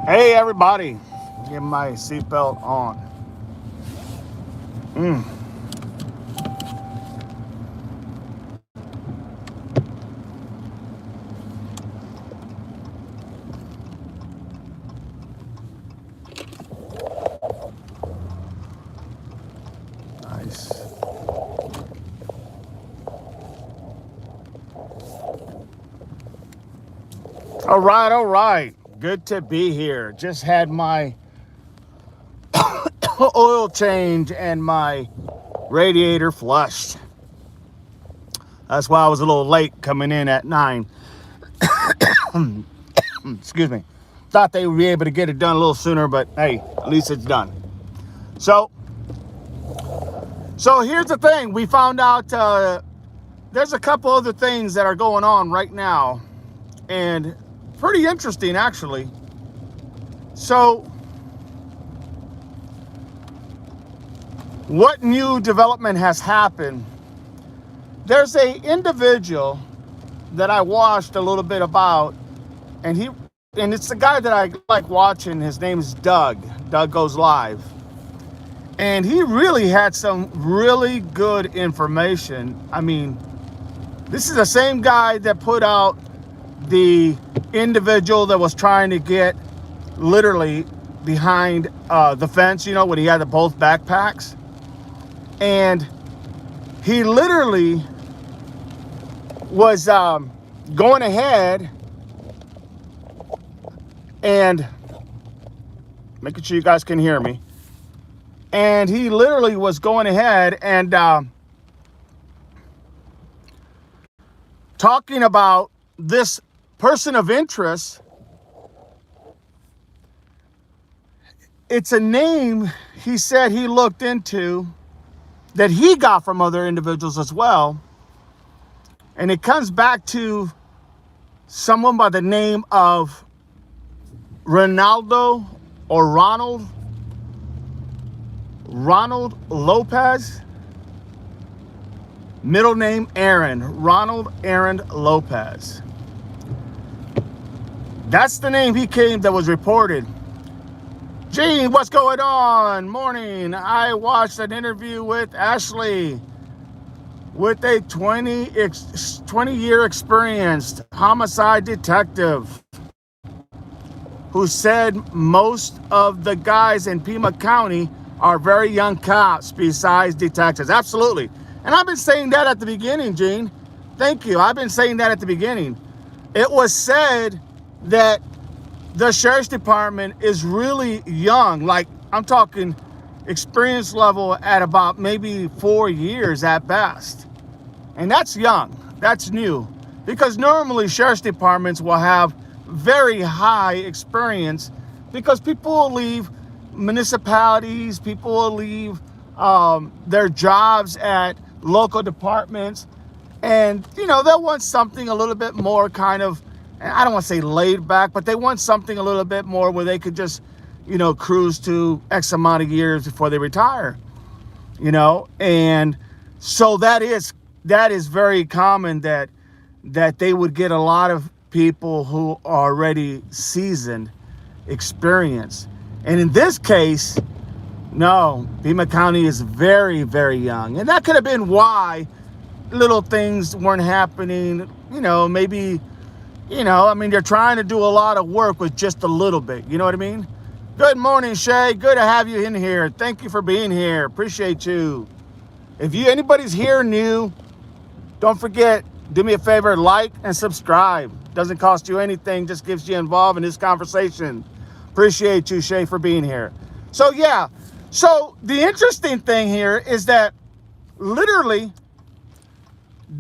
Hey, everybody. Get my seatbelt on. Mm, nice. All right, all right. Good to be here. Just had my oil change and my radiator flushed. That's why I was a little late coming in at 9. Excuse me. Thought they would be able to get it done a little sooner, but hey, at least it's done. So, so here's the thing. We found out there's a couple other things that are going on right now, and pretty interesting actually. So, what new development has happened? There's a individual that I watched a little bit about, and it's the guy that I like watching. His name is Doug. Doug Goes Live. And he really had some really good information. I mean, this is the same guy that put out the individual that was trying to get literally behind the fence, you know, when he had both backpacks. And he literally was going ahead and making sure you guys can hear me. And he literally was going ahead and talking about this person of interest. It's a name he said he looked into that he got from other individuals as well. And it comes back to someone by the name of Ronaldo or Ronald Lopez. Middle name Aaron. Ronald Aaron Lopez. That's the name that was reported. Gene, what's going on? Morning. I watched an interview with Ashley with a 20-year experienced homicide detective who said most of the guys in Pima County are very young cops besides detectives. Absolutely. And I've been saying that at the beginning, Gene. Thank you. I've been saying that at the beginning. It was said that the sheriff's department is really young. Like, I'm talking experience level at about maybe 4 years at best. And that's young. That's new. Because normally sheriff's departments will have very high experience because people will leave municipalities, people will leave their jobs at local departments, and you know, they'll want something a little bit more kind of, I don't want to say laid back, but they want something a little bit more where they could just, you know, cruise to X amount of years before they retire, you know. And so that is very common that they would get a lot of people who are already seasoned, experienced. And in this case, no, Pima County is very, very young. And that could have been why little things weren't happening, you know, maybe, you know, I mean, they're trying to do a lot of work with just a little bit, you know what I mean? Good morning, Shay. Good to have you in here. Thank you for being here. Appreciate you. If anybody's here new, don't forget, do me a favor, like and subscribe. Doesn't cost you anything, just gives you involved in this conversation. Appreciate you, Shay, for being here. So, yeah. So, the interesting thing here is that literally,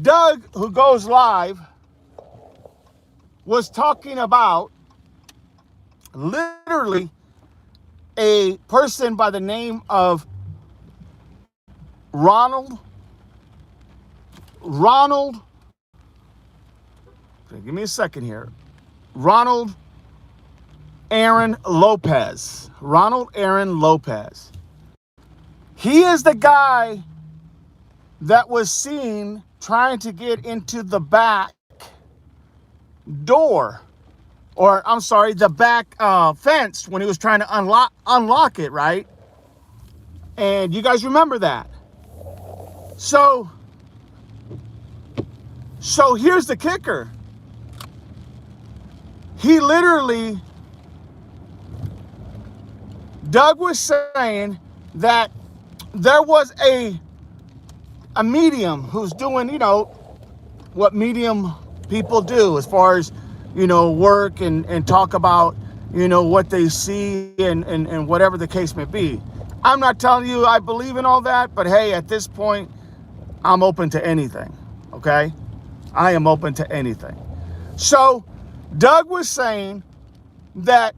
Doug, who goes live, was talking about literally a person by the name of Ronald, give me a second here. Ronald Aaron Lopez. Ronald Aaron Lopez. He is the guy that was seen trying to get into the back door or I'm sorry, the back fence when he was trying to unlock it, right? And you guys remember that. So here's the kicker. He literally, Doug was saying that there was a medium who's doing, what medium people do as far as, work and talk about, what they see and whatever the case may be. I'm not telling you I believe in all that, but hey, at this point, I'm open to anything, okay? I am open to anything. So Doug was saying that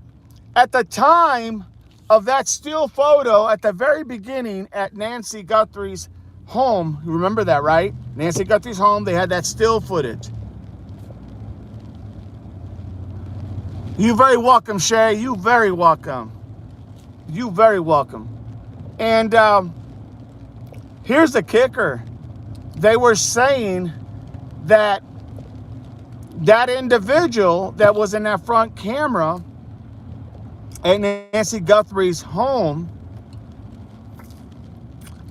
at the time of that still photo at the very beginning at Nancy Guthrie's home, you remember that, right? Nancy Guthrie's home, they had that still footage. You very welcome, Shay. You very welcome. You very welcome. And here's the kicker. They were saying that individual that was in that front camera at Nancy Guthrie's home,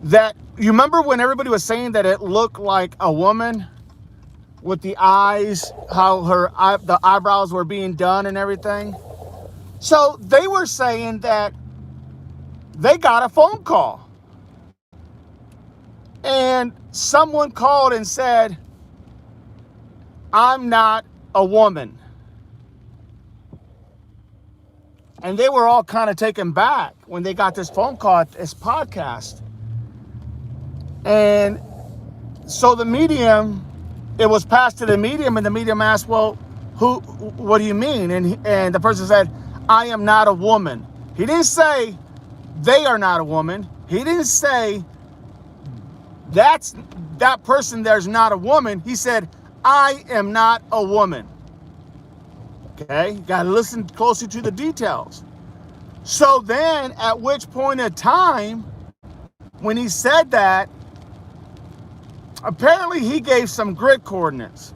that, you remember when everybody was saying that it looked like a woman with the eyes, how the eyebrows were being done and everything? So they were saying that they got a phone call. And someone called and said, I'm not a woman. And they were all kind of taken back when they got this phone call at this podcast. And so the medium, it was passed to the medium, and the medium asked, well, what do you mean? And the person said, I am not a woman. He didn't say they are not a woman. He didn't say that person there's not a woman. He said, I am not a woman. Okay, you got to listen closely to the details. So then, at which point in time, when he said that, apparently he gave some grid coordinates.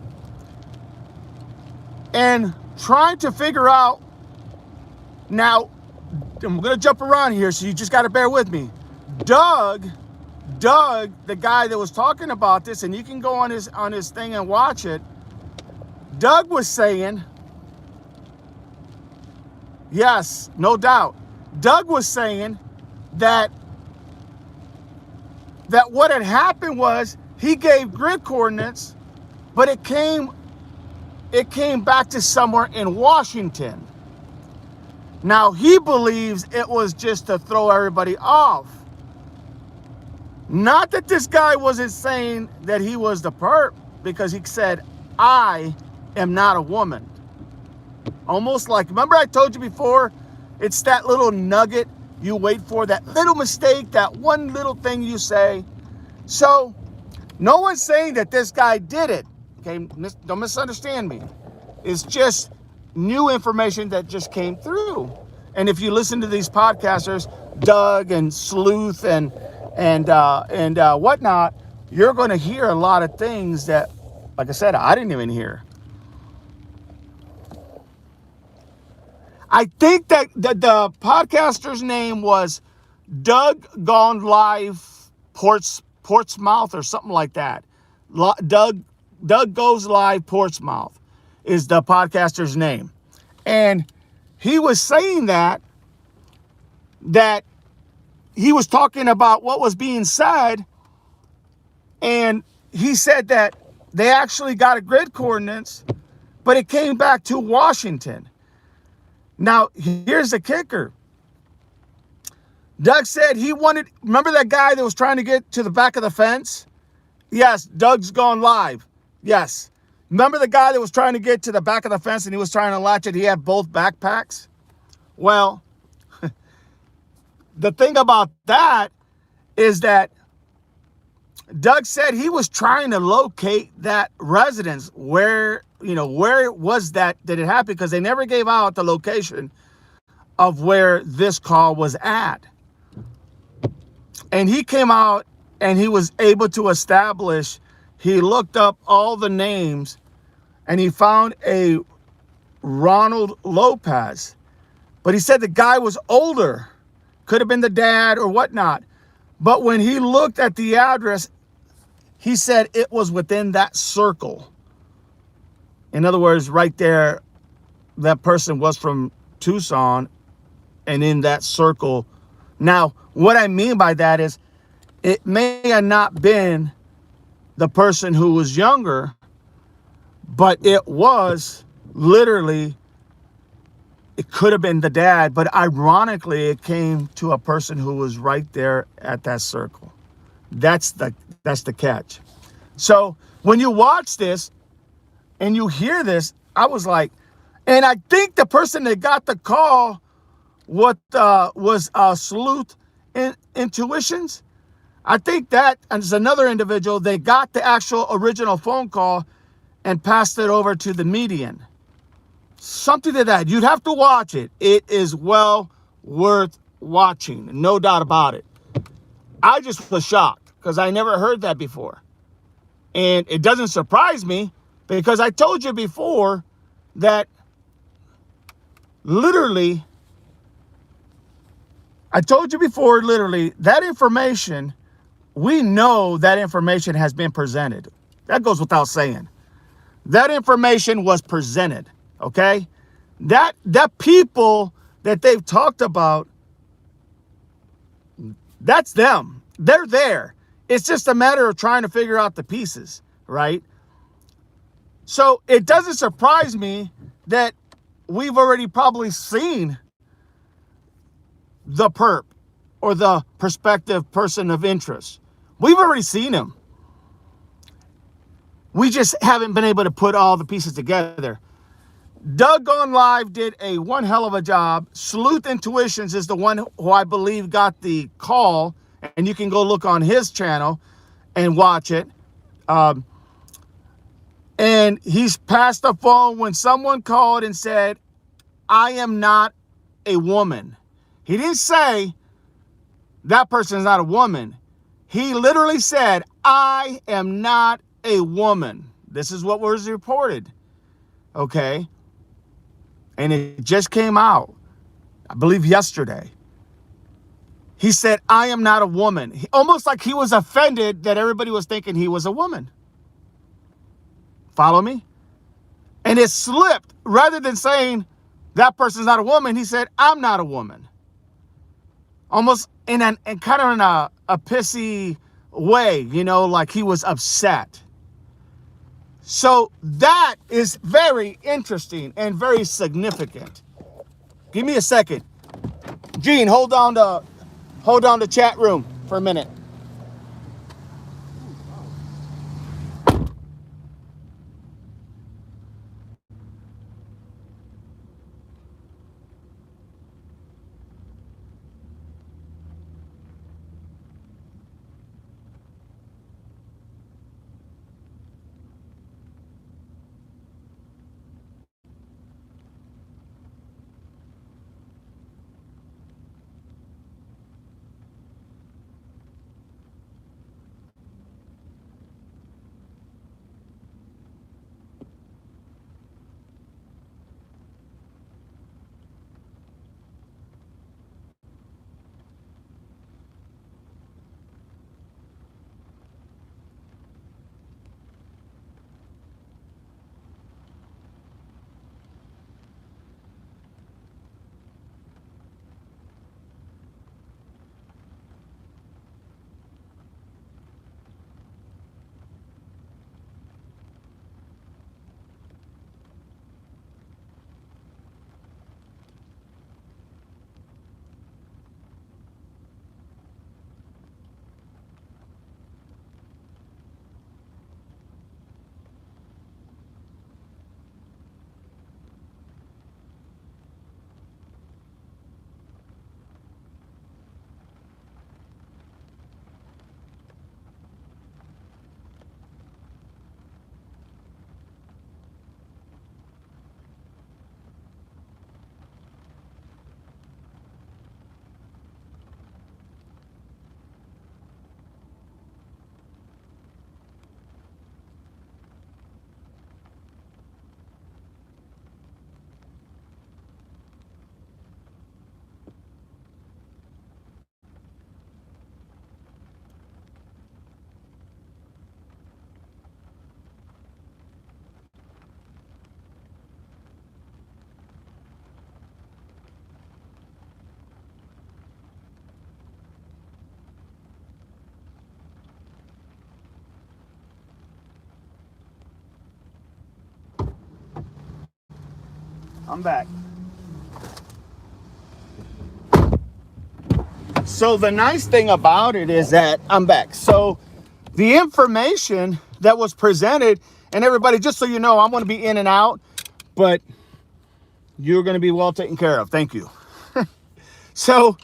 And trying to figure out, now, I'm going to jump around here, so you just got to bear with me. Doug, the guy that was talking about this, and you can go on his thing and watch it. Doug was saying, yes, no doubt. Doug was saying that what had happened was he gave grid coordinates, but it came back to somewhere in Washington. Now, he believes it was just to throw everybody off. Not that this guy wasn't saying that he was the perp, because he said, I am not a woman. Almost like, remember I told you before, it's that little nugget you wait for, that little mistake, that one little thing you say. So, no one's saying that this guy did it. Okay, don't misunderstand me. It's just new information that just came through. And if you listen to these podcasters, Doug and Sleuth and whatnot, you're going to hear a lot of things that, like I said, I didn't even hear. I think that the podcaster's name was Doug Gone Live Portsmouth or something like that. Doug Goes Live Portsmouth is the podcaster's name. And he was saying that he was talking about what was being said, and he said that they actually got a grid coordinates, but it came back to Washington. Now, here's the kicker. Doug said he wanted, remember that guy that was trying to get to the back of the fence? Yes, Doug's Gone Live. Yes. Remember the guy that was trying to get to the back of the fence and he was trying to latch it? He had both backpacks? Well, the thing about that is that Doug said he was trying to locate that residence. Where was that? Did it happen? Because they never gave out the location of where this call was at. And he came out and he was able to establish, he looked up all the names and he found a Ronald Lopez. But he said the guy was older. Could have been the dad or whatnot. But when he looked at the address, he said it was within that circle. In other words, right there, that person was from Tucson and in that circle. Now, what I mean by that is it may have not been the person who was younger, but it was literally, it could have been the dad, but ironically, it came to a person who was right there at that circle. That's the catch. So when you watch this and you hear this, I was like, and I think the person that got the call was Sleuth Intuitions. I think that is another individual. They got the actual original phone call and passed it over to the median. Something to that. You'd have to watch it. It is well worth watching. No doubt about it. I just was shocked because I never heard that before. And it doesn't surprise me because I told you before that literally that information, we know that information has been presented. That goes without saying. That information was presented, okay? That people that they've talked about, that's them. They're there. It's just a matter of trying to figure out the pieces, right? So it doesn't surprise me that we've already probably seen the perp or the prospective person of interest. We've already seen him. We just haven't been able to put all the pieces together. Doug Gone Live did a one hell of a job. Sleuth Intuitions is the one who I believe got the call, and you can go look on his channel and watch it. And he's passed the phone when someone called and said, I am not a woman. He didn't say that person is not a woman. He literally said, I am not a woman. This is what was reported. Okay. And it just came out, I believe yesterday. He said, I am not a woman. Almost like he was offended that everybody was thinking he was a woman. Follow me? And it slipped. Rather than saying that person's not a woman, he said, I'm not a woman. Almost in kind of in a pissy way, you know, like he was upset. So that is very interesting and very significant. Give me a second. Gene, hold on the chat room for a minute. I'm back. So the nice thing about it is that I'm back. So the information that was presented, and everybody, just so you know, I'm going to be in and out, but you're going to be well taken care of. Thank you. So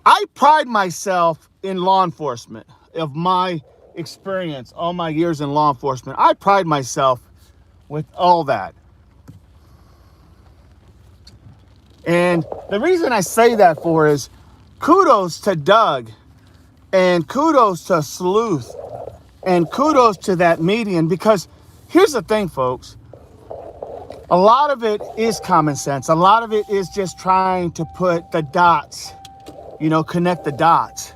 I pride myself in law enforcement. Of my experience, all my years in law enforcement, I pride myself with all that. And the reason I say that for is kudos to Doug, and kudos to Sleuth, and kudos to that median, because here's the thing, folks. A lot of it is common sense. A lot of it is just trying to put the dots, connect the dots.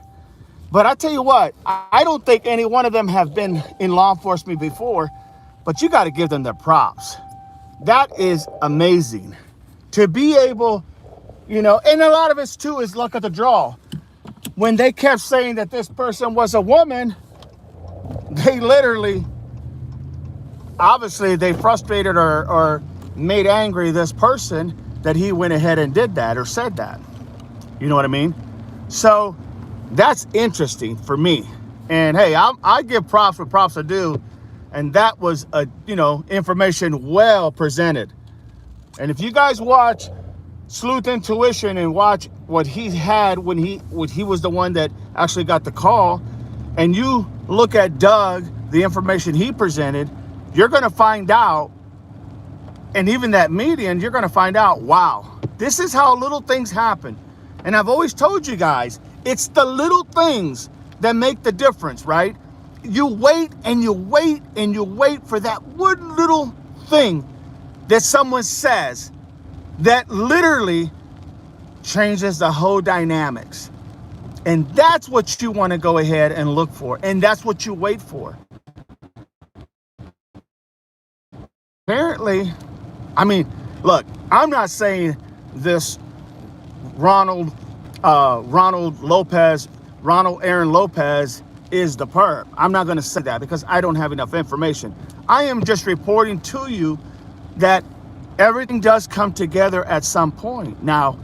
But I tell you what, I don't think any one of them have been in law enforcement before, but you got to give them their props. That is amazing to be able, and a lot of it too is luck of the draw. When they kept saying that this person was a woman, they literally, obviously they frustrated or made angry this person that he went ahead and did that or said that. You know what I mean? So that's interesting for me. And hey, I give props where props are due. And that was information well presented. And if you guys watch Sleuth Intuition and watch what he had when he was the one that actually got the call, and you look at Doug, the information he presented, you're going to find out, and even that median, you're going to find out, wow, this is how little things happen. And I've always told you guys, it's the little things that make the difference, right? You wait and you wait and you wait for that one little thing that someone says that literally changes the whole dynamics. And that's what you want to go ahead and look for. And that's what you wait for. Apparently, look, I'm not saying this Ronald Aaron Lopez is the perp. I'm not going to say that because I don't have enough information. I am just reporting to you that everything does come together at some point. Now,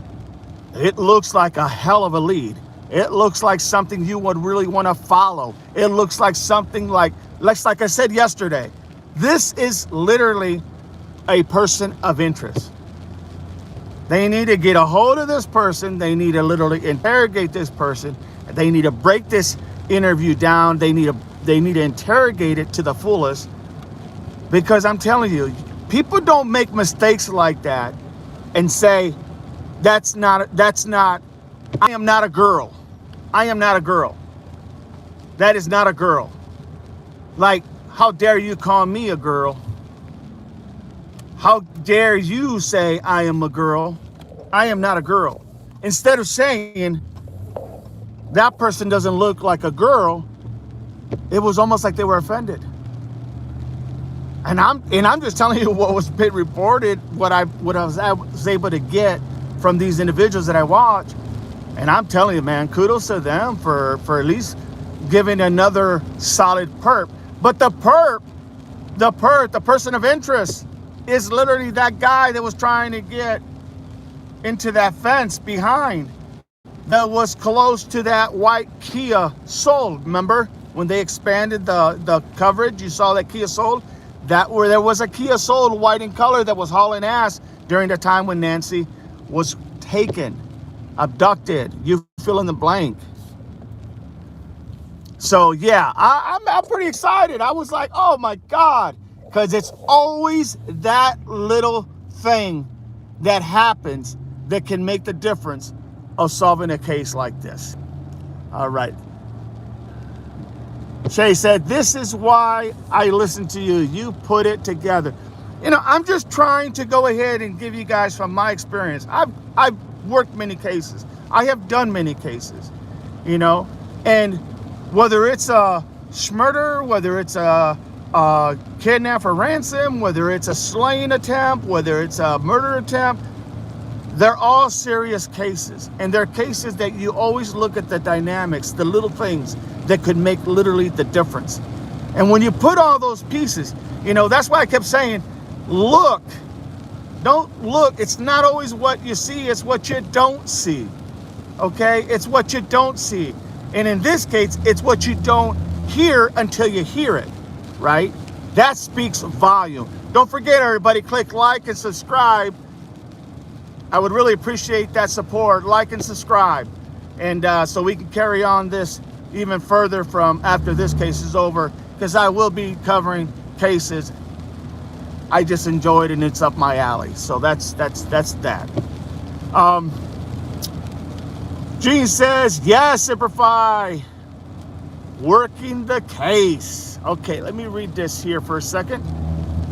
it looks like a hell of a lead. It looks like something you would really want to follow. It looks like something like I said yesterday, this is literally a person of interest. They need to get a hold of this person. They need to literally interrogate this person. They need to break this interview down. They need to interrogate it to the fullest, because I'm telling you, people don't make mistakes like that and say, that's not, I am not a girl. I am not a girl. That is not a girl. Like, how dare you call me a girl? How dare you say I am a girl? I am not a girl. Instead of saying that person doesn't look like a girl, it was almost like they were offended. And I'm just telling you what was been reported, what I was able to get from these individuals that I watched. And I'm telling you, man, kudos to them for at least giving another solid perp. But the person of interest is literally that guy that was trying to get into that fence behind, that was close to that white Kia Soul. Remember when they expanded the coverage? You saw that Kia Soul? That where there was a Kia Soul, white in color, that was hauling ass during the time when Nancy was taken, abducted. You fill in the blank. So yeah, I'm pretty excited. I was like, oh my God, because it's always that little thing that happens that can make the difference of solving a case like this. All right. Shay said, this is why I listen to you. You put it together. I'm just trying to go ahead and give you guys from my experience. I've worked many cases. I have done many cases, and whether it's a murder, whether it's a kidnap for ransom, whether it's a slaying attempt, whether it's a murder attempt, they're all serious cases. And they're cases that you always look at the dynamics, the little things that could make literally the difference. And when you put all those pieces, that's why I kept saying, look Don't look. It's not always what you see. It's what you don't see. Okay? It's what you don't see. And in this case, it's what you don't hear until you hear it, right? That speaks volume. Don't forget, everybody, click like and subscribe. I would really appreciate that support. Like and subscribe. And so we can carry on this even further from after this case is over, because I will be covering cases I just enjoyed and it's up my alley. So that's that. Gene says, yes, Simplify. Working the case. Okay, let me read this here for a second.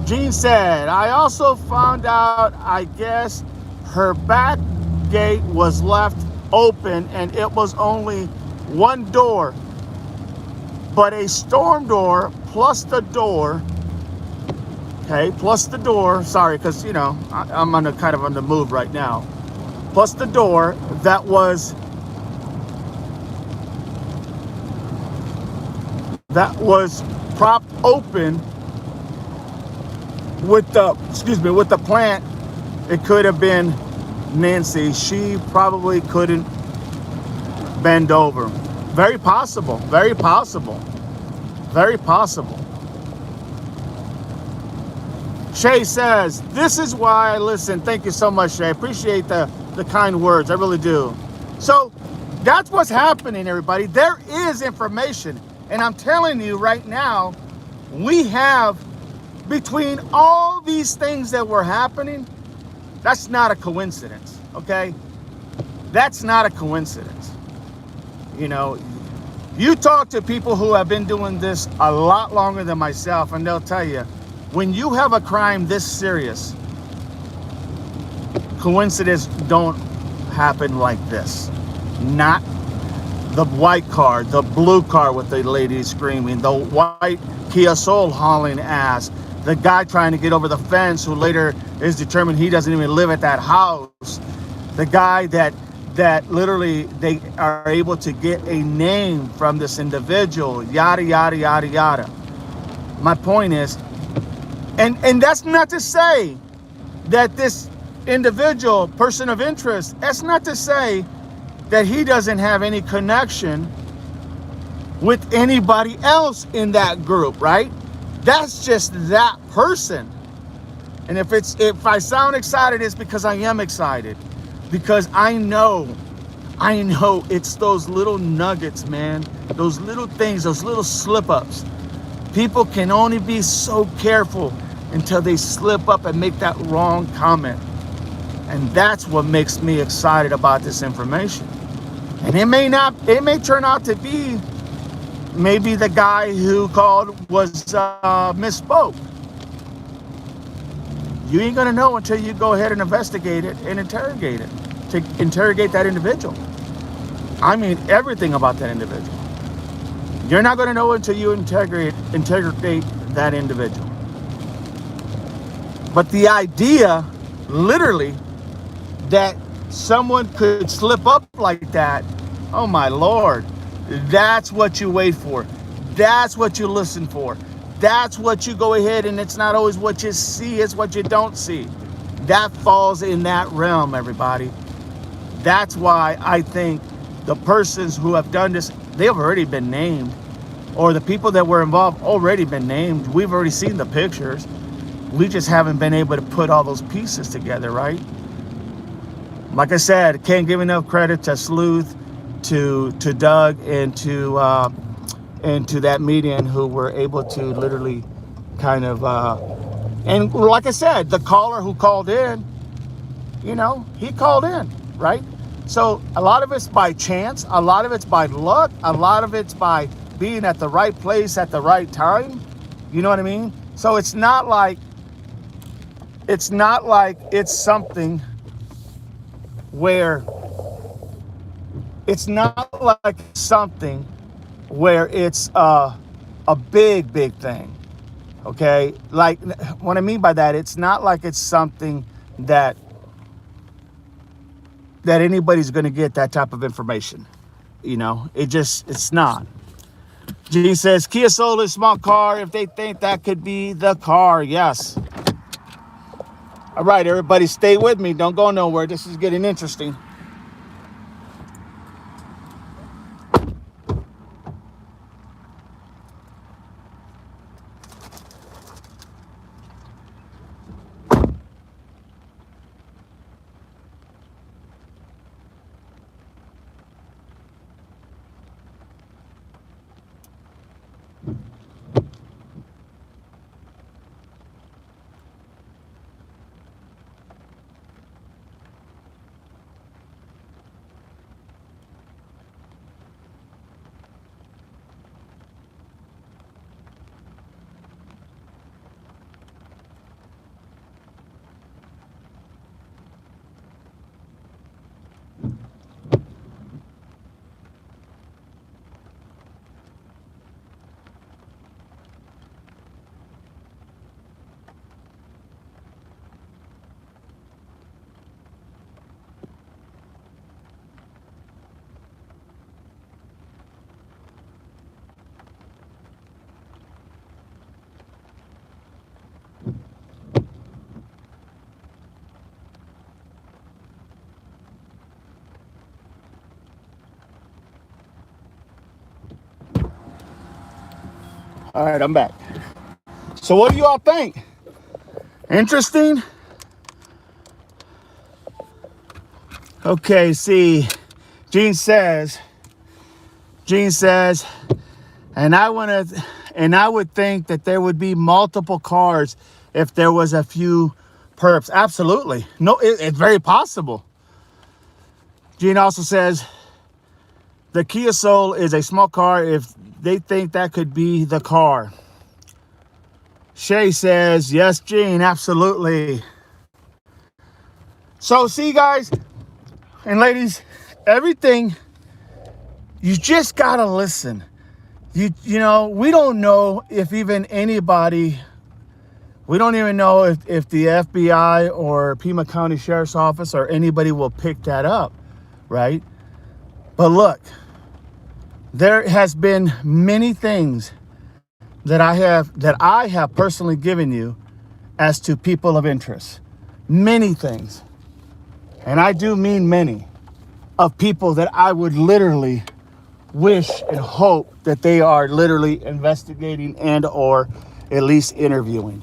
Gene said, I also found out, I guess, her back gate was left open and it was only one door, but a storm door plus the door. Okay, plus the door. Sorry, because, you know, I'm kind of on the move right now. Plus the door that was propped open with the plant. It could have been Nancy. She probably couldn't bend over. Very possible. Very possible. Very possible. Shay says, this is why I listen. Thank you so much, Shay. Appreciate the kind words. I really do. So that's what's happening, everybody. There is information. And I'm telling you right now, we have, between all these things that were happening, that's not a coincidence, okay? That's not a coincidence. You know, you talk to people who have been doing this a lot longer than myself, and they'll tell you, when you have a crime this serious, coincidences don't happen like this. Not the white car, the blue car with the lady screaming, the white Kia Soul hauling ass, the guy trying to get over the fence who later is determined he doesn't even live at that house, the guy that literally they are able to get a name from this individual, yada, yada, yada, yada. My point is, and that's not to say that this individual, person of interest, that's not to say that he doesn't have any connection with anybody else in that group, right? That's just that person. And if I sound excited, it's because I am excited. Because I know it's those little nuggets, man. Those little things, those little slip-ups. People can only be so careful until they slip up and make that wrong comment. And that's what makes me excited about this information. And it may turn out to be maybe the guy who called was misspoke. You ain't gonna know until you go ahead and investigate it and interrogate it, to interrogate that individual. I mean everything about that individual. You're not gonna know until you integrate that individual. But the idea, literally, that someone could slip up like that, oh my Lord, that's what you wait for. That's what you listen for. That's what you go ahead, and it's not always what you see, it's what you don't see. That falls in that realm, everybody. That's why I think the persons who have done this, they have already been named, or the people that were involved already been named. We've already seen the pictures. We just haven't been able to put all those pieces together, right? Like I said, can't give enough credit to Sleuth, to Doug, and to that median who were able to literally kind of, and like I said, the caller who called in, you know, he called in, right? So a lot of it's by chance, a lot of it's by luck, a lot of it's by being at the right place at the right time. You know what I mean? So it's not like it's something where it's a big thing. Okay, like what I mean by that, it's not like it's something that anybody's going to get that type of information. You know, it's not. G says Kia Soul is small car. If they think that could be the car, yes. All right, everybody, stay with me. Don't go nowhere. This is getting interesting. All right, I'm back. So what do you all think? Interesting? Okay, see, Gene says, and I would think that there would be multiple cars if there was a few perps. Absolutely. No, it's very possible. Gene also says, the Kia Soul is a small car if they think that could be the car. Shay says, yes, Gene, absolutely. So see, guys and ladies, everything, you just gotta listen. You know, we don't know if even anybody, we don't even know if the FBI or Pima County Sheriff's Office or anybody will pick that up, right? But look, there has been many things that I have personally given you as to people of interest. Many things. And I do mean many, of people that I would literally wish and hope that they are literally investigating and or at least interviewing.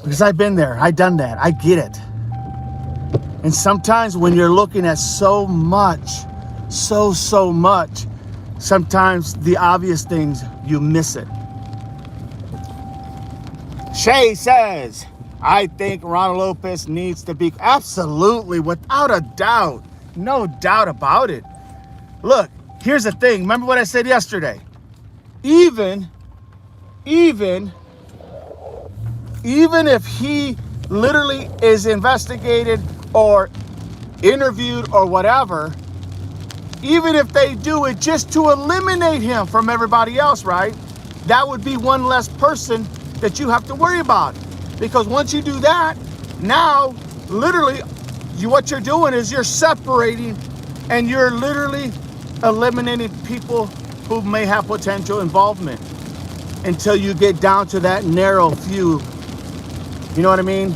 Because I've been there, I've done that, I get it. And sometimes when you're looking at so much, so much, sometimes the obvious things, you miss it. Shay says, I think Ronald Lopez needs to be, absolutely, without a doubt, no doubt about it. Look, here's the thing. Remember what I said yesterday? Even if he literally is investigated or interviewed or whatever, even if they do it just to eliminate him from everybody else, right? That would be one less person that you have to worry about. Because once you do that, now literally what you're doing is you're separating and you're literally eliminating people who may have potential involvement until you get down to that narrow few. You know what I mean?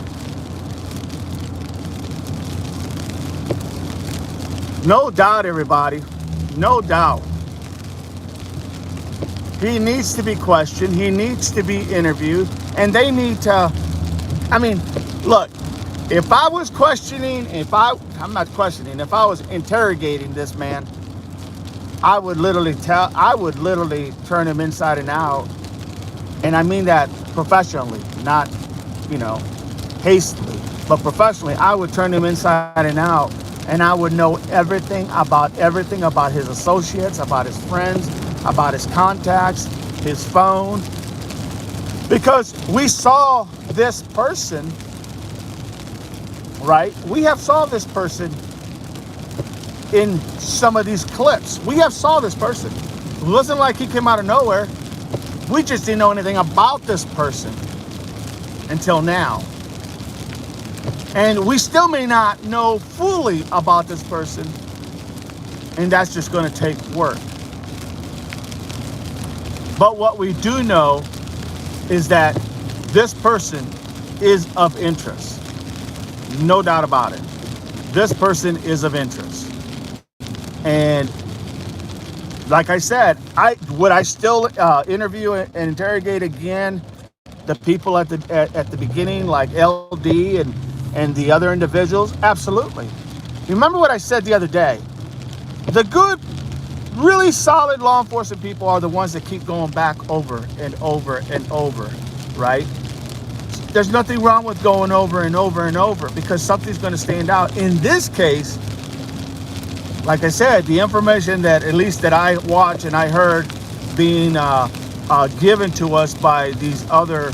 No doubt, everybody. No doubt. He needs to be questioned. He needs to be interviewed. And they need to, I mean, look, if I was questioning, if I was interrogating this man, I would literally turn him inside and out. And I mean that professionally, not, hastily, but professionally. I would turn him inside and out, and I would know everything about his associates, about his friends, about his contacts, his phone. Because we saw this person, right? We have saw this person in some of these clips. We have saw this person. It wasn't like he came out of nowhere. We just didn't know anything about this person until now. And we still may not know fully about this person, and that's just going to take work. But what we do know is that this person is of interest. No doubt about it. This person is of interest. And like I said, would I still interview and interrogate again the people at the beginning, like LD and the other individuals? Absolutely. Remember what I said the other day? The good, really solid law enforcement people are the ones that keep going back over and over and over, right? There's nothing wrong with going over and over and over because something's going to stand out. In this case, like I said, the information that at least that I watched and I heard being given to us by these other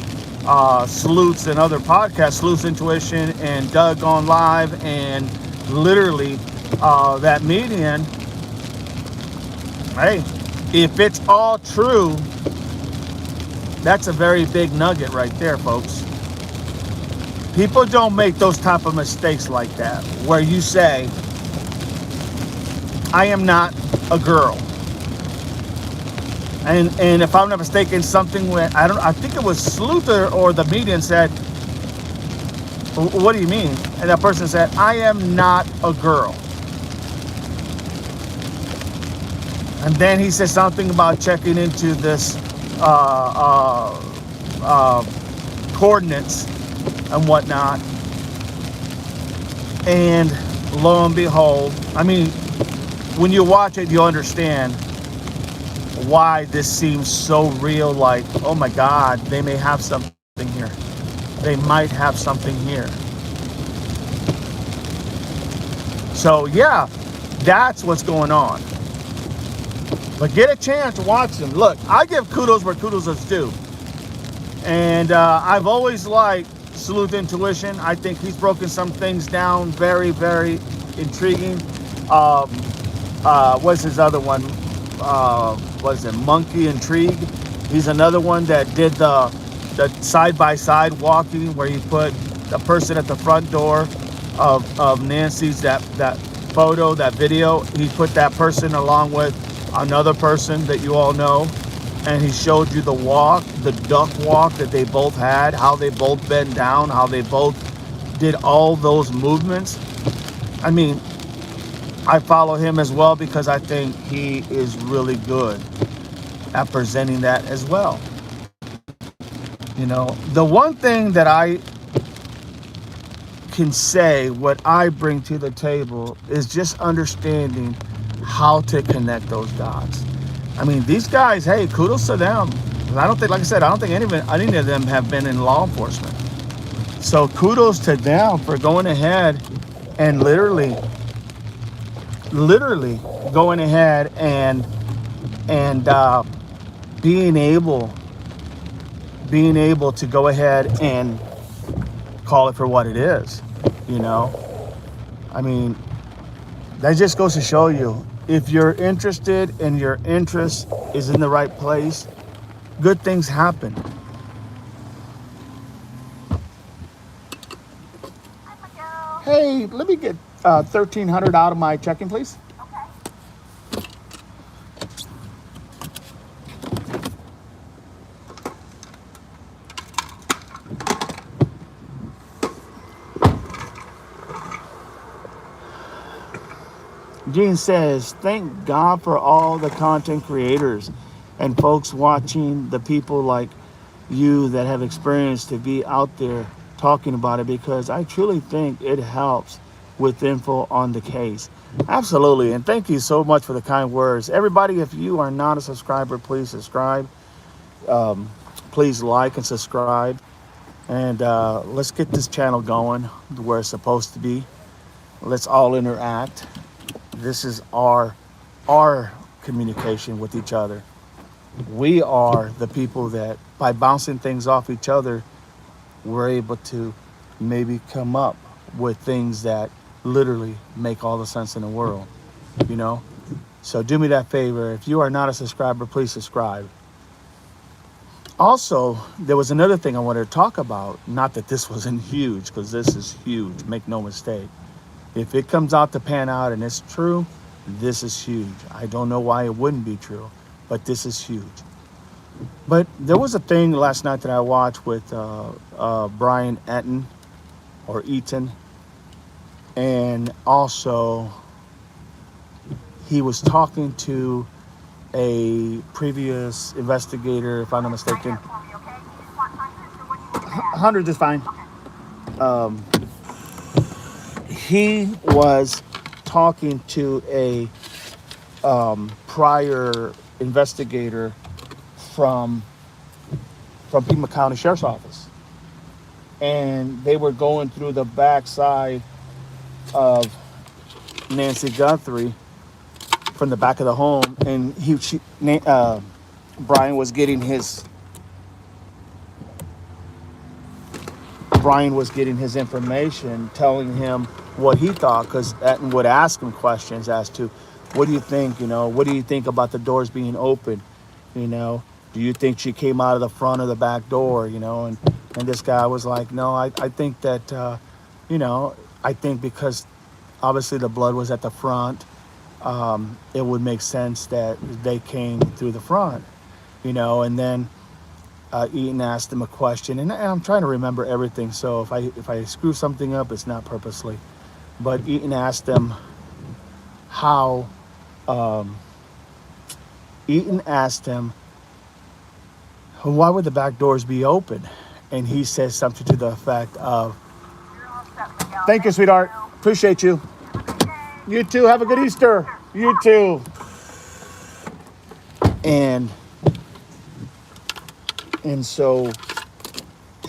sleuths and other podcasts, Sleuths Intuition and Doug on Live, and literally that median. Hey, if it's all true, that's a very big nugget right there, folks. People don't make those type of mistakes like that, where you say, I am not a girl. And if I'm not mistaken, something where I think it was Sluther or the median said, what do you mean? And that person said, I am not a girl. And then he said something about checking into this coordinates and whatnot. And lo and behold, I mean, when you watch it, you'll understand why this seems so real. Like, oh my God, they may have something here. They might have something here. So yeah, that's what's going on. But get a chance to watch them. Look, I give kudos where kudos is due. And I've always liked Sleuth Intuition. I think he's broken some things down very, very intriguing. What's his other one? What is it? Monkey Intrigue. He's another one that did the side-by-side walking where he put the person at the front door of Nancy's, that photo, that video. He put that person along with another person that you all know, and he showed you the walk, the duck walk that they both had, how they both bent down, how they both did all those movements. I mean, I follow him as well because I think he is really good at presenting that as well. You know, the one thing that I can say, what I bring to the table, is just understanding how to connect those dots. I mean, these guys, hey, kudos to them. And I don't think, like I said, I don't think any of them have been in law enforcement. So kudos to them for going ahead and literally going ahead and being able to go ahead and call it for what it is. You know, I mean, that just goes to show you, if you're interested and your interest is in the right place, good things happen. Hey, let me get $1,300 out of my checking, please. Gene says, thank God for all the content creators and folks watching, the people like you that have experience to be out there talking about it, because I truly think it helps with info on the case. Absolutely. And thank you so much for the kind words. Everybody, if you are not a subscriber, please subscribe. Please like and subscribe. And let's get this channel going where it's supposed to be. Let's all interact. This is our communication with each other. We are the people that, by bouncing things off each other, we're able to maybe come up with things that literally make all the sense in the world, you know? So do me that favor. If you are not a subscriber, please subscribe. Also, there was another thing I wanted to talk about. Not that this wasn't huge, because this is huge, make no mistake. If it comes out to pan out and it's true, this is huge. I don't know why it wouldn't be true, but this is huge. But there was a thing last night that I watched with Brian Eaton, and also he was talking to a previous investigator, if I'm not mistaken. 100 is fine. Um, he was talking to a prior investigator from Pima County Sheriff's Office, and they were going through the backside of Nancy Guthrie from the back of the home, and Brian was getting his information, telling him what he thought, because Etten would ask him questions as to, what do you think? What do you think about the doors being open? Do you think she came out of the front or the back door? And this guy was like, no, I think that, I think because obviously the blood was at the front, it would make sense that they came through the front, and then Eaton asked him a question, and I'm trying to remember everything, so if I screw something up, it's not purposely. But Eaton asked him how, why would the back doors be open? And he says something to the effect of, thank you, sweetheart. Appreciate you. You too. Have a good Easter. You too. And so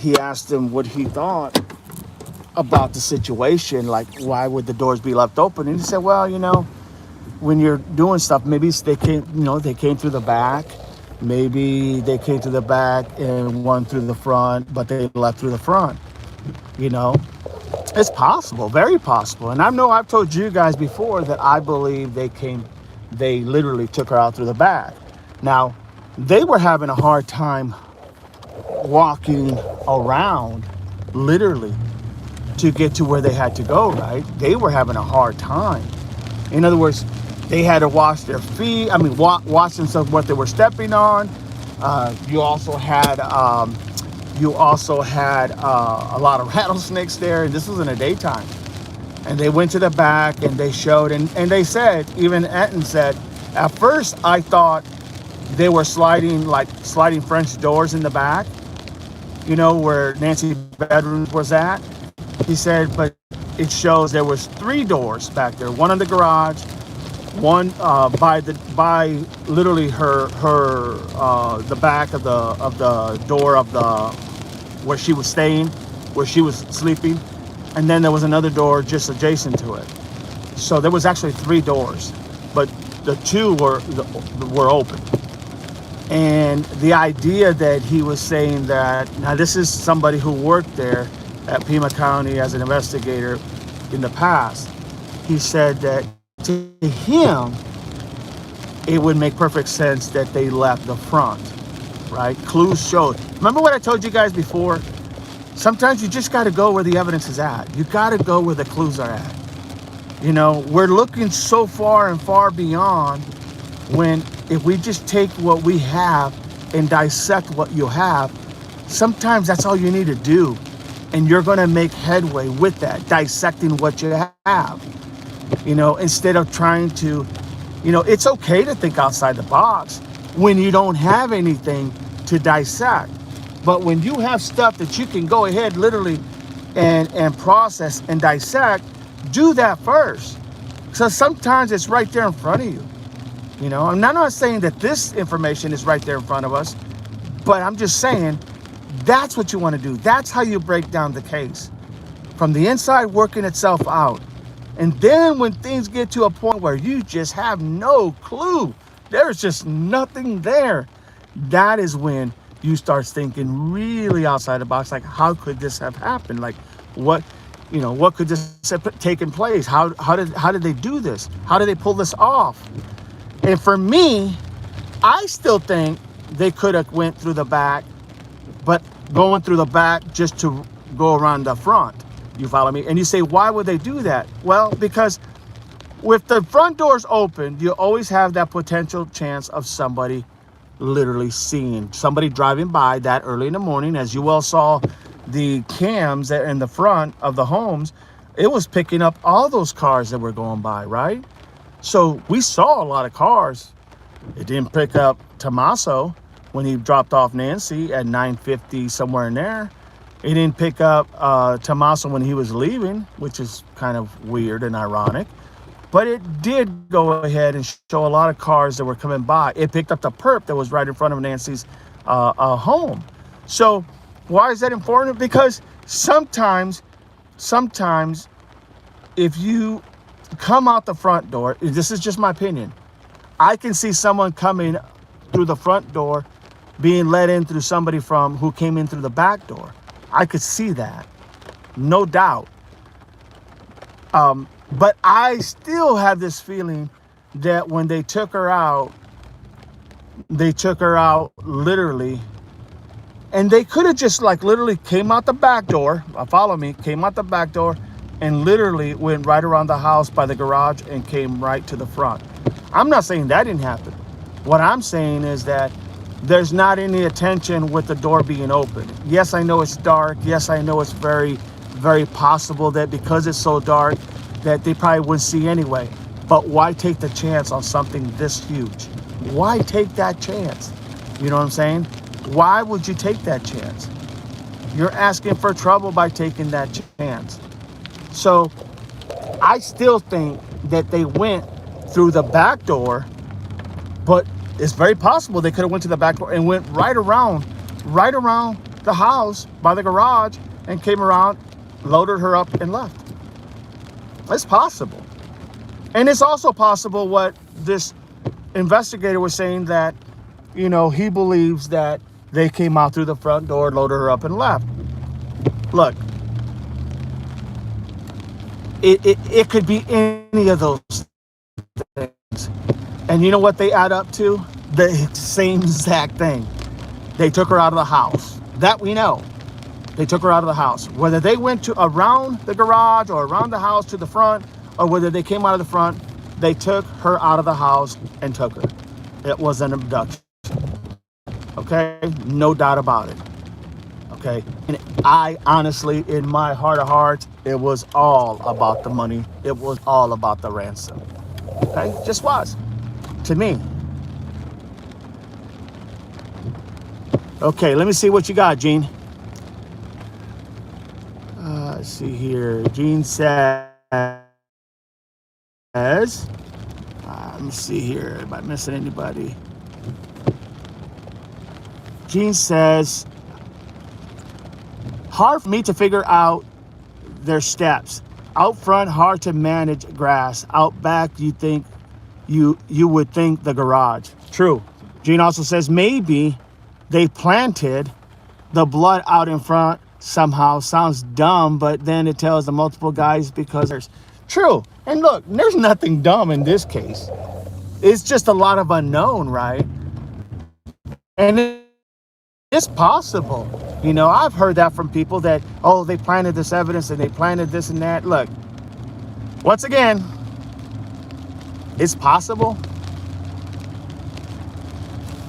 he asked him what he thought about the situation, like why would the doors be left open? And he said, well, when you're doing stuff, maybe they came through the back. Maybe they came through the back and one through the front, but they left through the front. It's possible, very possible. And I know I've told you guys before that I believe they literally took her out through the back. Now, they were having a hard time walking around, literally, to get to where they had to go, right? They were having a hard time. In other words, they had to wash their feet. Wash themselves what they were stepping on. You also had a lot of rattlesnakes there, and this was in the daytime. And they went to the back and they showed, and they said, even Etten said, at first I thought they were sliding French doors in the back, where Nancy's bedroom was at. He said, but it shows there was 3 doors back there, one in the garage, one by literally the back of the door of the where she was staying, where she was sleeping, and then there was another door just adjacent to it. So there was actually 3 doors, but the 2 were open. And the idea that he was saying that, now this is somebody who worked there at Pima County as an investigator in the past. He said that to him, it would make perfect sense that they left the front, right? Clues showed. Remember what I told you guys before? Sometimes you just got to go where the evidence is at. You got to go where the clues are at. We're looking so far and far beyond, when if we just take what we have and dissect what you have, sometimes that's all you need to do. And you're going to make headway with that, dissecting what you have. Instead of trying to, it's okay to think outside the box when you don't have anything to dissect. But when you have stuff that you can go ahead literally and process and dissect, do that first. So sometimes it's right there in front of you. I'm not saying that this information is right there in front of us, but I'm just saying that's what you want to do. That's how you break down the case. From the inside working itself out. And then when things get to a point where you just have no clue, there's just nothing there, that is when you start thinking really outside the box, like, how could this have happened? Like, what could this have taken place? How did they do this? How did they pull this off? And for me, I still think they could have went through the back, but going through the back just to go around the front. You follow me? And you say, why would they do that? Well, because with the front doors open, you always have that potential chance of somebody literally seeing somebody driving by that early in the morning. As you well saw, the cams that in the front of the homes, it was picking up all those cars that were going by, right? So we saw a lot of cars. It didn't pick up Tommaso when he dropped off Nancy at 9:50, somewhere in there. It didn't pick up Tommaso when he was leaving, which is kind of weird and ironic. But it did go ahead and show a lot of cars that were coming by. It picked up the perp that was right in front of Nancy's home. So why is that important? Because sometimes if you come out the front door, this is just my opinion, I can see someone coming through the front door being let in through somebody who came in through the back door. I could see that, no doubt. But I still have this feeling that when they took her out literally, and they could have just literally came out the back door, follow me, came out the back door and literally went right around the house by the garage and came right to the front. I'm not saying that didn't happen. What I'm saying is that there's not any attention with the door being open. Yes, I know it's dark. Yes, I know it's very, very possible that because it's so dark that they probably wouldn't see anyway. But why take the chance on something this huge? Why take that chance? You know what I'm saying? Why would you take that chance? You're asking for trouble by taking that chance. So I still think that they went through the back door, but it's very possible they could have went to the back door and went right around the house by the garage and came around, loaded her up and left. It's possible. And it's also possible what this investigator was saying, that, you know, he believes that they came out through the front door, loaded her up and left. Look, it could be any of those things. And you know what they add up to? The same exact thing. They took her out of the house. That we know. They took her out of the house. Whether they went to around the garage or around the house to the front, or whether they came out of the front, they took her out of the house and took her. It was an abduction. Okay? No doubt about it. Okay? And I honestly, in my heart of hearts, it was all about the money. It was all about the ransom. Okay? Just was. To me. Okay, let me see what you got, Gene. Let's see here. Gene says, let me see here. Am I missing anybody? Gene says, hard for me to figure out their steps. Out front, hard to manage grass. Out back, you would think the garage. True. Gene also says maybe they planted the blood out in front somehow. Sounds dumb, but then it tells the multiple guys because there's true. And look, there's nothing dumb in this case. It's just a lot of unknown, right? And it's possible. You know, I've heard that from people that, oh, they planted this evidence and they planted this and that. Look, once again, it's possible.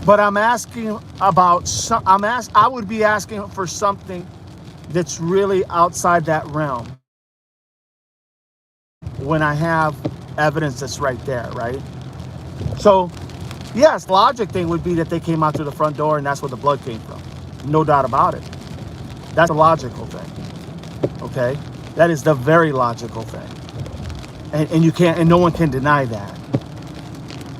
But I'm asking about I would be asking for something that's really outside that realm when I have evidence that's right there, right? So, yes, logic thing would be that they came out through the front door and that's where the blood came from. No doubt about it. That's a logical thing. Okay? That is the very logical thing. And you can't, and no one can deny that.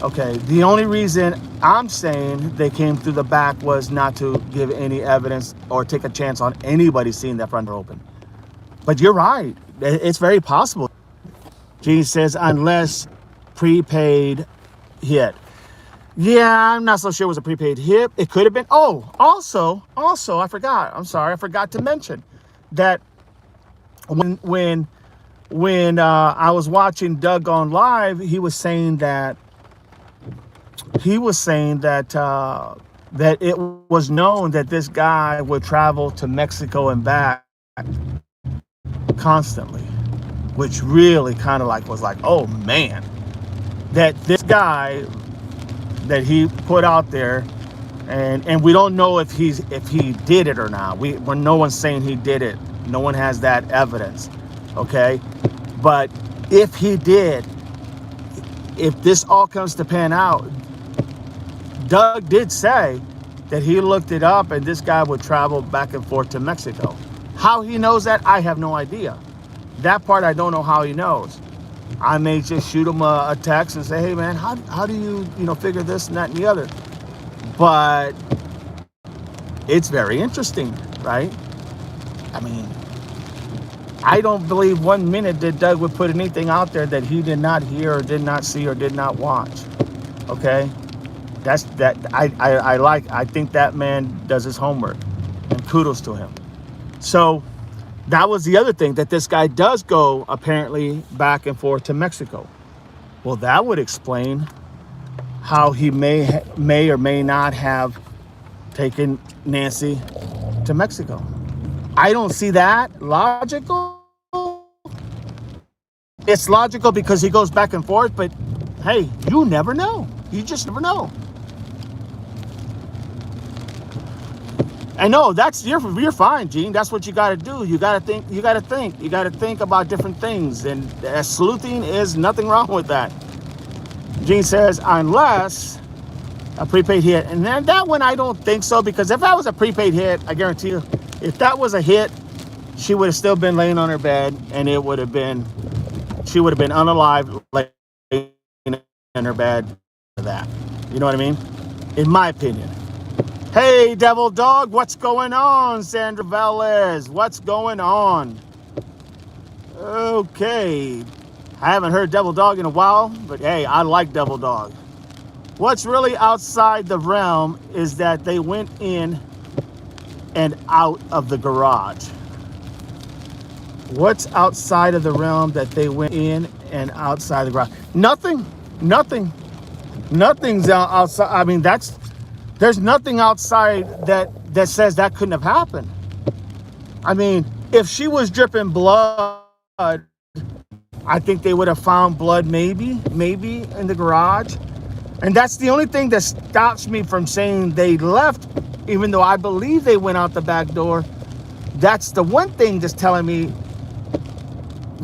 Okay, the only reason I'm saying they came through the back was not to give any evidence or take a chance on anybody seeing that front door open. But you're right. It's very possible. Gene says, unless prepaid hit. Yeah, I'm not so sure it was a prepaid hit. It could have been. Oh, also, I forgot. I'm sorry. I forgot to mention that when I was watching Doug on live, he was saying that that it was known that this guy would travel to Mexico and back constantly, which really kind of was like, oh man, that this guy that he put out there And we don't know if he did it or not. When no one's saying he did it, no one has that evidence, okay? But if he did, if this all comes to pan out, Doug did say that he looked it up and this guy would travel back and forth to Mexico. How he knows that, I have no idea. That part I don't know how he knows. I may just shoot him a text and say, hey man, how do you figure this and that and the other? But it's very interesting, right? I mean, I don't believe 1 minute that Doug would put anything out there that he did not hear or did not see or did not watch. Okay? I think that man does his homework, and kudos to him. So that was the other thing, that this guy does go apparently back and forth to Mexico. Well, that would explain how he may or may not have taken Nancy to Mexico. I don't see that logical. It's logical because he goes back and forth, but hey, you never know. You just never know. I know you're fine, Gene. That's what you got to do. You got to think. You got to think about different things, and sleuthing is nothing wrong with that. Gene says, unless a prepaid hit. And then that one, I don't think so, because if that was a prepaid hit, I guarantee you, if that was a hit, she would have still been laying on her bed, and she would have been unalive laying in her bed for that. You know what I mean? In my opinion. Hey, Devil Dog, what's going on? Sandra Velez, what's going on? Okay. I haven't heard Devil Dog in a while, but hey, I like Devil Dog. What's really outside the realm is that they went in and out of the garage. What's outside of the realm that they went in and outside the garage? Nothing. Nothing's outside. I mean, there's nothing outside that says that couldn't have happened. I mean, if she was dripping blood, I think they would have found blood maybe in the garage. And that's the only thing that stops me from saying they left, even though I believe they went out the back door. That's the one thing that's telling me,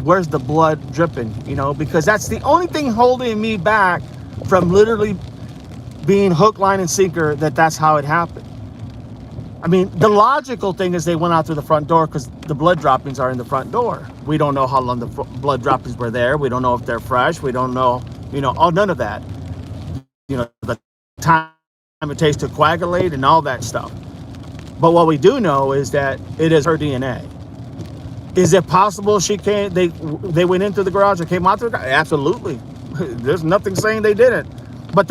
where's the blood dripping, because that's the only thing holding me back from literally being hook, line, and sinker that's how it happened. I mean, the logical thing is they went out through the front door because the blood droppings are in the front door. We don't know how long the blood droppings were there. We don't know if they're fresh. We don't know, none of that. The time it takes to coagulate and all that stuff. But what we do know is that it is her DNA. Is it possible they went into the garage and came out through the garage? Absolutely. There's nothing saying they didn't. But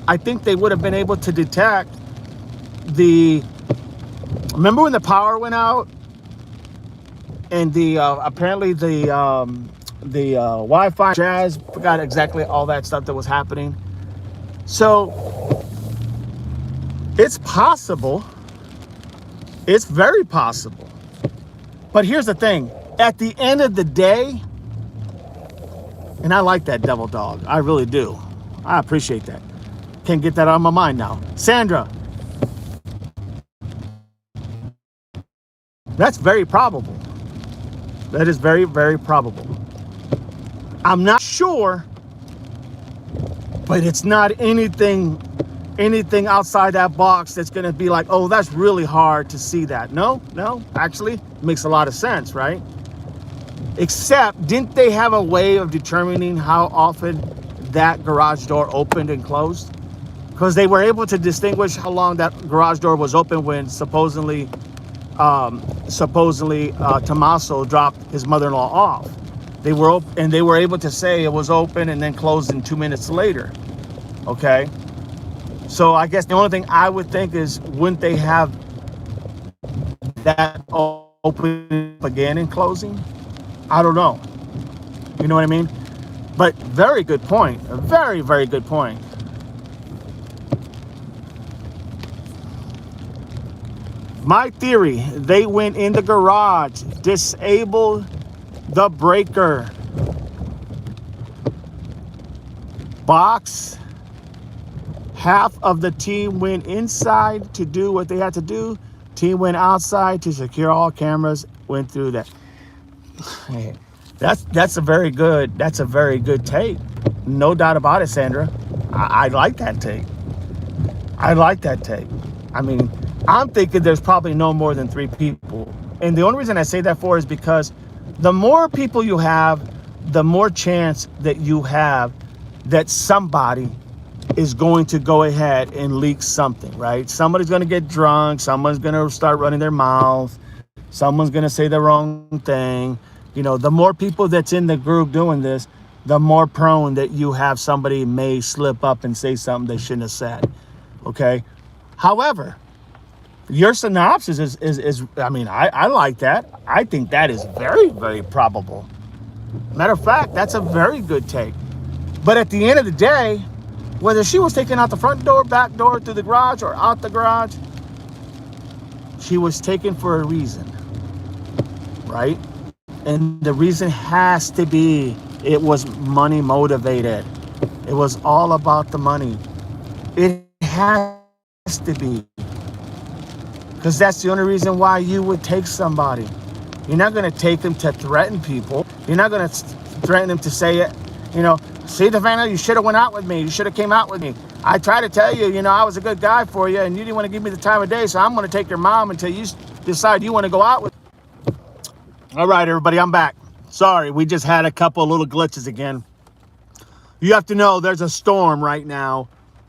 I think they would have been able to detect remember when the power went out and apparently the Wi-Fi jazz, forgot exactly all that stuff that was happening. So it's possible. It's very possible. But here's the thing. At the end of the day, and I like that Devil Dog. I really do. I appreciate that. Can't get that out of my mind now. Sandra. That's very probable. That is very, very probable. I'm not sure, but it's not anything outside that box that's going to be like, oh, that's really hard to see that. No, actually, it makes a lot of sense, right? Except, didn't they have a way of determining how often that garage door opened and closed? Because they were able to distinguish how long that garage door was open when supposedly Tommaso dropped his mother-in-law off. They were able to say it was open and then closed in 2 minutes later. Okay, so I guess the only thing I would think is, wouldn't they have that open again and closing? I don't know. You know what I mean? But very good point. A very, very good point. My theory, they went in the garage, disabled the breaker box, Half of the team went inside to do what they had to do. Team went outside to secure all cameras. Went through that. Hey, that's a very good take. No doubt about it, Sandra. I like that take. I like that take. I mean, I'm thinking there's probably no more than 3 people. And the only reason I say that for is because the more people you have, the more chance that you have that somebody is going to go ahead and leak something, right? Somebody's going to get drunk. Someone's going to start running their mouth. Someone's going to say the wrong thing. You know, the more people that's in the group doing this, the more prone that you have somebody may slip up and say something they shouldn't have said. Okay. However, your synopsis is I mean, I like that. I think that is very, very probable. Matter of fact, that's a very good take. But at the end of the day, whether she was taken out the front door, back door, through the garage, or out the garage, she was taken for a reason, right? And the reason has to be it was money motivated. It was all about the money. It has to be. Because that's the only reason why you would take somebody. You're not going to take them to threaten people. You're not going to threaten them to say it. You know, see, Devana, you should have went out with me. You should have came out with me. I tried to tell you, you know, I was a good guy for you, and you didn't want to give me the time of day, so I'm going to take your mom until you decide you want to go out with me. All right, everybody, I'm back. Sorry, we just had a couple little glitches again. You have to know there's a storm right now.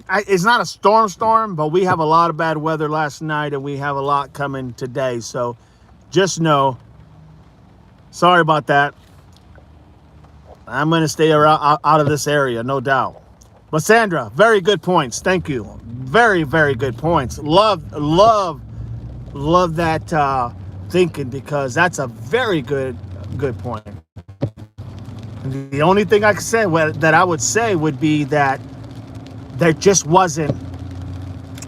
It's not a storm, but we have a lot of bad weather last night, and we have a lot coming today. So just know, sorry about that. I'm going to stay out of this area, no doubt. But Sandra, very good points. Thank you. Very, very good points. Love that thinking, because that's a very good point. The only thing I could say that I would say would be that there just wasn't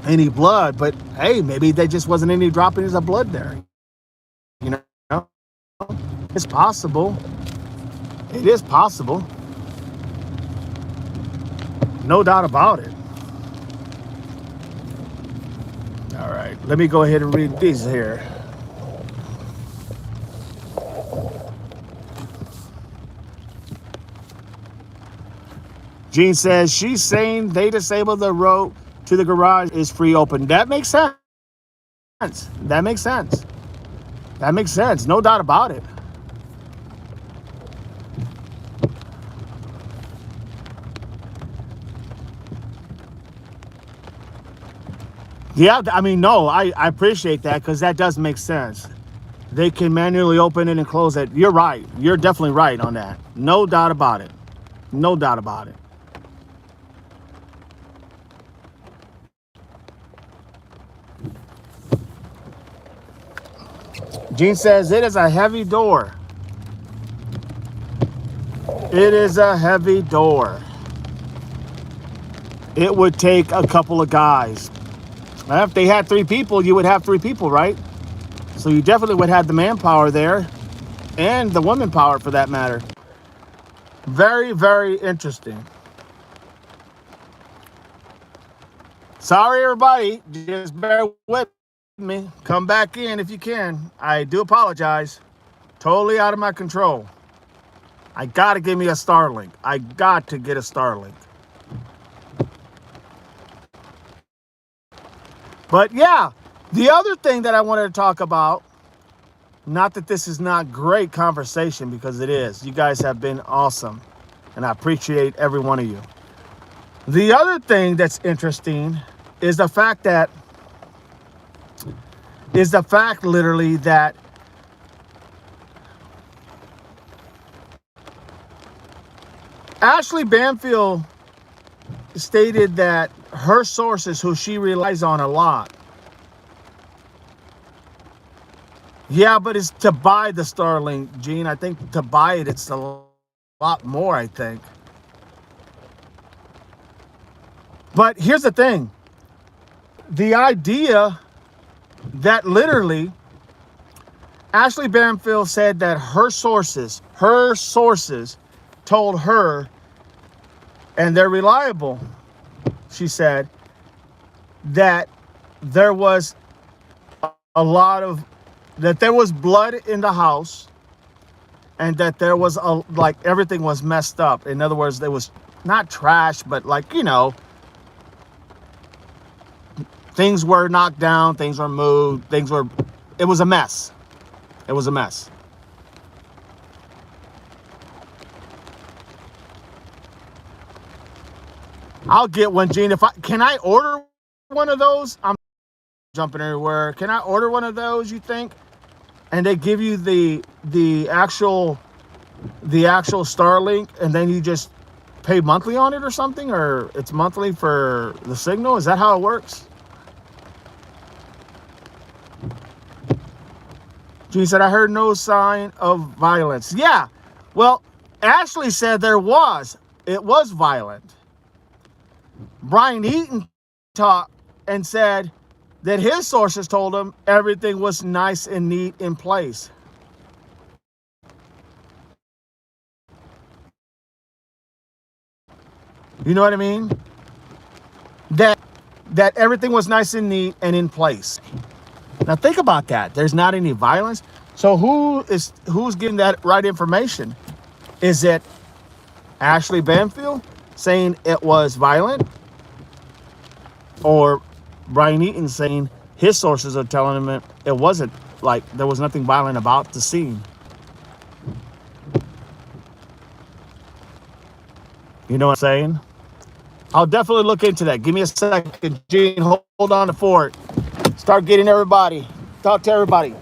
any blood, but hey, maybe there just wasn't any droppings of blood there. You know, it's possible. It is possible. No doubt about it. All right, let me go ahead and read these here. Gene says, she's saying they disabled the road to the garage is free open. That makes sense. That makes sense. That makes sense. No doubt about it. Yeah, I mean, no, I appreciate that, because that does make sense. They can manually open it and close it. You're right. You're definitely right on that. No doubt about it. No doubt about it. Gene says, it is a heavy door. It is a heavy door. It would take a couple of guys. Now, if they had 3 people, you would have 3 people, right? So you definitely would have the manpower there, and the woman power for that matter. Very, very interesting. Sorry, everybody. Just bear with me. Come back in if you can. I do apologize. Totally out of my control. I got to give me a Starlink. I got to get a Starlink. But yeah, the other thing that I wanted to talk about, not that this is not great conversation, because it is. You guys have been awesome, and I appreciate every one of you. The other thing that's interesting is the fact literally that Ashley Banfield stated that her sources, who she relies on a lot, yeah, but it's to buy the Starlink, Gene. I think to buy it, it's a lot more, I think. But here's the thing. The idea that literally Ashley Banfield said that her sources told her, and they're reliable, she said, that there was that there was blood in the house, and that there was like everything was messed up. In other words, there was not trash, but like, things were knocked down, things were moved, it was a mess. It was a mess. I'll get one, Gene. Can I order one of those? I'm jumping everywhere. Can I order one of those, you think? And they give you the actual Starlink, and then you just pay monthly on it or something, or it's monthly for the signal? Is that how it works? Gene said, I heard no sign of violence. Yeah, well, Ashley said it was violent. Brian Eaton talked and said that his sources told him everything was nice and neat in place. You know what I mean? That everything was nice and neat and in place. Now think about that. There's not any violence. So who's getting that right information? Is it Ashley Banfield saying it was violent? Or Brian Eaton saying his sources are telling him it wasn't, like there was nothing violent about the scene? You know what I'm saying? I'll definitely look into that. Give me a second, Gene. Hold on to Fort. Start getting everybody. Talk to everybody.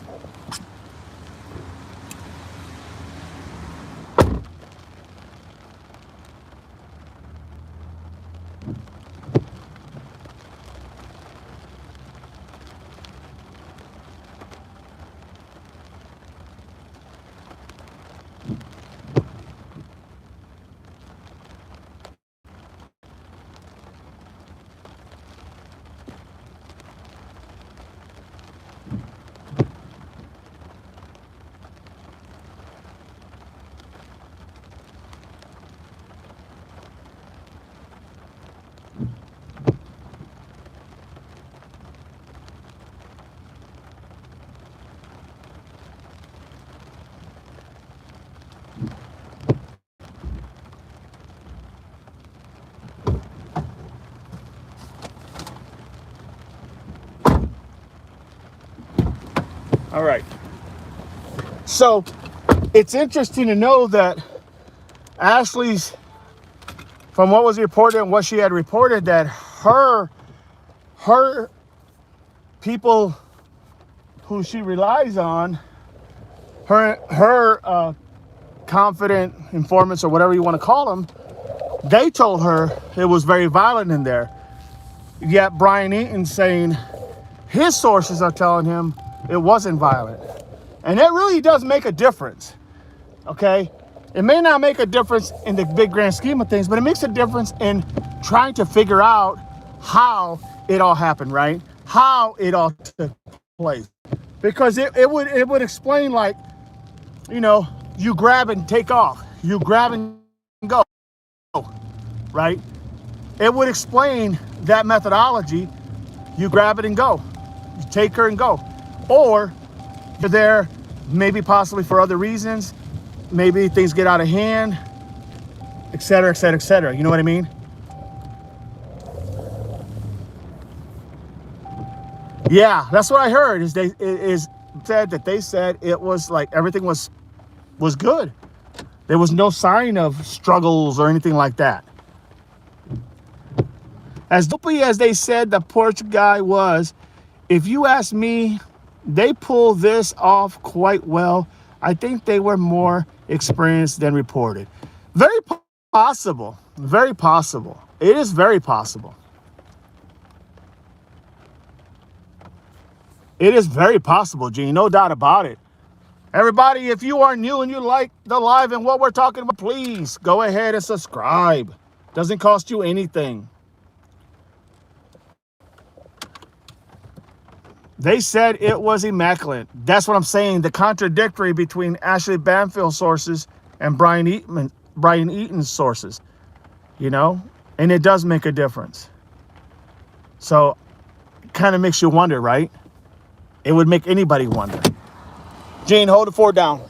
All right. So it's interesting to know that Ashley's, from what was reported and what she had reported, that her people who she relies on, her confident informants, or whatever you want to call them, they told her it was very violent in there. Yet Brian Eaton saying his sources are telling him it wasn't violent. And it really does make a difference, okay? It may not make a difference in the big grand scheme of things, but it makes a difference in trying to figure out how it all happened, right? How it all took place. Because it would explain, like, you grab and take off. You grab and go, right? It would explain that methodology. You grab it and go. You take her and go. Or you're there maybe possibly for other reasons. Maybe things get out of hand, et cetera, et cetera, et cetera. You know what I mean? Yeah, that's what I heard. Is said that they said it was like everything was good. There was no sign of struggles or anything like that. As dopey as they said the porch guy was, if you ask me, they pulled this off quite well. I think they were more experienced than reported. Very possible. Very possible. It is very possible. It is very possible, Gene. No doubt about it. Everybody, if you are new and you like the live and what we're talking about, please go ahead and subscribe. Doesn't cost you anything. They said it was immaculate. That's what I'm saying. The contradictory between Ashley Banfield sources and Brian Eaton's sources, and it does make a difference. So kind of makes you wonder, right? It would make anybody wonder. Gene, hold the fort down.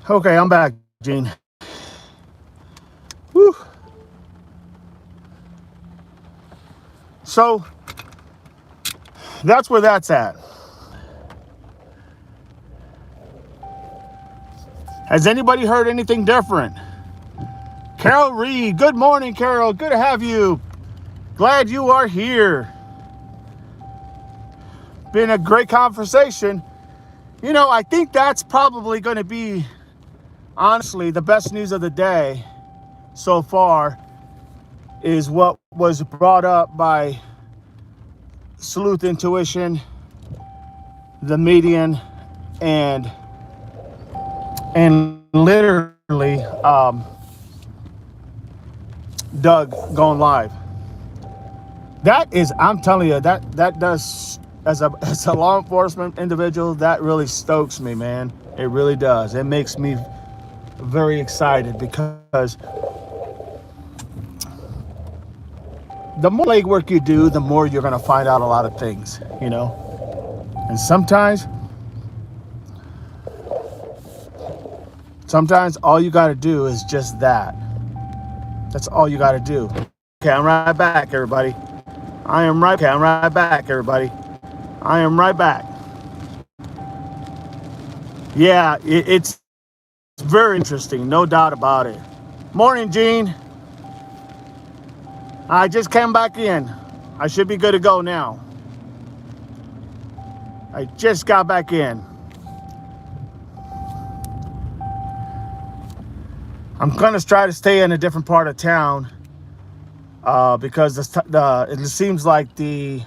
Okay, I'm back, Gene. Whew. So that's where that's at. Has anybody heard anything different? Carol Reed, good morning, Carol. Good to have you. Glad you are here. Been a great conversation. You know, I think that's probably going to be, honestly, the best news of the day so far is what was brought up by Sleuth Intuition, the median, and literally Doug going live. That is, I'm telling you, that does, as a law enforcement individual, that really stokes me, man. It really does. It makes me very excited because the more legwork you do, the more you're going to find out a lot of things, you know. And sometimes all you got to do is just that. That's all you got to do. Okay, I'm right back, everybody. I am right back, everybody. I am right back. Yeah, it's very interesting, no doubt about it. Morning, Gene. I just came back in. I should be good to go now. I just got back in. I'm going to try to stay in a different part of town because it seems like the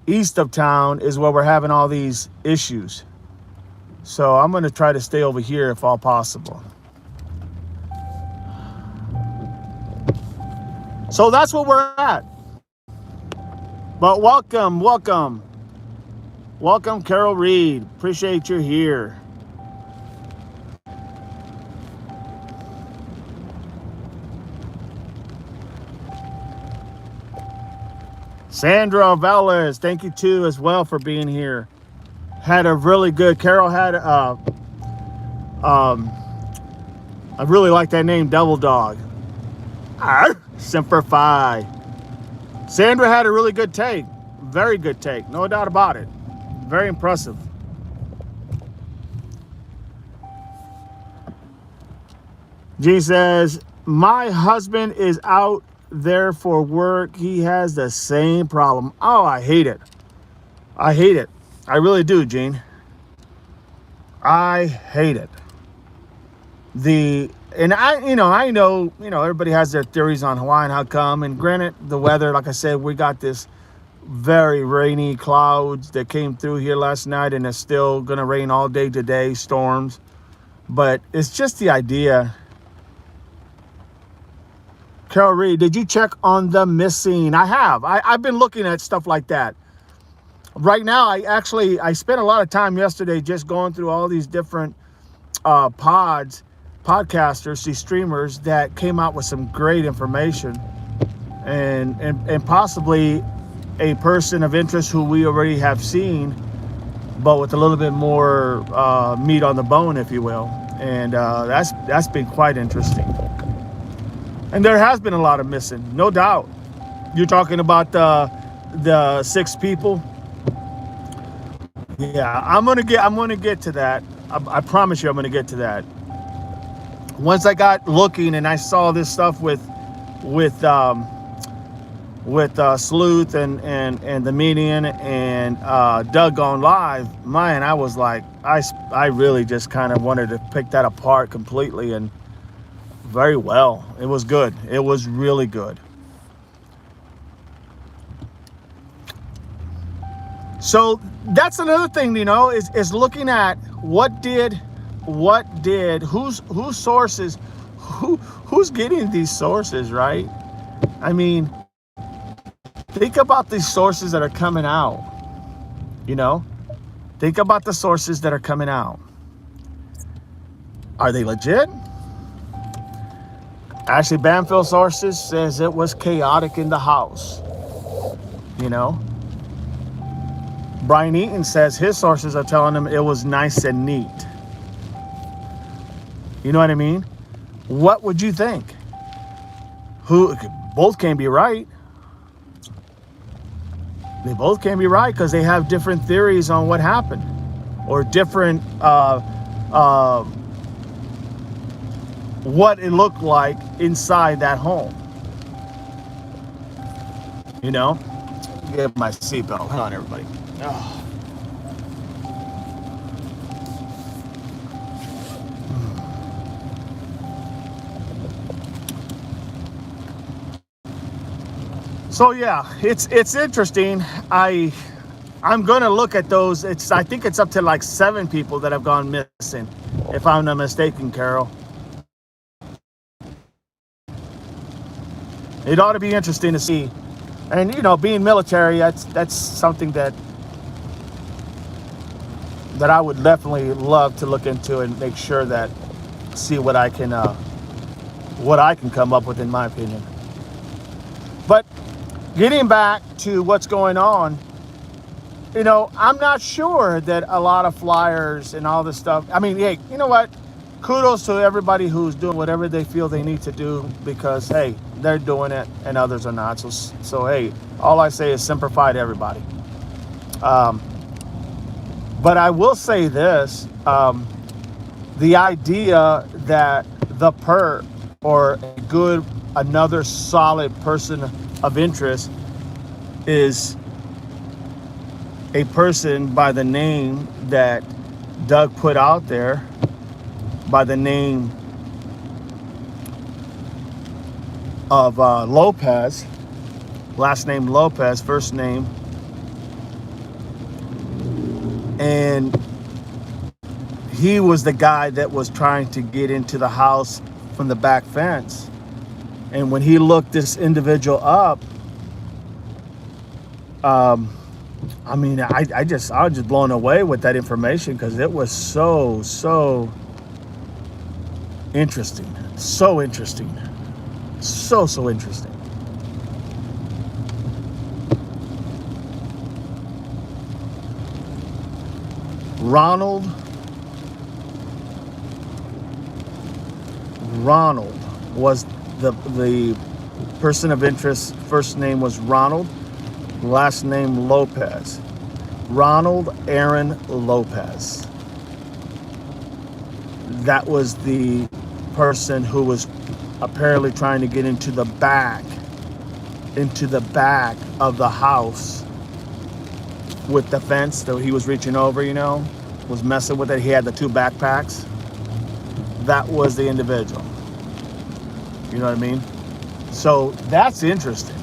east of town is where we're having all these issues. So I'm going to try to stay over here if all possible. So that's where we're at. But welcome, welcome. Welcome, Carol Reed. Appreciate you here. Sandra Velez, thank you too as well for being here. Had a really good, Carol had I really like that name, Devil Dog. Semper Fi. Sandra had a really good take. Very good take, no doubt about it. Very impressive. G says, my husband is out there for work. He has the same problem. Oh, I hate it. I hate it. I really do, Gene. I hate it. I know, everybody has their theories on why and how come. And granted, the weather, like I said, we got this very rainy clouds that came through here last night, and it's still going to rain all day today, storms. But it's just the idea. Carol Reed, did you check on the missing? I have. I've been looking at stuff like that. Right now, I spent a lot of time yesterday just going through all these different podcasters, these streamers that came out with some great information, and possibly a person of interest who we already have seen, but with a little bit more meat on the bone, if you will. And that's been quite interesting. And there has been a lot of missing, no doubt. You're talking about the 6 people. Yeah, I'm gonna get to that. I promise you, I'm gonna get to that. Once I got looking and I saw this stuff with Sleuth and the Median and Doug on live, man, I was like, I really just kind of wanted to pick that apart completely, and very well. It was good. It was really good. So that's another thing, is looking at whose sources, who's getting these sources, right? I mean, think about these sources that are coming out, think about the sources that are coming out. Are they legit? Ashley Banfield sources says it was chaotic in the house, Brian Eaton says his sources are telling him it was nice and neat. You know what I mean? What would you think? Both can be right. They both can be right because they have different theories on what happened, or different what it looked like inside that home. Get my seatbelt. Hold on, everybody. Oh. So yeah, it's interesting. I'm gonna look at those. I think it's up to like 7 people that have gone missing, if I'm not mistaken, Carol. It ought to be interesting to see. And being military, that's something that I would definitely love to look into and make sure that see what I can come up with, in my opinion. But getting back to what's going on, I'm not sure that a lot of flyers and all this stuff. I mean, hey, you know what? Kudos to everybody who's doing whatever they feel they need to do, because hey, they're doing it and others are not. So hey, all I say is Semper Fi to everybody. But I will say this, the idea that the PERT, or another solid person of interest, is a person by the name that Doug put out there, by the name of Lopez, last name Lopez, first name And he was the guy that was trying to get into the house from the back fence. And when he looked this individual up, I mean, I was just blown away with that information because it was so interesting. So interesting. So interesting. Ronald was the person of interest. First name was Ronald, last name Lopez. Ronald Aaron Lopez. That was the person who was apparently trying to get into the back of the house with the fence that he was reaching over, was messing with it. He had the 2 backpacks. That was the individual. You know what I mean? So that's interesting.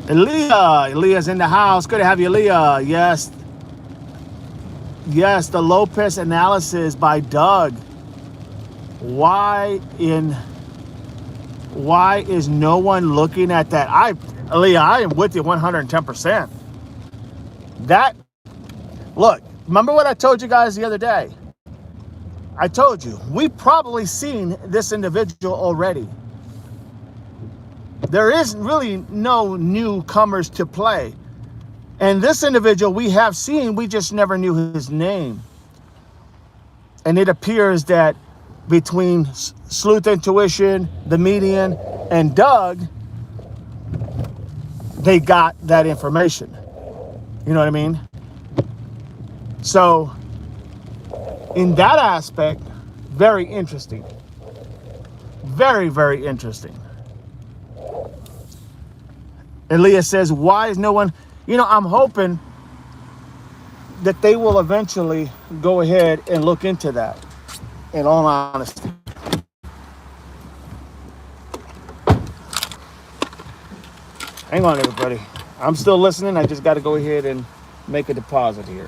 Elia's in the house. Good to have you, Elia. Yes, the Lopez analysis by Doug. Why is no one looking at that? Elia, I am with you 110%. Look, remember what I told you guys the other day? I told you, we've probably seen this individual already. There is really no newcomers to play. And this individual we have seen, we just never knew his name. And it appears that between Sleuth Intuition, the Median, and Doug, they got that information. You know what I mean? So, in that aspect, very interesting. Very, very interesting. Elia says, why is no one... I'm hoping that they will eventually go ahead and look into that, in all honesty. Hang on, everybody. I'm still listening. I just got to go ahead and make a deposit here.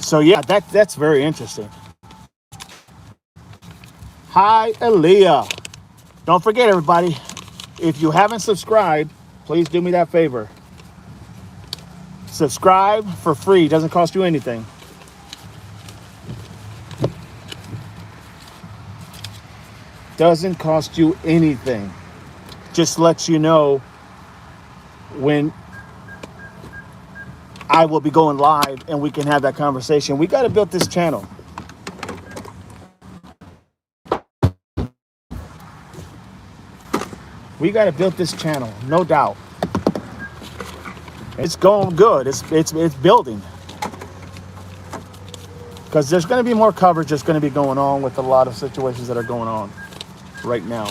So yeah, that's very interesting. Hi, Elia. Don't forget, everybody, if you haven't subscribed, please do me that favor. Subscribe for free. Doesn't cost you anything. Doesn't cost you anything. Just lets you know when I will be going live and we can have that conversation. We got to build this channel. We got to build this channel, no doubt. It's going good. It's building. Because there's going to be more coverage that's going to be going on with a lot of situations that are going on right now.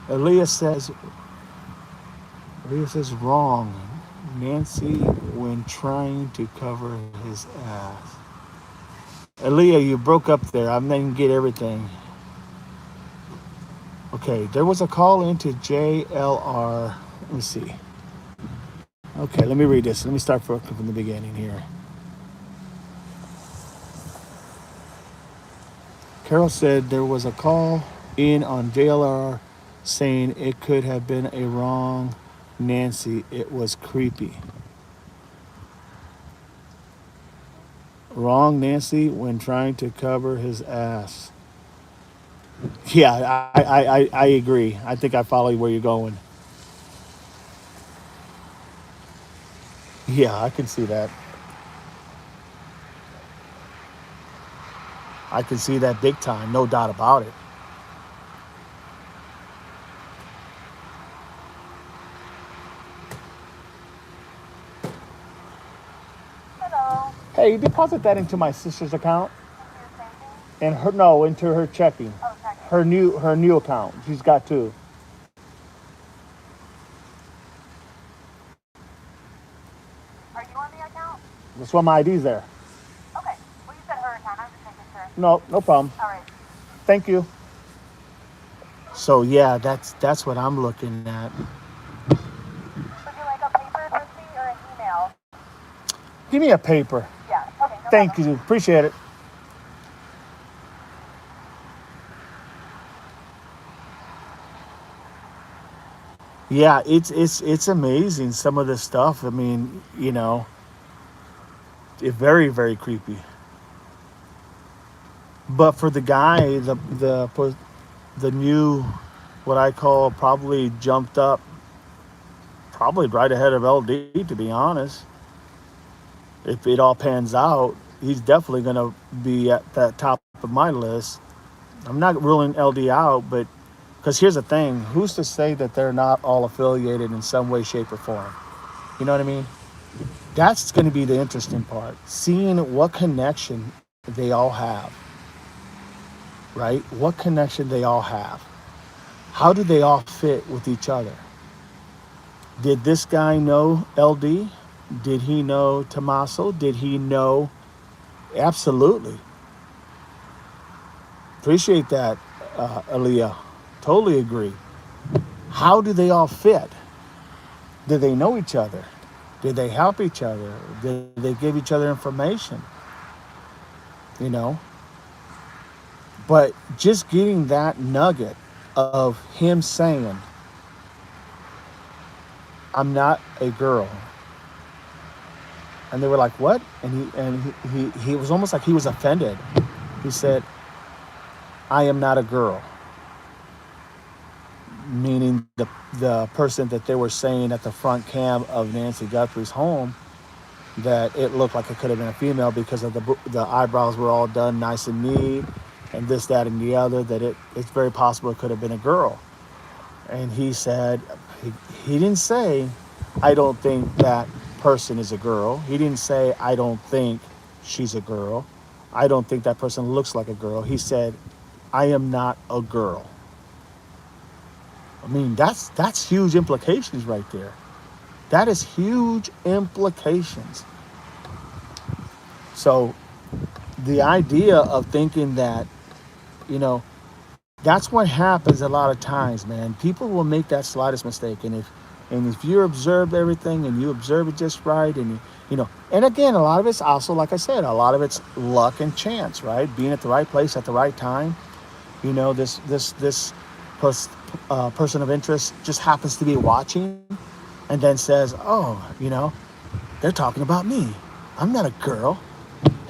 Elia says wrong. Nancy when trying to cover his ass. Elia, you broke up there. I didn't get everything. Okay, there was a call into JLR. Let me see. Okay, let me read this. Let me start from the beginning here. Carol said there was a call in on JLR saying it could have been a wrong Nancy. It was creepy. Wrong Nancy when trying to cover his ass. Yeah, I agree. I think I follow where you're going. Yeah, I can see that. I can see that big time, no doubt about it. Hello. Hey, deposit that into my sister's account Into your savings? and her no into her checking, Oh, checking. her new account. She's got two. Are you on the account? That's why my ID's there. Okay. Well, you said her account. I'm just making sure. No, no problem. All right. Thank you. So yeah, that's what I'm looking at. Would you like a paper receipt or an email? Give me a paper. Yeah. Okay. No Thank problem. you. Appreciate it. Yeah, it's amazing some of this stuff. I mean, it's very very creepy. But for the guy, the new, what I call probably jumped up, probably right ahead of LD. To be honest, if it all pans out, he's definitely going to be at that top of my list. I'm not ruling LD out, but because here's the thing: who's to say that they're not all affiliated in some way, shape, or form? You know what I mean? That's going to be the interesting part. Seeing what connection they all have, right? What connection they all have. How do they all fit with each other? Did this guy know LD? Did he know Tommaso? Did he know? Absolutely. Appreciate that, Aaliyah. Totally agree. How do they all fit? Did they know each other? Did they help each other? Did they give each other information? You know? But just getting that nugget of him saying, I'm not a girl. And they were like, what? And he was almost like he was offended. He said, I am not a girl. Meaning the person that they were saying at the front cam of Nancy Guthrie's home, that it looked like it could have been a female because of the eyebrows were all done nice and neat, and this, that, and the other. That it's very possible it could have been a girl. And he said he didn't say, I don't think that person is a girl. He didn't say, I don't think she's a girl. I don't think that person looks like a girl. He said, I am not a girl. I mean, that's huge implications right there. That is huge implications. So the idea of thinking that, you know, that's what happens a lot of times, man. People will make that slightest mistake, and if you observe everything and you observe it just right, and and again, a lot of it's also, like I said, a lot of it's luck and chance, right? Being at the right place at the right time. This person of interest just happens to be watching, and then says, "Oh, they're talking about me. I'm not a girl.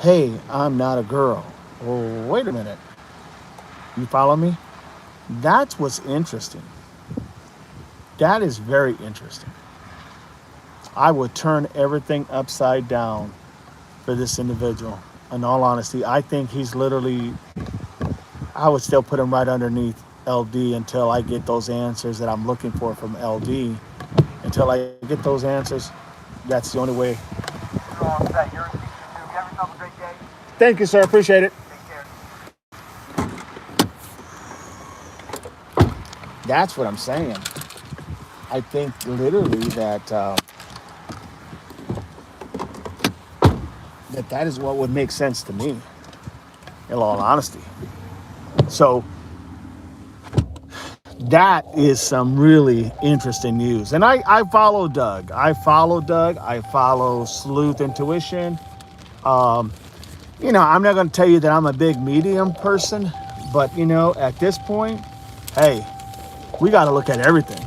Hey, I'm not a girl. Oh, wait a minute. You follow me? That's what's interesting. That is very interesting. I would turn everything upside down for this individual. In all honesty, I think he's literally, I would still put him right underneath LD until I get those answers that I'm looking for from LD. Until I get those answers, that's the only way. You're all set. You're speaking to. You have yourself a great day. Thank you, sir. Appreciate it. Take care. That's what I'm saying. I think literally that is what would make sense to me, in all honesty. So that is some really interesting news. And I follow Doug. I follow Sleuth Intuition. I'm not going to tell you that I'm a big medium person, but at this point, hey, we got to look at everything.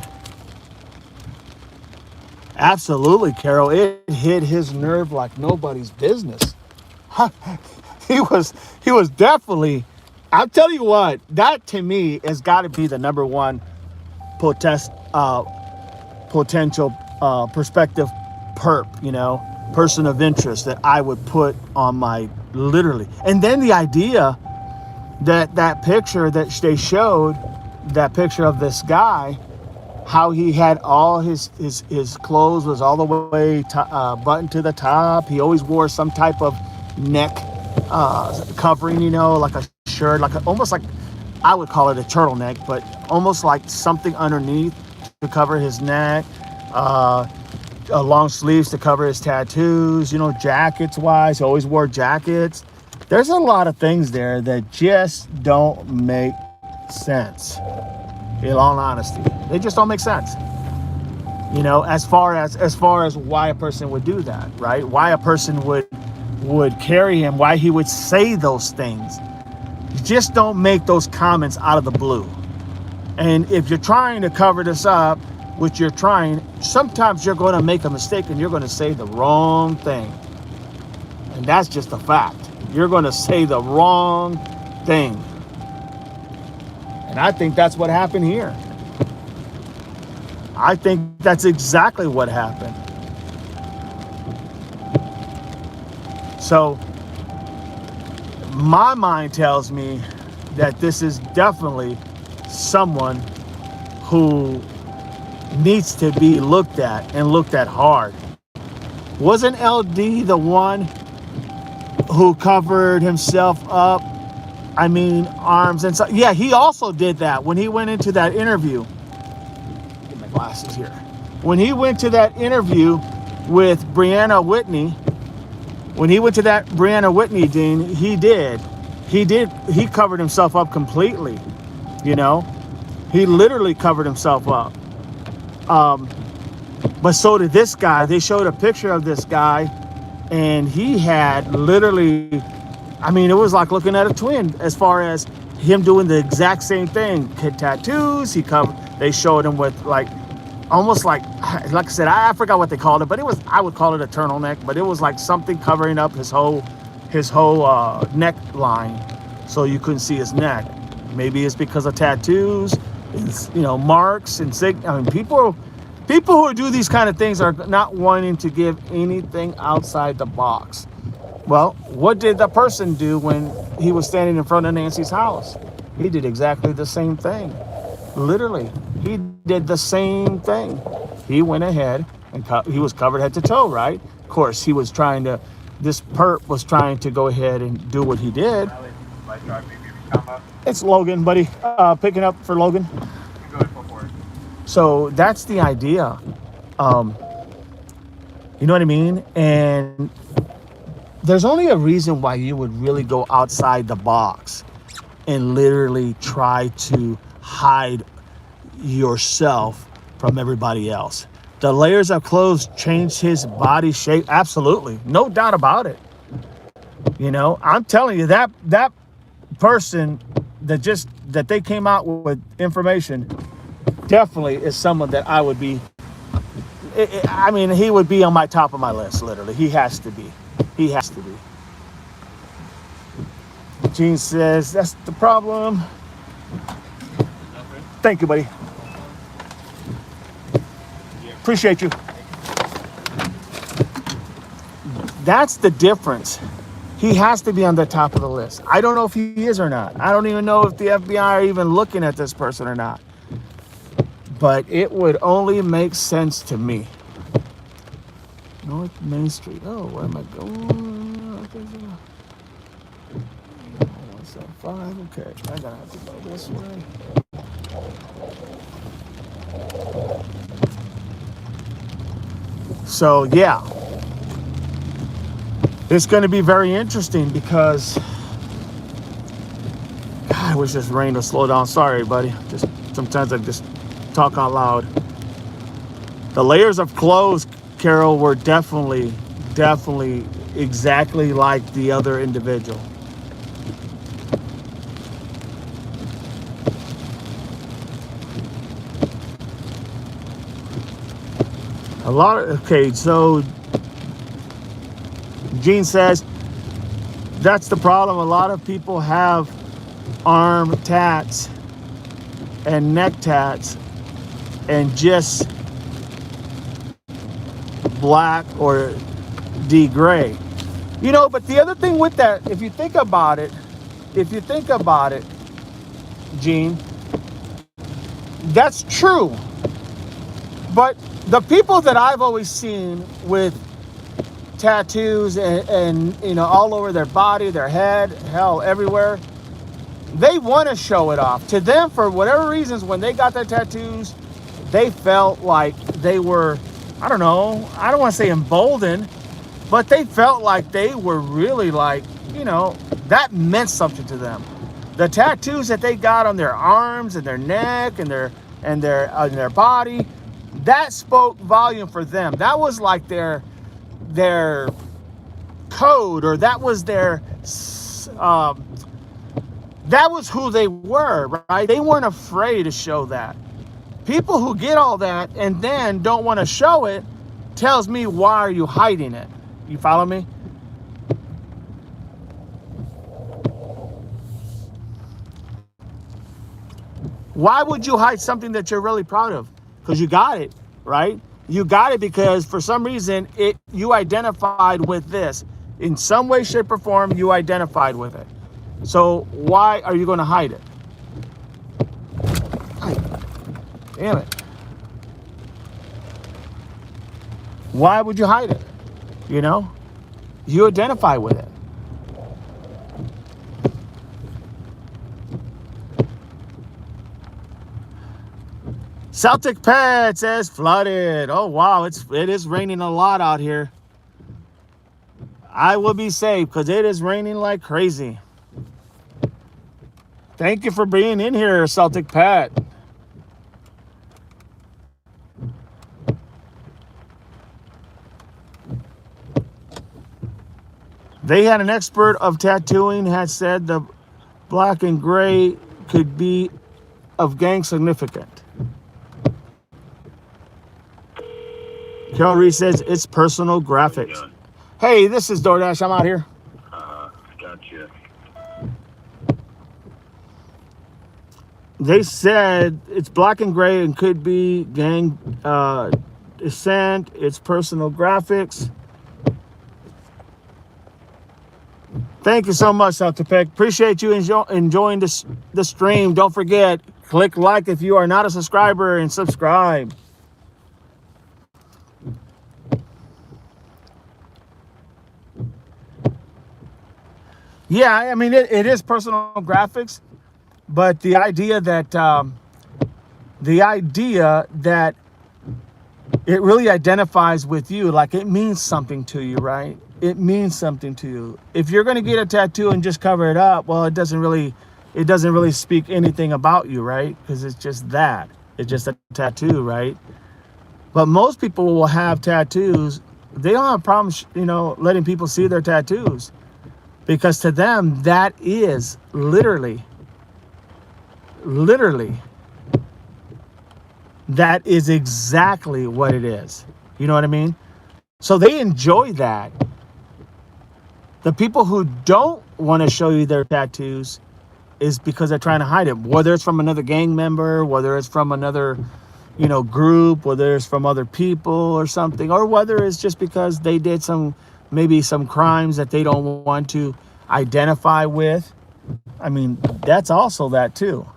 Absolutely, Carol. It hit his nerve like nobody's business. He was definitely. I'll tell you what. That to me has got to be the number one potential prospective perp, person of interest that I would put on my, literally. And then the idea that picture that they showed, that picture of this guy, how he had all his clothes was all the way buttoned to the top. He always wore some type of neck covering, like a shirt, almost like, I would call it a turtleneck, but almost like something underneath to cover his neck, long sleeves to cover his tattoos, jackets wise. He always wore jackets. There's a lot of things there that just don't make sense. In all honesty, they just don't make sense. As far as why a person would do that, right? Why a person would carry him, why he would say those things. You just don't make those comments out of the blue. And if you're trying to cover this up, which you're trying, sometimes you're going to make a mistake and you're going to say the wrong thing. And that's just a fact. You're going to say the wrong thing. And I think that's what happened here. I think that's exactly what happened. So my mind tells me that this is definitely someone who needs to be looked at and looked at hard. Wasn't LD the one who covered himself up? I mean, arms and stuff. Yeah, he also did that when he went into that interview. Get my glasses here. When he went to that interview with Brianna Whitney, Dean, he covered himself up completely. He literally covered himself up. But so did this guy. They showed a picture of this guy, and he had literally, it was like looking at a twin as far as him doing the exact same thing. Tattoos, they showed him with almost like I said, I forgot what they called it, but I would call it a turtleneck, but it was like something covering up his whole neckline, so you couldn't see his neck. Maybe it's because of tattoos, marks and people who do these kind of things are not wanting to give anything outside the box. Well, what did the person do when he was standing in front of Nancy's house? He did exactly the same thing. Literally, he did the same thing. He went ahead and he was covered head to toe, right? Of course, this perp was trying to go ahead and do what he did. It's Logan, buddy. Picking up for Logan. So that's the idea. You know what I mean? And there's only a reason why you would really go outside the box and literally try to hide yourself from everybody else. The layers of clothes changed his body shape. Absolutely. No doubt about it. I'm telling you, that person that they came out with information definitely is someone that I would be, he would be on my top of my list, literally. He has to be. Gene says, that's the problem. Thank you, buddy. Appreciate you. That's the difference. He has to be on the top of the list. I don't know if he is or not. I don't even know if the FBI are even looking at this person or not. But it would only make sense to me. North Main Street. Oh, where am I going? 175. Okay, I gotta have to go this way. So yeah, it's going to be very interesting because God, I wish this rain would slow down. Sorry, buddy. Just sometimes I just talk out loud. The layers of clothes, Carol, were definitely exactly like the other individual. Okay, so Gene says that's the problem. A lot of people have arm tats and neck tats and just black or D gray. You know, but the other thing with that, if you think about it, Gene, that's true. But the people that I've always seen with tattoos and you know, all over their body, their head, hell, everywhere, they want to show it off. To them, for whatever reasons, when they got their tattoos, they felt like they were, I don't know, I don't want to say emboldened, but they felt like they were really like, you know, that meant something to them. The tattoos that they got on their arms and their neck and their body, that spoke volume for them. That was like their code, or that was their that was who they were, right? They weren't afraid to show that. People who get all that and then don't want to show it tells me, why are you hiding it? You follow me? Why would you hide something that you're really proud of? Because you got it, right? You got it because for some reason you identified with this. In some way, shape, or form, you identified with it. So why are you going to hide it? Damn it. Why would you hide it? You know? You identify with it. Celtic Pet says flooded. Oh wow, it is raining a lot out here. I will be safe because it is raining like crazy. Thank you for being in here, Celtic Pet. They had an expert of tattooing had said the black and gray could be of gang significant. Carol Reed says it's personal graphics. Hey, this is DoorDash. I'm out here. Gotcha. They said it's black and gray and could be gang descent. It's personal graphics. Thank you so much, Celtipec. Appreciate you enjoying the stream. Don't forget, click like if you are not a subscriber and subscribe. Yeah, I mean, it is personal graphics, but the idea that it really identifies with you, like it means something to you, right? It means something to you. If you're going to get a tattoo and just cover it up, well, it doesn't really speak anything about you, right? Because it's just that. It's just a tattoo, right? But most people will have tattoos. They don't have problems, you know, letting people see their tattoos. Because to them, that is literally, that is exactly what it is. You know what I mean? So they enjoy that. The people who don't want to show you their tattoos is because they're trying to hide it. Whether it's from another gang member, whether it's from another, you know, group, whether it's from other people or something, or whether it's just because they did maybe some crimes that they don't want to identify with. I mean, that's also that too.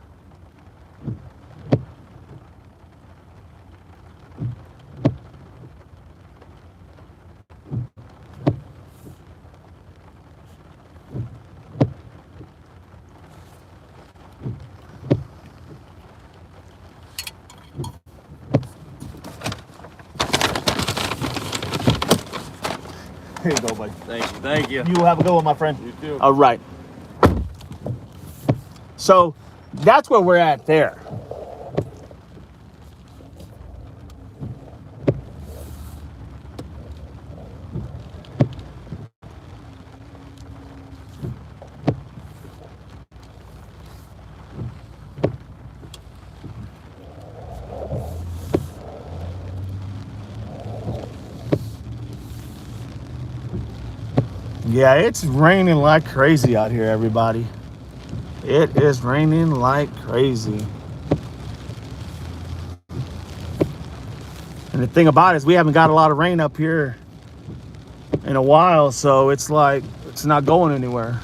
Here you go, buddy. Thank you. You have a good one, my friend. You too. All right. So that's where we're at there. Yeah, it's raining like crazy out here, everybody. It is raining like crazy. And the thing about it is we haven't got a lot of rain up here in a while, so it's like it's not going anywhere.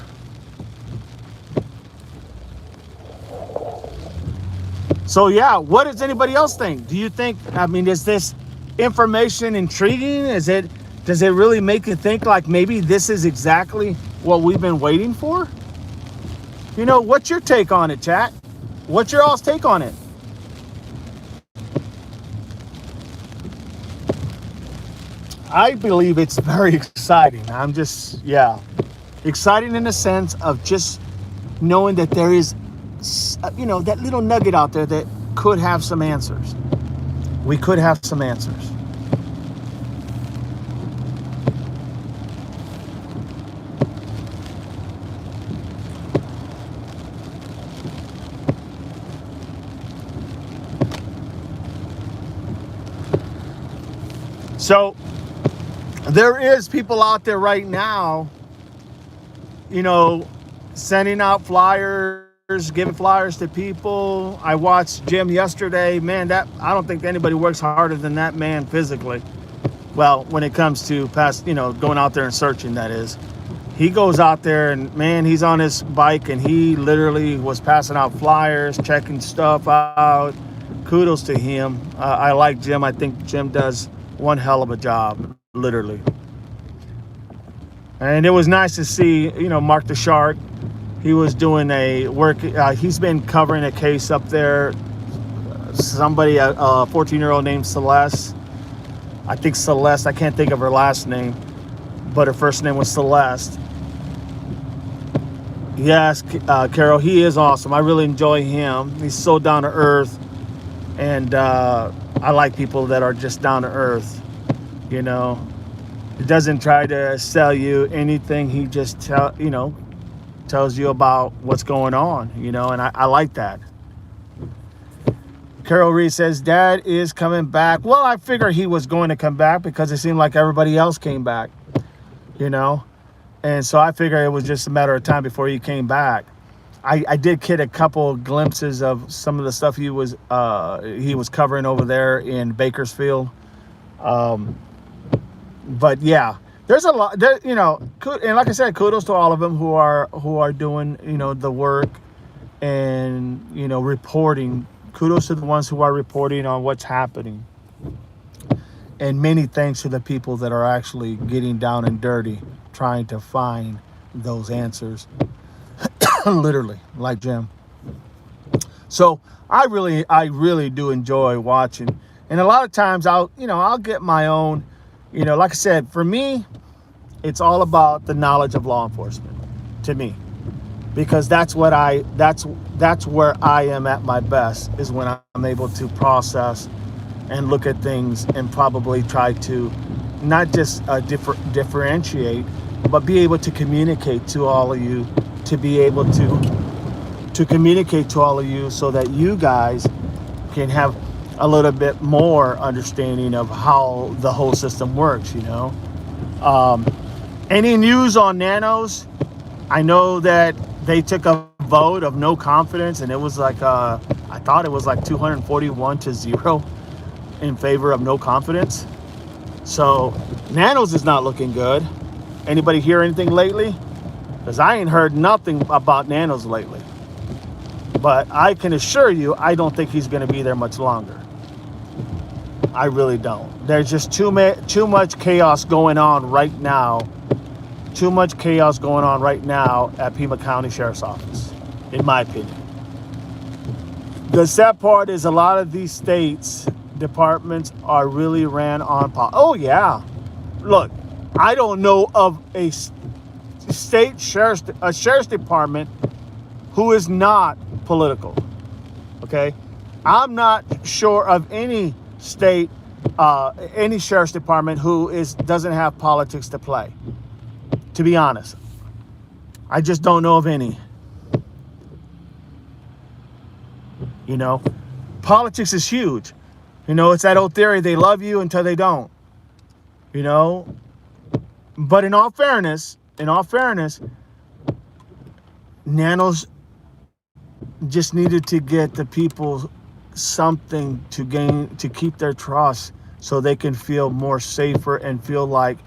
So yeah, what does anybody else think? Do you think, I mean, is this information intriguing? Does it really make you think like maybe this is exactly what we've been waiting for? You know, what's your take on it, chat? What's your all's take on it? I believe it's very exciting. I'm just, yeah, exciting in the sense of just knowing that there is, you know, that little nugget out there that could have some answers. We could have some answers. So there is people out there right now, you know, sending out flyers, giving flyers to people. I watched Jim yesterday. Man, that I don't think anybody works harder than that man physically. Well, when it comes to going out there and searching, that is. He goes out there and, man, he's on his bike and he literally was passing out flyers, checking stuff out. Kudos to him. I like Jim. I think Jim does one hell of a job, literally. And it was nice to see, Mark the Shark. He was doing he's been covering a case up there. Somebody, a 14-year-old named Celeste. I think Celeste, I can't think of her last name, but her first name was Celeste. Yes, Carol, he is awesome. I really enjoy him. He's so down to earth. And I like people that are just down to earth, He doesn't try to sell you anything. He just tells you about what's going on, and I like that. Carol Reed says, Dad is coming back. Well, I figure he was going to come back because it seemed like everybody else came back, And so I figure it was just a matter of time before he came back. I did get a couple glimpses of some of the stuff he was covering over there in Bakersfield. But yeah, there's a lot there, and like I said, kudos to all of them who are doing, the work and, reporting. Kudos to the ones who are reporting on what's happening. And many thanks to the people that are actually getting down and dirty, trying to find those answers. Literally, like Jim. So I really do enjoy watching. And a lot of times I'll get my own, like I said, for me, it's all about the knowledge of law enforcement to me, because that's where I am at my best, is when I'm able to process and look at things and probably try to not just differentiate, but be able to communicate to all of you, to be able to communicate to all of you so that you guys can have a little bit more understanding of how the whole system works, Any news on nanos? I know that they took a vote of no confidence, and it was like, I thought it was like 241-0 in favor of no confidence. So nanos is not looking good. Anybody hear anything lately? Because I ain't heard nothing about nanos lately. But I can assure you, I don't think he's going to be there much longer. I really don't. There's just too much chaos going on right now. Too much chaos going on right now at Pima County Sheriff's Office, in my opinion. The sad part is a lot of these states departments are really ran on oh yeah. Look, I don't know of a state sheriff's department who is not political. Okay, I'm not sure of any state, any sheriff's department who doesn't have politics to play. To be honest, I just don't know of any. Politics is huge. It's that old theory: they love you until they don't. But in all fairness, nanos just needed to get the people something to keep their trust so they can feel more safer and feel like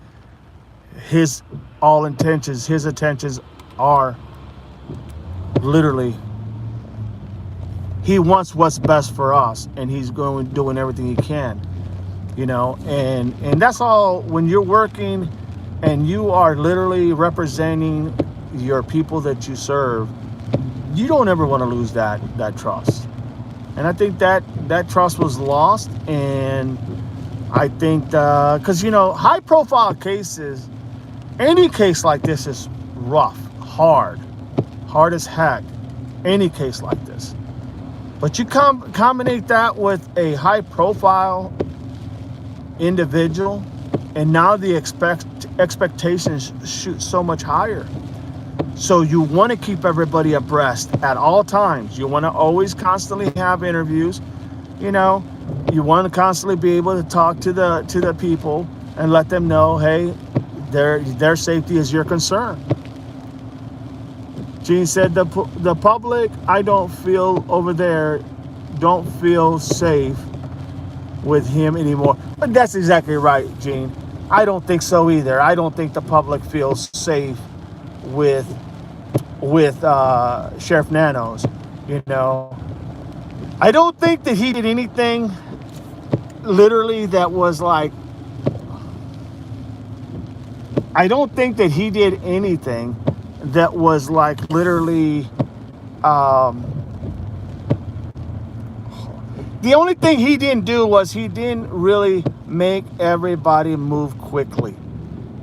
his his intentions are literally, he wants what's best for us, and he's doing everything he can, and that's all. When you're working and you are literally representing your people that you serve, you don't ever want to lose that trust. And I think that trust was lost. And I think because high profile cases, any case like this is rough, hard as heck, any case like this. But you combine that with a high profile individual, and now the expectations shoot so much higher. So you want to keep everybody abreast at all times. You want to always constantly have interviews. You want to constantly be able to talk to the people and let them know, hey, their safety is your concern. Gene said the public, I don't feel safe with him anymore. But that's exactly right, Gene. I don't think so either. I don't think the public feels safe with Sheriff Nanos. I don't think that he did anything literally that was like, I don't think that he did anything that was like literally, the only thing he didn't do was he didn't really make everybody move quickly.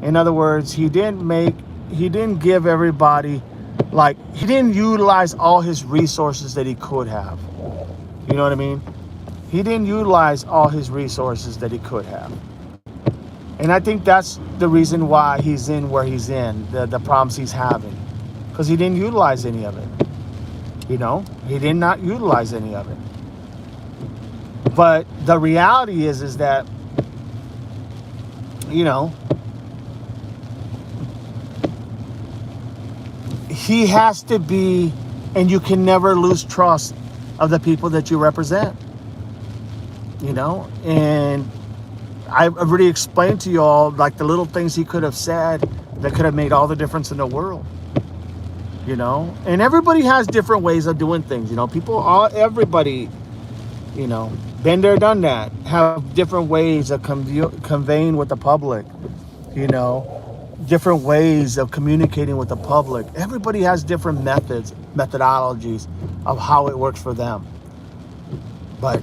In other words, he didn't give everybody, like, he didn't utilize all his resources that he could have. You know what I mean? He didn't utilize all his resources that he could have. And I think that's the reason why he's in where he's in, the problems he's having. Because he didn't utilize any of it. He did not utilize any of it. But the reality is that, he has to be, and you can never lose trust of the people that you represent. And I've already explained to you all, like, the little things he could have said that could have made all the difference in the world. And everybody has different ways of doing things. Everybody, been there, done that, have different ways of conveying with the public, different ways of communicating with the public. Everybody has different methodologies of how it works for them. But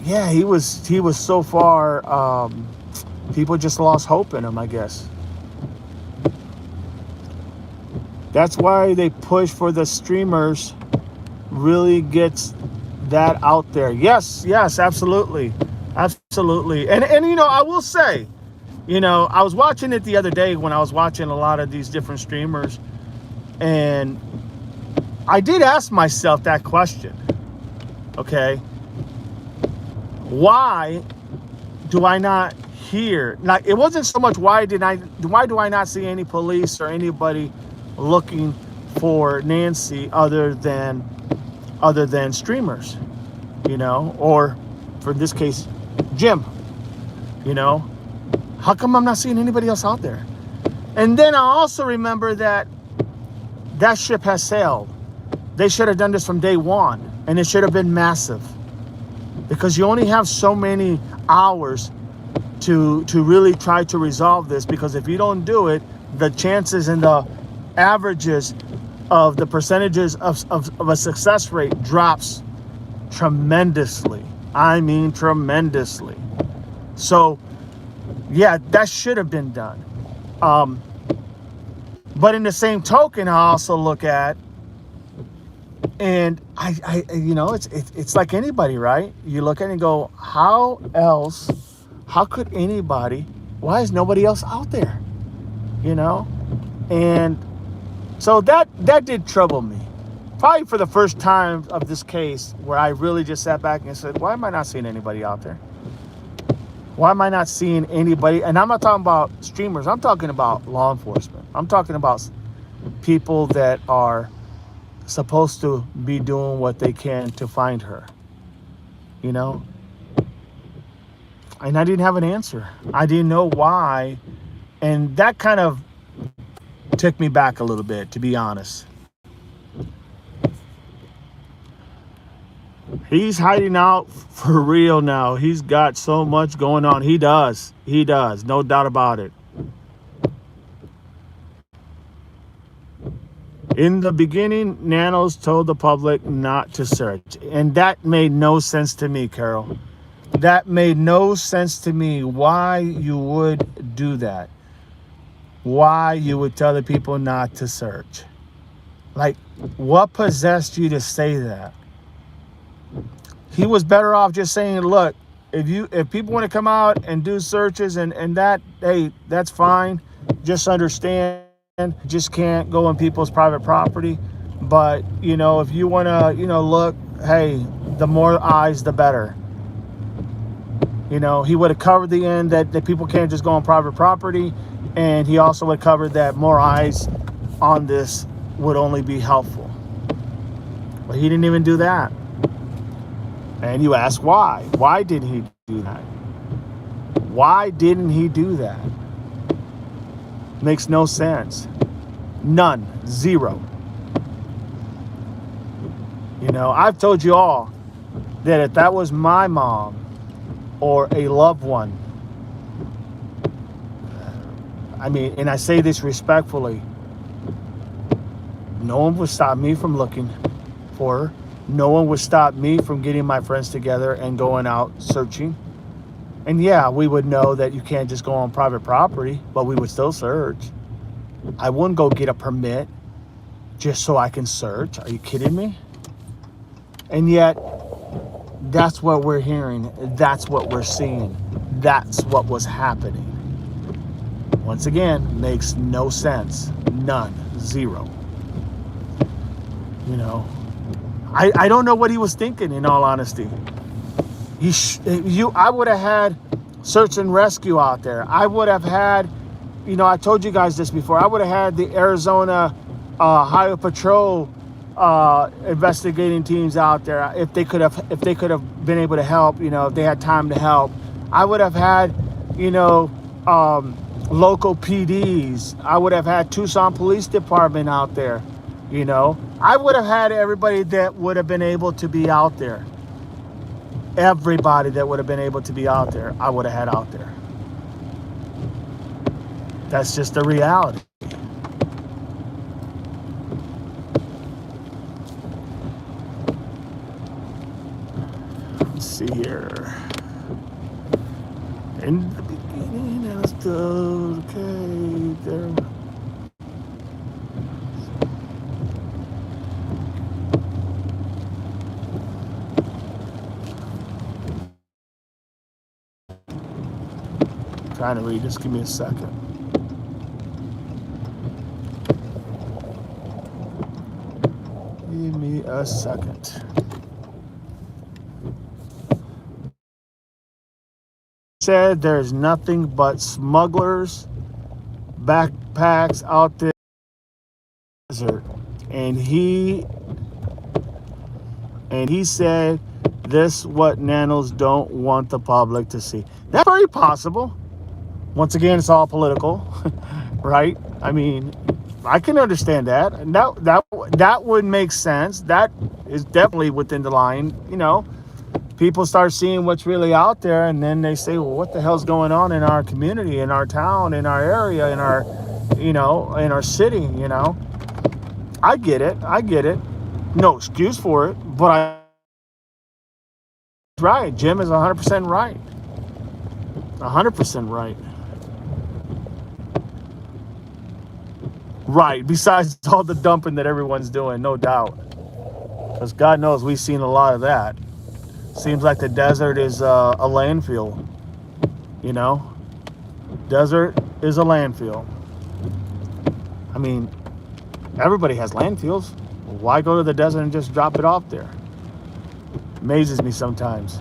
yeah, he was so far, people just lost hope in him, I guess. That's why they push for the streamers, really gets that out there. Yes, absolutely. And I will say, I was watching it the other day when I was watching a lot of these different streamers, and I did ask myself that question. Okay, why do I not hear? Like, it wasn't so much why do I not see any police or anybody looking for Nancy other than streamers, or for this case, Jim. How come I'm not seeing anybody else out there? And then I also remember that ship has sailed. They should have done this from day one, and it should have been massive, because you only have so many hours to really try to resolve this, because if you don't do it, the chances and the averages of the percentages of a success rate drops tremendously. I mean, tremendously. So yeah, that should have been done. But in the same token, I also look at, and I it's like anybody, right? You look at it and go, how could anybody, why is nobody else out there? And so that did trouble me. Probably for the first time of this case, where I really just sat back and said, why am I not seeing anybody out there? Why am I not seeing anybody? And I'm not talking about streamers. I'm talking about law enforcement. I'm talking about people that are supposed to be doing what they can to find her. And I didn't have an answer. I didn't know why. And that kind of took me back a little bit, to be honest. He's hiding out for real now. He's got so much going on. He does. He does. No doubt about it. In the beginning, Nanos told the public not to search. And that made no sense to me, Carol. That made no sense to me why you would do that. Why you would tell the people not to search. Like, what possessed you to say that? He was better off just saying, look, if people want to come out and do searches and that, hey, that's fine. Just understand, just can't go on people's private property. But, you know, if you want to, you know, look, hey, the more eyes, the better. You know, he would have covered the end that people can't just go on private property. And he also would cover that more eyes on this would only be helpful. But he didn't even do that. And you ask why? Why didn't he do that? Why didn't he do that? Makes no sense. None. Zero. You know, I've told you all that if that was my mom or a loved one, I mean, and I say this respectfully, no one would stop me from looking for her. No one would stop me from getting my friends together and going out searching. And yeah, we would know that you can't just go on private property, but we would still search. I wouldn't go get a permit just so I can search. Are you kidding me? And yet, that's what we're hearing. That's what we're seeing. That's what was happening. Once again, makes no sense. None. Zero. You know, I don't know what he was thinking, in all honesty. I would have had search and rescue out there. I would have had, you know, I told you guys this before. I would have had the Arizona Highway Patrol investigating teams out there if they could have been able to help. You know, if they had time to help. I would have had, you know, local PDs. I would have had Tucson Police Department out there. You know, I would have had everybody that would have been able to be out there. Everybody that would have been able to be out there, I would have had out there. That's just the reality. Let's see here. In the beginning, I was told, okay, there. Trying to read. Just give me a second. Give me a second. Said there's nothing but smugglers, backpacks out there in the desert, and he said this what Nanos don't want the public to see. That's very possible. Once again, it's all political, right? I mean, I can understand that. And that would make sense. That is definitely within the line. You know, people start seeing what's really out there, and then they say, well, what the hell's going on in our community, in our town, in our area, in our, you know, in our city, you know? I get it. No excuse for it, but right. Jim is 100% right. 100% right. Right, besides all the dumping that everyone's doing, no doubt. Because God knows we've seen a lot of that. Seems like the desert is a landfill. You know? Desert is a landfill. I mean, everybody has landfills. Why go to the desert and just drop it off there? Amazes me sometimes.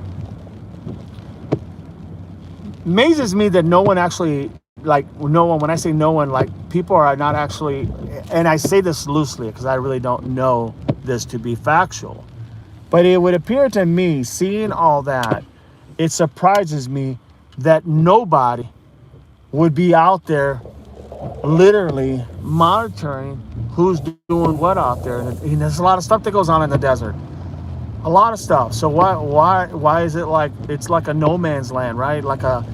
Amazes me that no one actually, like, no one, when I say no one, like, people are not actually, and I say this loosely because I really don't know this to be factual, but it would appear to me, seeing all that, it surprises me that nobody would be out there literally monitoring who's doing what out there. And there's a lot of stuff that goes on in the desert. A lot of stuff. So why is it like it's like a no man's land, right? Like a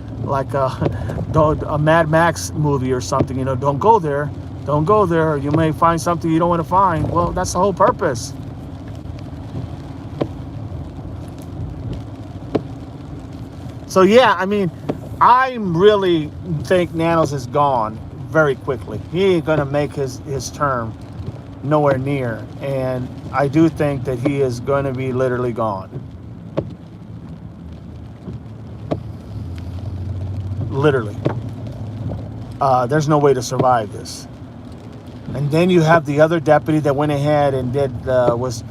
Mad Max movie or something, you know, don't go there. Don't go there. You may find something you don't want to find. Well, that's the whole purpose. So yeah, I mean, I really think Nanos is gone very quickly. He ain't gonna make his term nowhere near, and I do think that he is going to be literally gone. Literally. There's no way to survive this. And then you have the other deputy that went ahead and was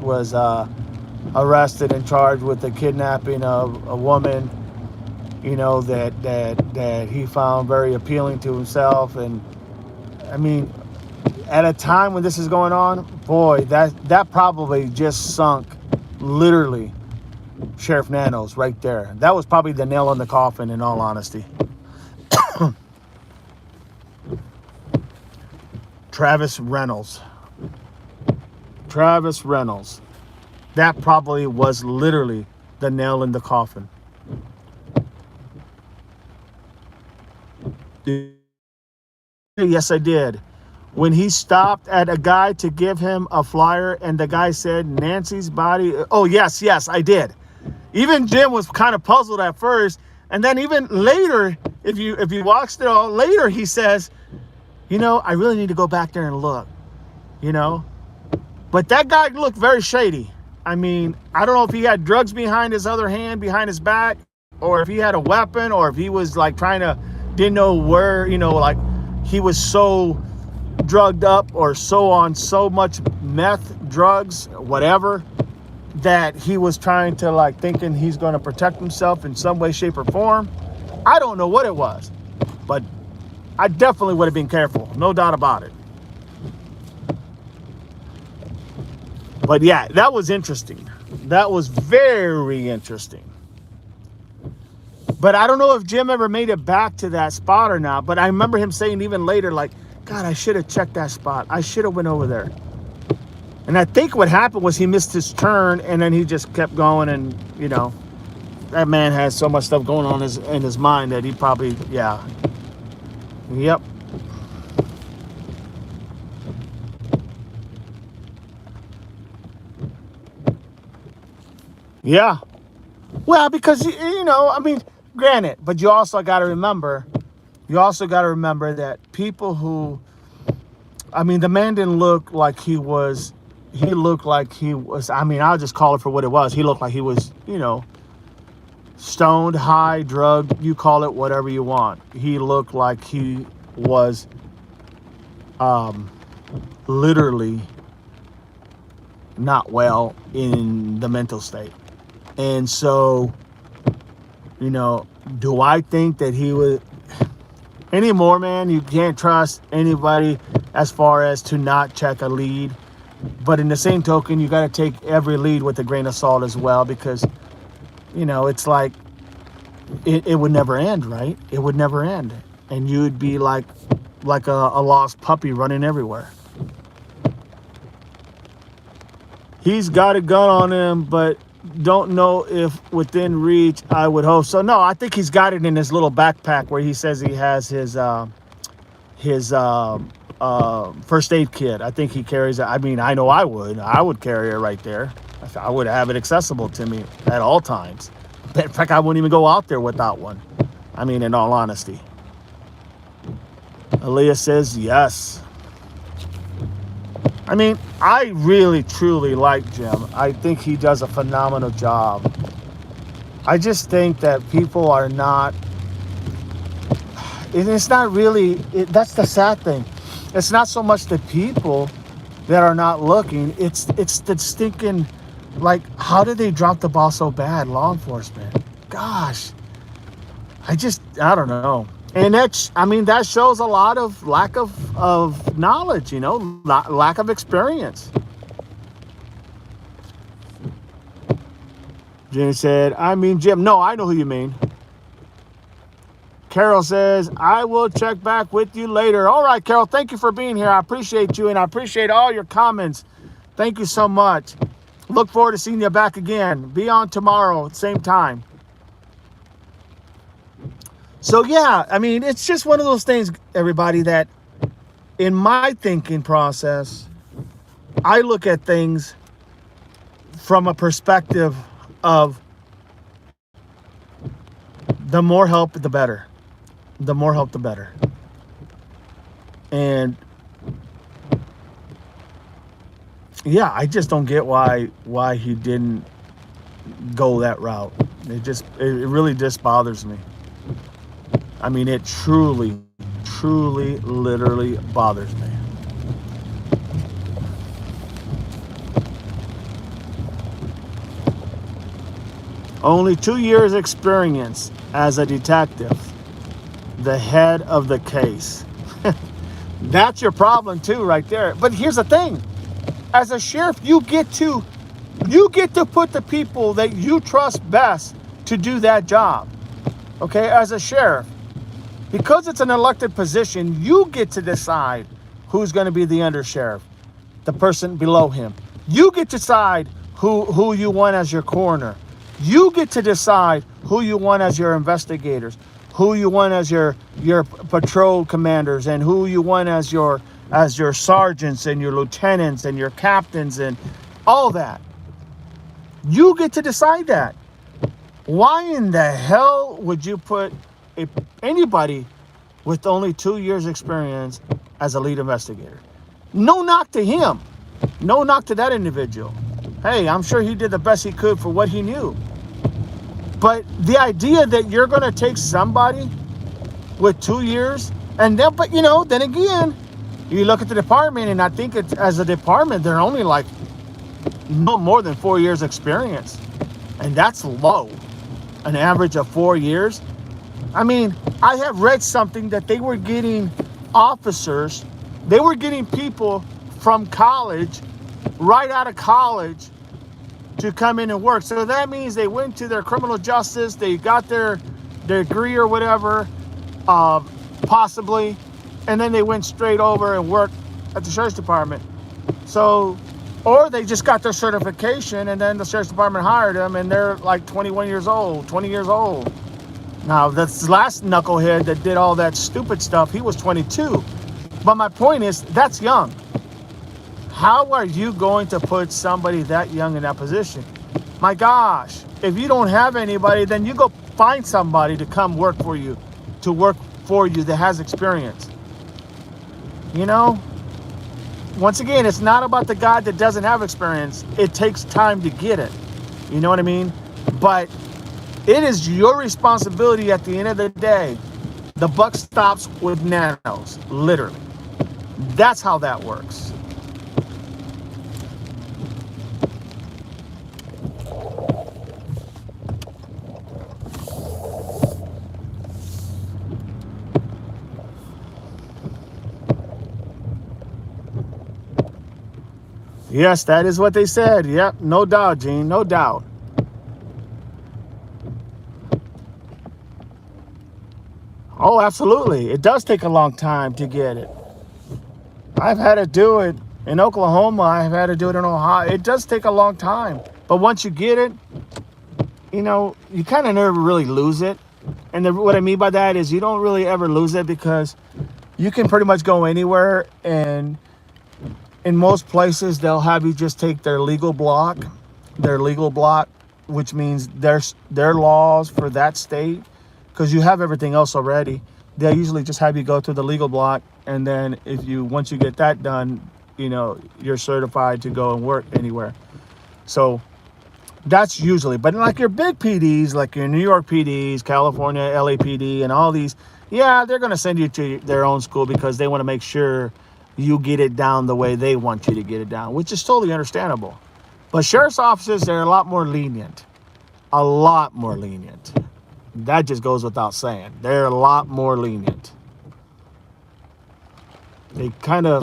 arrested and charged with the kidnapping of a woman, you know, that he found very appealing to himself. And I mean, at a time when this is going on, boy, that probably just sunk literally Sheriff Nanos right there. That was probably the nail in the coffin, in all honesty. Travis Reynolds. That probably was literally the nail in the coffin. Yes, I did. When he stopped at a guy to give him a flyer and the guy said Nancy's body. Oh, yes, I did. Even Jim was kind of puzzled at first. And then even later, if you watched it all later, he says, you know, I really need to go back there and look, you know. But that guy looked very shady. I mean, I don't know if he had drugs behind his other hand, behind his back, or if he had a weapon, or if he was like didn't know where, you know, like he was so drugged up or so on so much meth, drugs, whatever, that he was trying to like thinking he's going to protect himself in some way, shape, or form. I don't know what it was, but I definitely would have been careful, no doubt about it. But yeah, that was interesting. That was very interesting. But I don't know if Jim ever made it back to that spot or not. But I remember him saying even later, like, God, I should have checked that spot. I should have went over there. And I think what happened was he missed his turn, and then he just kept going. And, you know, that man has so much stuff going on in his mind that he probably, yeah. Yep. Yeah. Well, because, you know, I mean, granted, but you also got to remember that people who, I mean, the man didn't look like he was, I mean, I'll just call it for what it was. He looked like he was, you know, stoned, high, drugged, you call it whatever you want. He looked like he was literally not well in the mental state. And so, you know, do I think that he was anymore, man? You can't trust anybody as far as to not check a lead. But in the same token, you got to take every lead with a grain of salt as well, because, you know, it's like it would never end, right? It would never end. And you'd be like a lost puppy running everywhere. He's got a gun on him, but don't know if within reach. I would hope so. No, I think he's got it in his little backpack where he says he has his first aid kit. I think he carries it. I mean, I know I would carry it right there. I would have it accessible to me at all times. In fact, I wouldn't even go out there without one. I mean, in all honesty. Aaliyah says yes. I mean, I really, truly like Jim. I think he does a phenomenal job. I just think that people are not, and it's not really, that's the sad thing. It's not so much the people that are not looking. It's the stinking, like, how did they drop the ball so bad, law enforcement? Gosh. I don't know. And that shows a lot of lack of knowledge, you know, lack of experience. Jim said, I mean, Jim. No, I know who you mean. Carol says, I will check back with you later. All right, Carol, thank you for being here. I appreciate you, and I appreciate all your comments. Thank you so much. Look forward to seeing you back again. Be on tomorrow, same time. So, yeah, I mean, it's just one of those things, everybody, that in my thinking process, I look at things from a perspective of the more help, the better. The more help, the better. And yeah, I just don't get why he didn't go that route. It really just bothers me. I mean, it truly, literally bothers me. Only 2 years experience as a detective. The head of the case. That's your problem too, right there. But here's the thing. As a sheriff, you get to put the people that you trust best to do that job. Okay, as a sheriff. Because it's an elected position, you get to decide who's going to be the undersheriff, the person below him. You get to decide who you want as your coroner. You get to decide who you want as your investigators, who you want as your patrol commanders, and who you want as your sergeants and your lieutenants and your captains and all that. You get to decide that. Why in the hell would you put anybody with only 2 years experience as a lead investigator? No knock to him. No knock to that individual. Hey, I'm sure he did the best he could for what he knew. But the idea that you're going to take somebody with 2 years and then, but then again, you look at the department, and I think as a department, they're only like no more than 4 years experience. And that's low. An average of 4 years. I mean, I have read something that they were getting officers, they were getting people from college, right out of college, to come in and work. So that means they went to their criminal justice, they got their degree or whatever, possibly, and then they went straight over and worked at the sheriff's department. So, or they just got their certification, and then the sheriff's department hired them, and they're like 21 years old, 20 years old. Now, this last knucklehead that did all that stupid stuff, he was 22. But my point is, that's young. How are you going to put somebody that young in that position? My gosh, if you don't have anybody, then you go find somebody to come work for you, that has experience. Once again, it's not about the guy that doesn't have experience. It takes time to get it. You know what I mean? But it is your responsibility at the end of the day. The buck stops with nanos, literally. That's how that works. Yes, that is what they said. Yep, no doubt, Gene, no doubt. Oh, absolutely. It does take a long time to get it. I've had to do it in Oklahoma. I've had to do it in Ohio. It does take a long time. But once you get it, you kind of never really lose it. And what I mean by that is you don't really ever lose it, because you can pretty much go anywhere, and in most places, they'll have you just take their legal block, which means their laws for that state, because you have everything else already. They'll usually just have you go to the legal block, and then once you get that done, you're certified to go and work anywhere. So that's usually, but like your big PDs, like your New York PDs, California, LAPD, and all these, yeah, they're going to send you to their own school because they want to make sure you get it down the way they want you to get it down, which is totally understandable. But sheriff's officers, they're a lot more lenient. A lot more lenient. That just goes without saying. They're a lot more lenient. They kind of,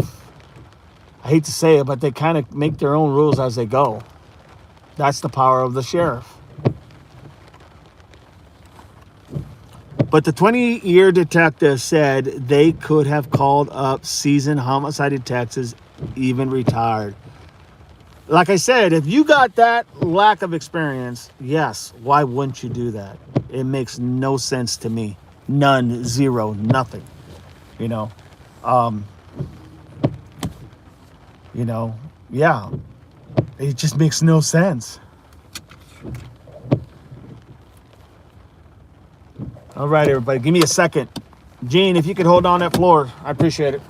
I hate to say it, but they kind of make their own rules as they go. That's the power of the sheriff. But the 20-year detective said they could have called up seasoned homicide detectives, even retired. Like I said, if you got that lack of experience, yes, why wouldn't you do that? It makes no sense to me. None, zero, nothing. You know, yeah, it just makes no sense. All right, everybody, give me a second. Gene, if you could hold on that floor, I appreciate it.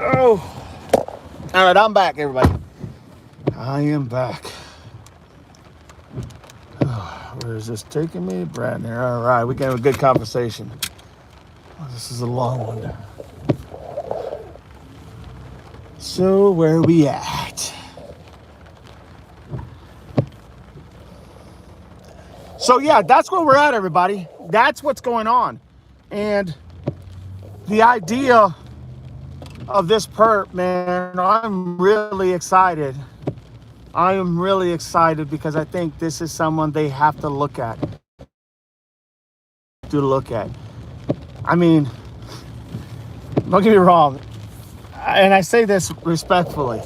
Oh, all right, I'm back, everybody. I am back. Where is this taking me? Bradner. All right, we can have a good conversation. This is a long one. So, where are we at? So, yeah, that's where we're at, everybody. That's what's going on. And the idea of this perp, man, I'm really excited. I am really excited because I think this is someone they have to look at. I mean, don't get me wrong, and I say this respectfully.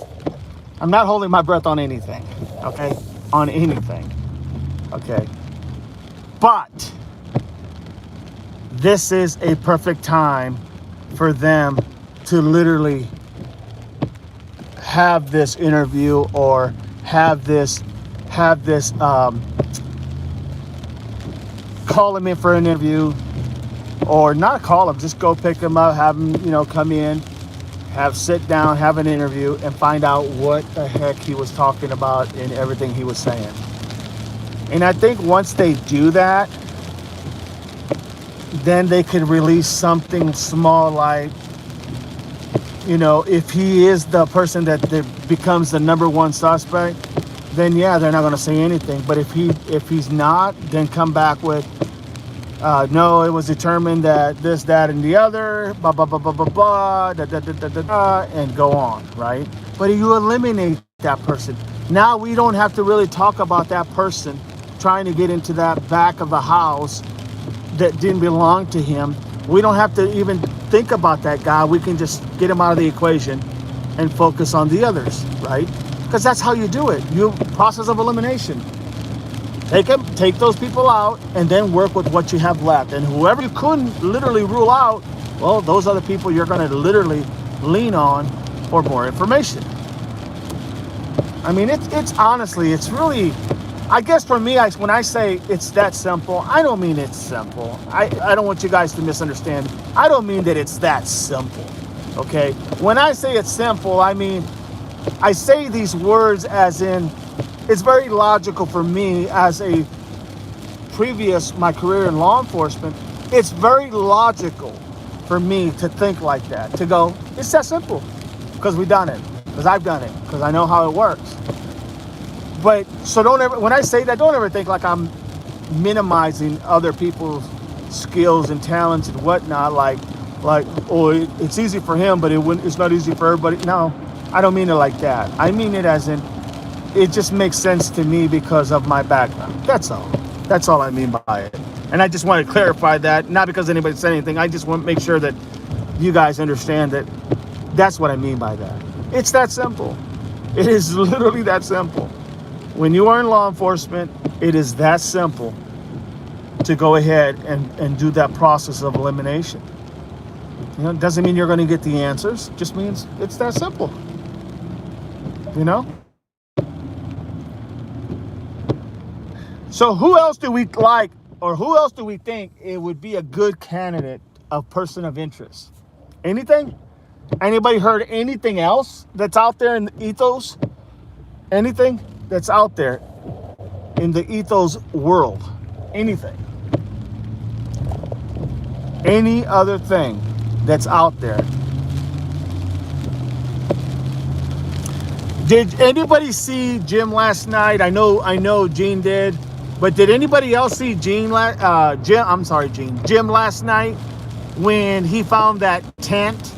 I'm not holding my breath on anything, okay? On anything, okay? But this is a perfect time for them to literally have this interview or have this call him in for an interview, or not call him, just go pick him up, have him, come in, sit down, have an interview, and find out what the heck he was talking about and everything he was saying. And I think once they do that, then they could release something small like, if he is the person that becomes the number one suspect, then yeah, they're not going to say anything. But if he's not, then come back with, no, it was determined that this, that, and the other, blah, blah, blah, blah, blah, blah, da, da, da, da, da, da, and go on, right? But you eliminate that person. Now we don't have to really talk about that person trying to get into that back of the house that didn't belong to him. We don't have to even think about that guy. We can just get him out of the equation and focus on the others, right? Because that's how you do it. Process of elimination. Take those people out and then work with what you have left. And whoever you couldn't literally rule out, well, those are the people you're going to literally lean on for more information. I mean, it's honestly, it's really, I guess for me, when I say it's that simple, I don't mean it's simple. I don't want you guys to misunderstand. I don't mean that it's that simple, okay? When I say it's simple, I mean, I say these words as in, it's very logical for me as a my career in law enforcement, it's very logical for me to think like that, to go, it's that simple, because we've done it, because I've done it, because I know how it works. But so don't ever, when I say that, don't ever think like I'm minimizing other people's skills and talents and whatnot, like oh, it's easy for him, but it's not easy for everybody. No, I don't mean it like that. I mean it as in, it just makes sense to me because of my background. That's all. That's all I mean by it. And I just want to clarify that, not because anybody said anything. I just want to make sure that you guys understand that that's what I mean by that. It's that simple. It is literally that simple. When you are in law enforcement, it is that simple to go ahead and do that process of elimination. You know, it doesn't mean you're going to get the answers. It just means it's that simple. You know? So who else do we like, or who else do we think it would be a good candidate of person of interest? Anything? Anybody heard anything else that's out there in the ethos? Anything that's out there in the ethos world? Anything? Any other thing that's out there? Did anybody see Jim last night? I know Gene did, but did anybody else see Jim last night when he found that tent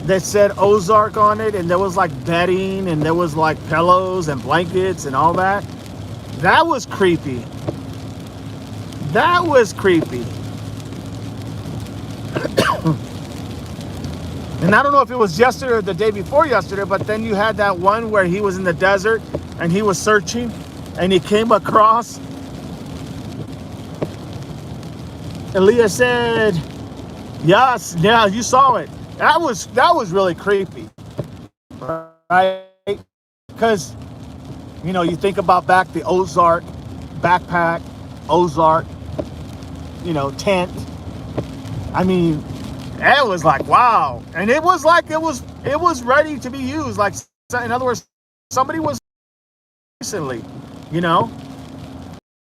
that said Ozark on it, and there was like bedding and there was like pillows and blankets and all that? That was creepy. That was creepy. And I don't know if it was yesterday or the day before yesterday, but then you had that one where he was in the desert and he was searching and he came across. Aaliyah said, yes, yeah, you saw it. That was really creepy, right? Because, you know, you think about back the Ozark, backpack, Ozark, you know, tent. I mean, it was like, wow. And it was like, it was ready to be used. Like, in other words, somebody was recently, you know,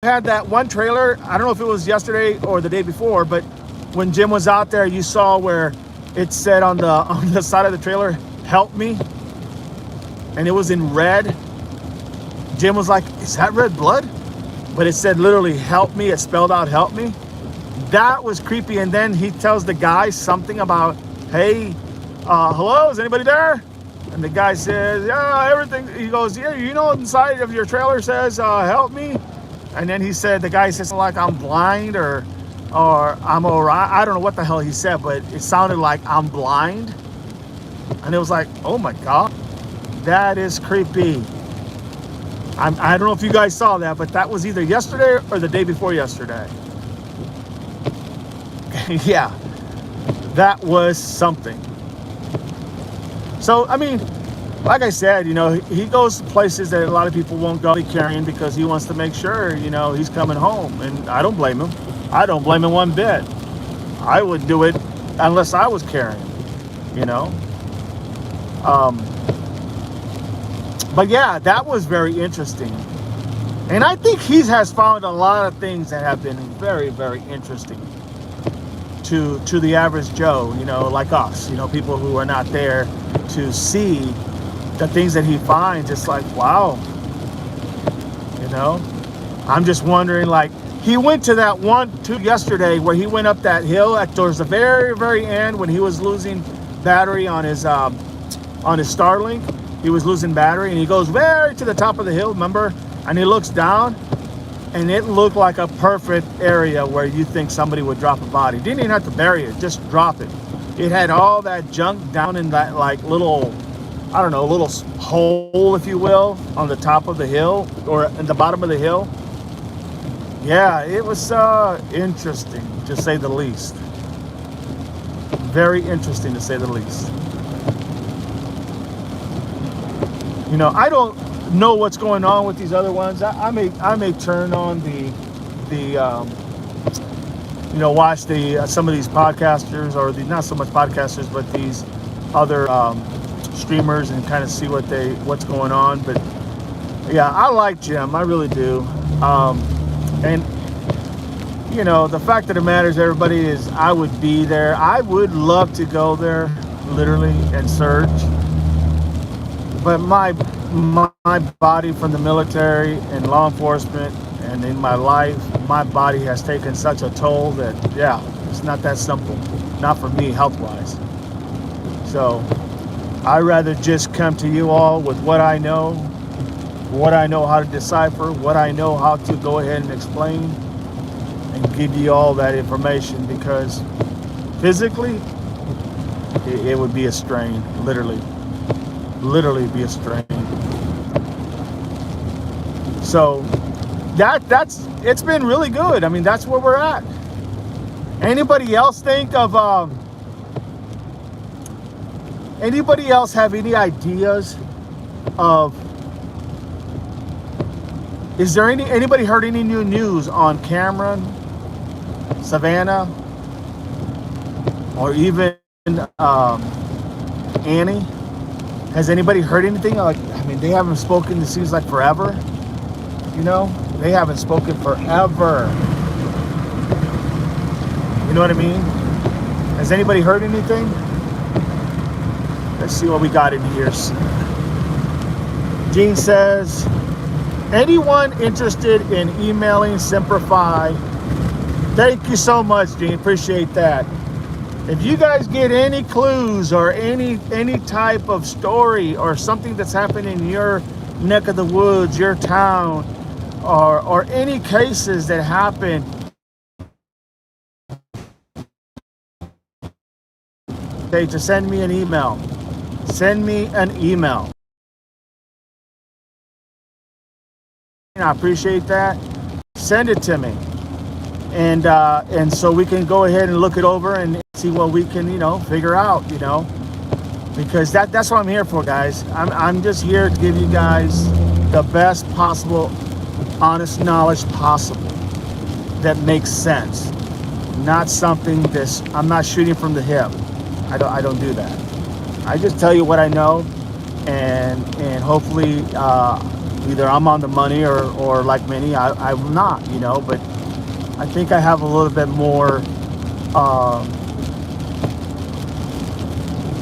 had that one trailer. I don't know if it was yesterday or the day before, but when Jim was out there, you saw where it said on the side of the trailer, help me. And it was in red. Jim was like, is that red blood? But it said literally, help me. It spelled out, help me. That was creepy. And then he tells the guy something about, hey, hello, is anybody there? And the guy says, yeah, everything. He goes, yeah, you know, inside of your trailer says, help me. And then the guy says like, I'm blind or I'm all right. I don't know what the hell he said, but it sounded like I'm blind. And it was like, oh my God, that is creepy. I don't know if you guys saw that, but that was either yesterday or the day before yesterday. Yeah, that was something. So, I mean, like I said, you know, he goes to places that a lot of people won't go carrying because he wants to make sure, you know, he's coming home. And I don't blame him. I don't blame him one bit. I would do it unless I was carrying, you know. But yeah, that was very interesting. And I think he has found a lot of things that have been very, very interesting to the average Joe, you know, like us, you know, people who are not there to see the things that he finds. It's like, wow, you know. I'm just wondering, like, he went to that one yesterday where he went up that hill towards the very, very end when he was losing battery on his Starlink. He was losing battery, and he goes very to the top of the hill, remember? And he looks down, and it looked like a perfect area where you think somebody would drop a body. Didn't even have to bury it, just drop it. It had all that junk down in that like little, I don't know, little hole, if you will, on the top of the hill or in the bottom of the hill. Yeah, it was interesting, to say the least. Very interesting, to say the least. You know, I don't know what's going on with these other ones. I may turn on the you know, watch some of these podcasters, or not so much podcasters, but these other streamers, and kind of see what's going on. But yeah, I like Jim, I really do. And you know, the fact of the matter is, everybody, is I would be there. I would love to go there, literally, and search. But my body from the military and law enforcement and in my life, my body has taken such a toll that, yeah, it's not that simple. Not for me, health-wise. So I'd rather just come to you all with what I know how to decipher, what I know how to go ahead and explain, and give you all that information, because physically, it would be a strain, literally be a strain. So that's it's been really good. I mean, that's where we're at. Anybody else think of anybody else have any ideas of, is there anybody heard any new news on Cameron, Savannah, or even Annie? Has anybody heard anything? Like, I mean, they haven't spoken, it seems like forever. You know, they haven't spoken forever. You know what I mean? Has anybody heard anything? Let's see what we got in here. Gene says, anyone interested in emailing Simplify? Thank you so much, Gene. Appreciate that. If you guys get any clues or any type of story or something that's happened in your neck of the woods, your town, or any cases that happen, okay, to send me an email. Send me an email. I appreciate that. Send it to me. And so we can go ahead and look it over and see what we can, figure out, because that's what I'm here for, guys. I'm just here to give you guys the best possible, honest knowledge possible that makes sense. Not something that's, I'm not shooting from the hip. I don't do that. I just tell you what I know, and hopefully either I'm on the money or like many, I'm not, but I think I have a little bit more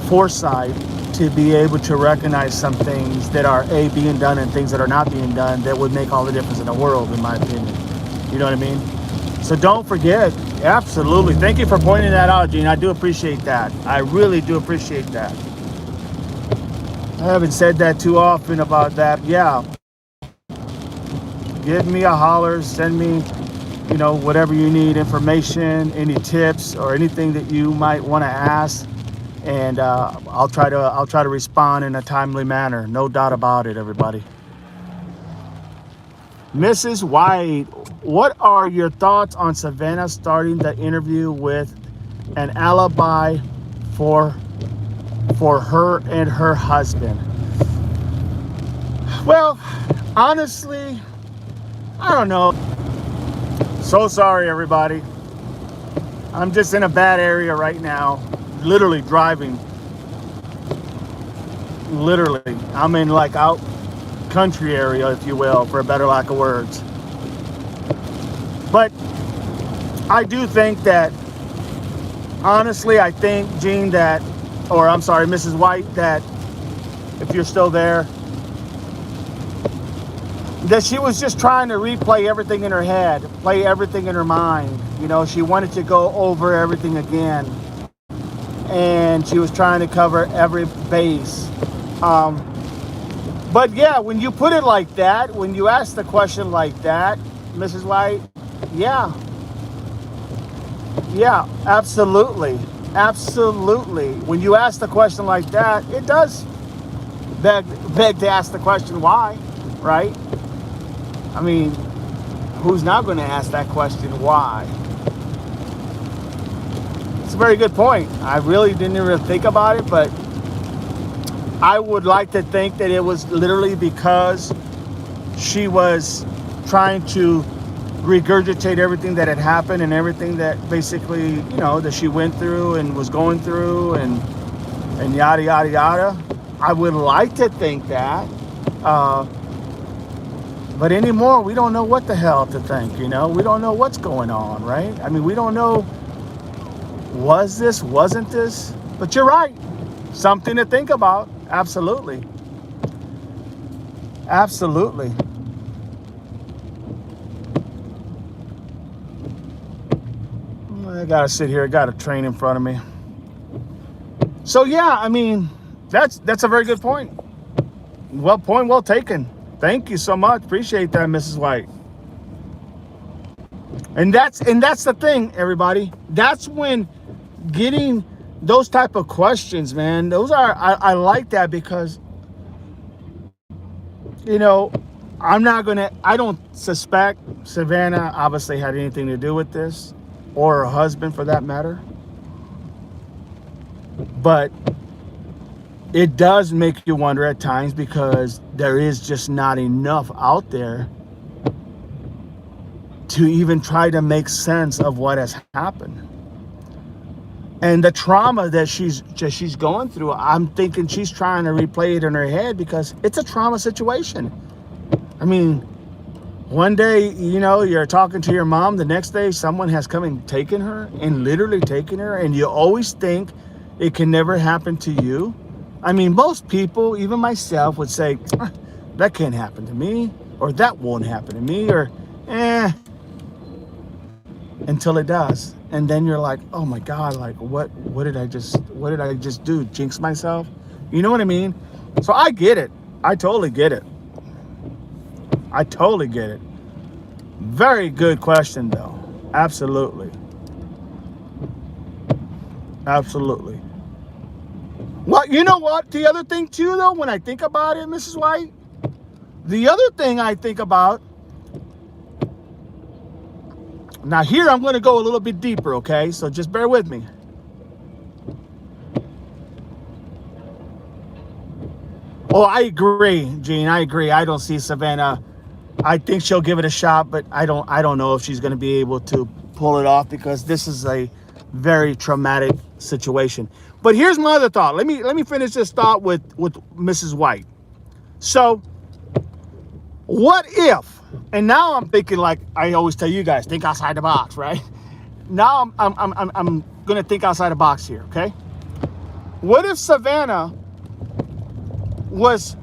foresight to be able to recognize some things that are being done and things that are not being done that would make all the difference in the world, in my opinion. You know what I mean? So don't forget, absolutely. Thank you for pointing that out, Gene. I do appreciate that. I really do appreciate that. I haven't said that too often about that. Yeah. Give me a holler, send me, whatever you need, information, any tips or anything that you might want to ask, and I'll try to respond in a timely manner. No doubt about it, everybody. Mrs. White, what are your thoughts on Savannah starting the interview with an alibi for her and her husband? Well, honestly, I don't know. So sorry, everybody. I'm just in a bad area right now. Literally driving. Literally. I'm in like out country area, if you will, for a better lack of words. But I do think that, honestly, I think, Gene, that, or I'm sorry, Mrs. White, that if you're still there, that she was just trying to replay everything in her head, play everything in her mind. She wanted to go over everything again. And she was trying to cover every base. But yeah, when you put it like that, when you ask the question like that, Mrs. White, yeah, absolutely. Absolutely. When you ask the question like that, it does beg to ask the question why, right? I mean, who's not going to ask that question why? It's a very good point. I really didn't even think about it, but I would like to think that it was literally because she was trying to regurgitate everything that had happened and everything that basically, that she went through and was going through and yada, yada, yada. I would like to think that. But anymore, we don't know what the hell to think, you know? We don't know what's going on, right? I mean, we don't know, was this, wasn't this? But you're right. Something to think about. Absolutely. Absolutely. I gotta sit here. I got a train in front of me. So yeah, I mean, that's a very good point. Point well taken. Thank you so much. Appreciate that, Mrs. White. And that's the thing, everybody. That's when getting those type of questions, man. Those are I like that because, you know, I don't suspect Savannah obviously had anything to do with this, or her husband for that matter. But it does make you wonder at times because there is just not enough out there to even try to make sense of what has happened. And the trauma that she's going through, I'm thinking she's trying to replay it in her head because it's a trauma situation. I mean, one day, you know, you're talking to your mom, the next day someone has come and taken her and literally taken her, and you always think it can never happen to you. I mean, most people, even myself, would say, that can't happen to me, or that won't happen to me, or until it does. And then you're like, oh my God, like what did I just do? Jinx myself? You know what I mean? So I get it. I totally get it. I totally get it. Very good question though. Absolutely. Absolutely. Well, you know what? The other thing too though, when I think about it, Mrs. White, the other thing I think about, now here I'm going to go a little bit deeper, okay? So just bear with me. Oh, I agree, Gene. I agree. I don't see Savannah. I think she'll give it a shot, but I don't know if she's going to be able to pull it off because this is a very traumatic situation. But here's my other thought. Let me finish this thought with Mrs. White. So, what if? And now I'm thinking, like I always tell you guys, think outside the box, right? Now I'm gonna think outside the box here, okay? What if Savannah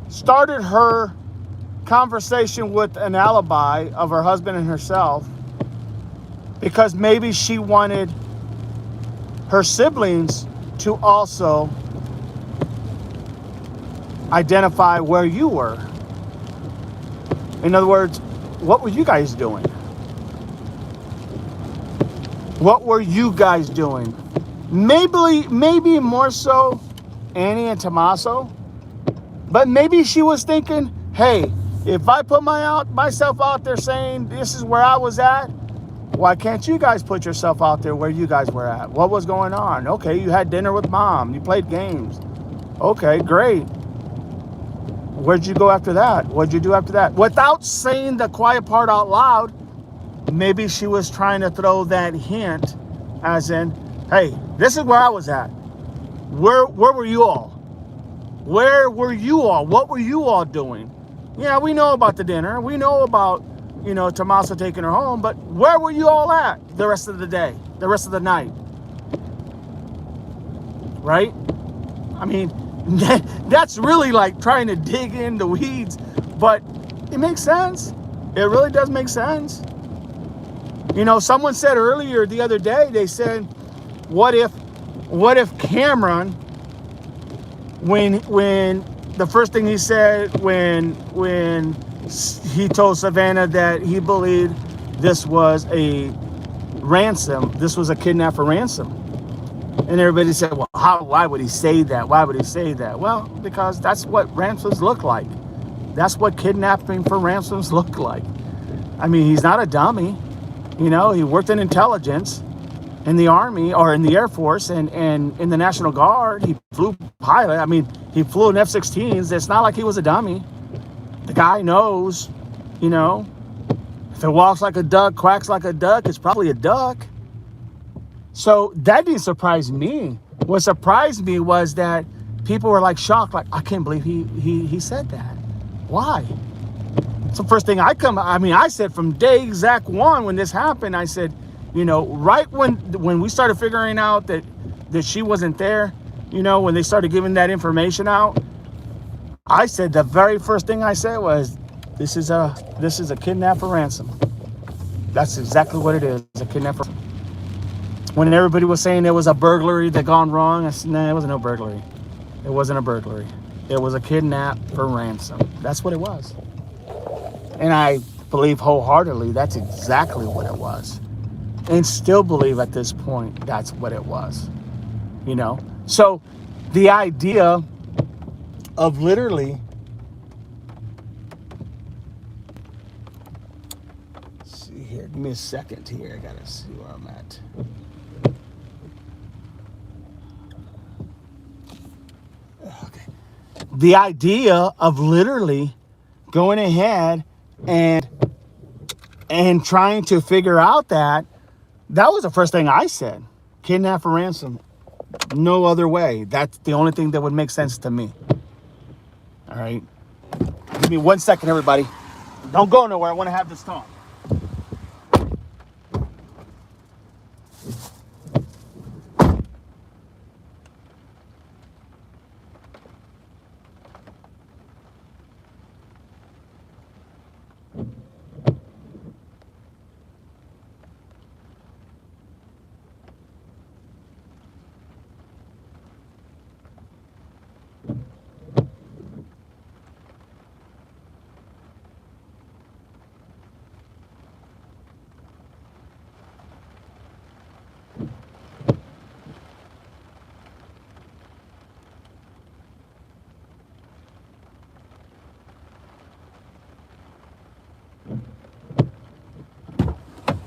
started her conversation with an alibi of her husband and herself because maybe she wanted her siblings to also identify where you were? In other words, what were you guys doing? What were you guys doing? Maybe more so Annie and Tommaso, but maybe she was thinking, hey, if I put myself out there saying this is where I was at, why can't you guys put yourself out there where you guys were at? What was going on? Okay, you had dinner with mom. You played games. Okay, great. Where'd you go after that? What'd you do after that? Without saying the quiet part out loud, maybe she was trying to throw that hint as in, hey, this is where I was at. Where were you all? Where were you all? What were you all doing? Yeah, we know about the dinner. We know about, you know, Tommaso taking her home, but where were you all at the rest of the day, the rest of the night? Right? I mean, that's really like trying to dig in the weeds, but it makes sense. It really does make sense. You know, someone said earlier the other day, they said, what if Cameron, when the first thing he said when he told Savannah that he believed this was a ransom, this was a kidnap for ransom. And everybody said, well, why would he say that? Why would he say that? Well, because that's what ransoms look like. That's what kidnapping for ransoms look like. I mean, he's not a dummy. You know, he worked in intelligence in the Army or in the Air Force and in the National Guard. He flew pilot. I mean, he flew in F-16s. It's not like he was a dummy. The guy knows, you know, if it walks like a duck, quacks like a duck, it's probably a duck. So that didn't surprise me. What surprised me was that people were like shocked, like, I can't believe he said that. Why? It's the first thing I said from day exact one when this happened. I said, you know, right when we started figuring out that she wasn't there, you know, when they started giving that information out, I said the very first thing I said was, this is a kidnap for ransom. That's exactly what it is, a kidnap for ransom. When everybody was saying there was a burglary that gone wrong, I said, nah, it wasn't no burglary. It wasn't a burglary. It was a kidnap for ransom. That's what it was. And I believe wholeheartedly that's exactly what it was. And still believe at this point that's what it was. You know? So the idea of literally, let's see here, give me a second here. I gotta see where I'm at. Okay. The idea of literally going ahead and trying to figure out that was the first thing I said. Kidnap for ransom. No other way. That's the only thing that would make sense to me. All right. Give me 1 second, everybody. Don't go nowhere. I want to have this talk.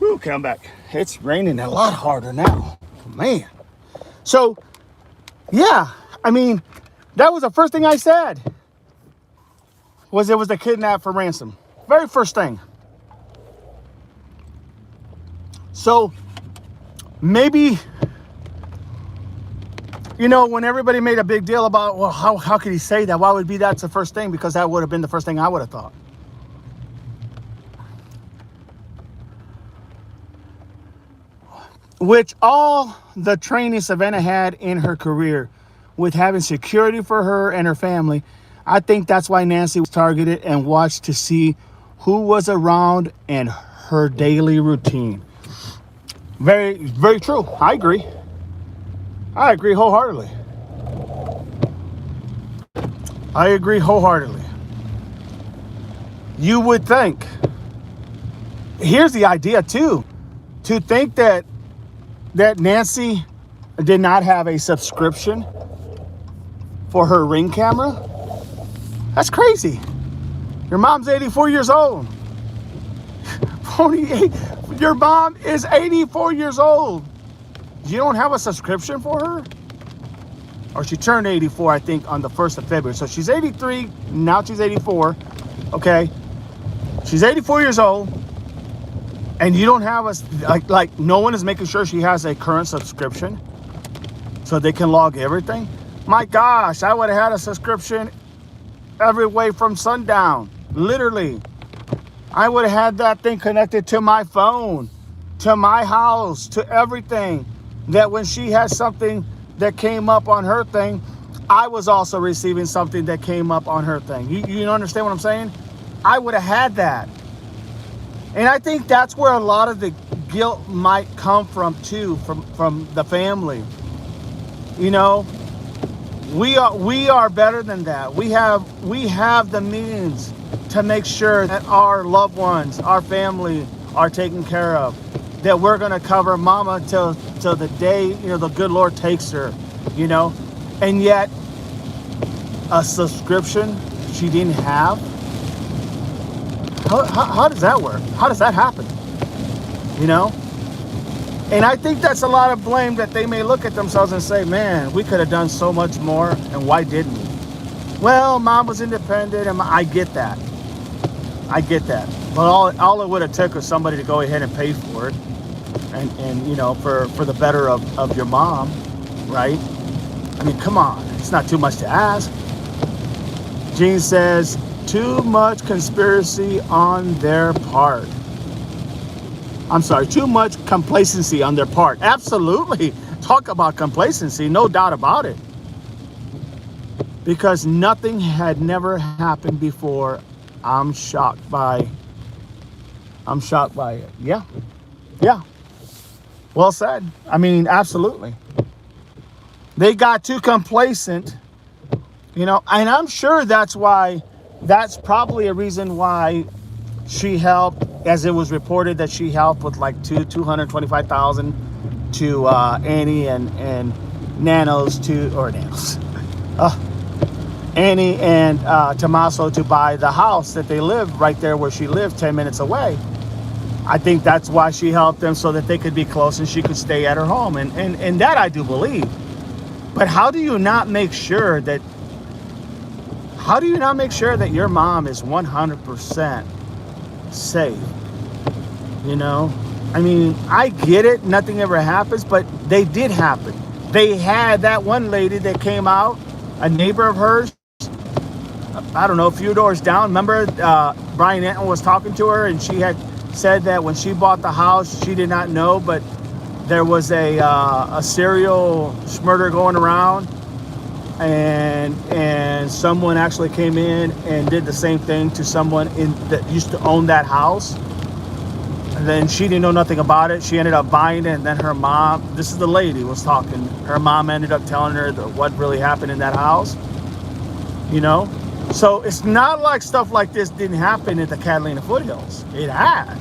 Okay, I'm back. It's raining a lot harder now. Man. So, yeah. I mean, that was the first thing I said. Was it was a kidnap for ransom. Very first thing. So, maybe, you know, when everybody made a big deal about, well, how could he say that? Why would be that's the first thing? Because that would have been the first thing I would have thought. Which all the training Savannah had in her career with having security for her and her family, I think that's why Nancy was targeted and watched to see who was around and her daily routine. Very, very true. I agree. I agree wholeheartedly. I agree wholeheartedly. You would think. Here's the idea too. To think that Nancy did not have a subscription for her Ring camera. That's crazy. Your mom's 84 years old. 48. Your mom is 84 years old. You don't have a subscription for her? Or she turned 84, I think, on the 1st of February. So she's 83, now she's 84. Okay. She's 84 years old. And you don't have like no one is making sure she has a current subscription so they can log everything. My gosh, I would have had a subscription every way from sundown. Literally. I would have had that thing connected to my phone, to my house, to everything. That when she had something that came up on her thing, I was also receiving something that came up on her thing. You understand what I'm saying? I would have had that. And I think that's where a lot of the guilt might come from too, from the family. You know, we are better than that. We have the means to make sure that our loved ones, our family are taken care of. That we're gonna cover mama till the day, you know, the good Lord takes her, you know. And yet a subscription she didn't have. How does that work? How does that happen? You know? And I think that's a lot of blame that they may look at themselves and say, man, we could have done so much more, and why didn't we? Well, mom was independent, and I get that. I get that. But all it would have took was somebody to go ahead and pay for it. And you know, for the better of your mom, right? I mean, come on. It's not too much to ask. Gene says, too much conspiracy on their part. I'm sorry, too much complacency on their part. Absolutely. Talk about complacency, no doubt about it. Because nothing had never happened before. I'm shocked by it. Yeah. Yeah. Well said. I mean, absolutely. They got too complacent, and I'm sure that's probably a reason why she helped, as it was reported that she helped with like $225,000 to Annie and Annie and Tommaso to buy the house that they live right there where she lived 10 minutes away. I think that's why she helped them, so that they could be close and she could stay at her home. And that I do believe. But how do you not make sure that your mom is 100% safe? I mean, I get it. Nothing ever happens, but they did happen. They had that one lady that came out, a neighbor of hers, I don't know, a few doors down. Remember, Brian Anton was talking to her, and she had said that when she bought the house, she did not know, but there was a serial murder going around, and someone actually came in and did the same thing to someone that used to own that house. And then she didn't know nothing about it. She ended up buying it, and then her mom, this is the lady was talking, her mom ended up telling her what really happened in that house. So it's not like stuff like this didn't happen at the Catalina foothills. It had.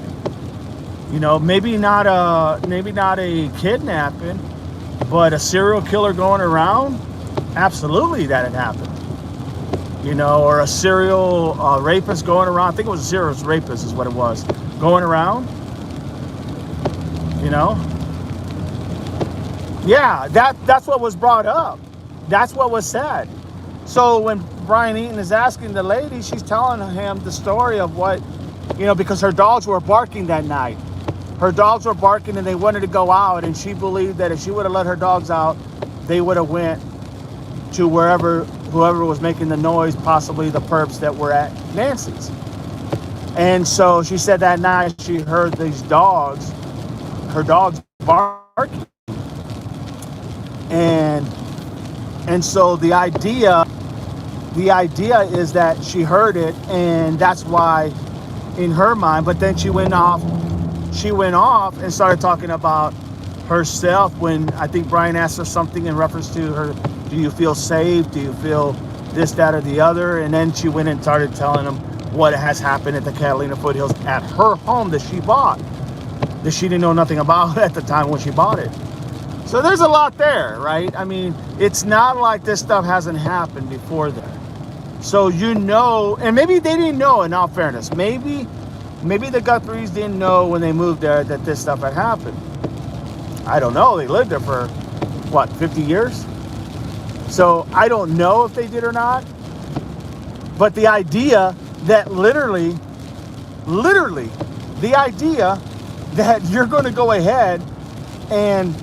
Maybe not a kidnapping, but a serial killer going around. Absolutely, that had happened. Or a serial rapist going around. I think it was a serial rapist is what it was, going around. Yeah, that's what was brought up. That's what was said. So when Brian Eaton is asking the lady, she's telling him the story of what, because her dogs were barking that night. Her dogs were barking and they wanted to go out, and she believed that if she would have let her dogs out, they would have went to whoever was making the noise, possibly the perps that were at Nancy's. And so she said that night she heard her dogs barking. And so the idea is that she heard it, and that's why in her mind, but then she went off and started talking about herself when I think Brian asked her something in reference to her, do you feel safe? Do you feel this, that, or the other? And then she went and started telling him what has happened at the Catalina foothills at her home that she bought, that she didn't know nothing about at the time when she bought it. So there's a lot there, right? I mean, it's not like this stuff hasn't happened before there. So and maybe they didn't know, in all fairness. Maybe the Guthries didn't know when they moved there that this stuff had happened. I don't know. They lived there for, 50 years? So I don't know if they did or not. But the idea that literally, the idea that you're going to go ahead and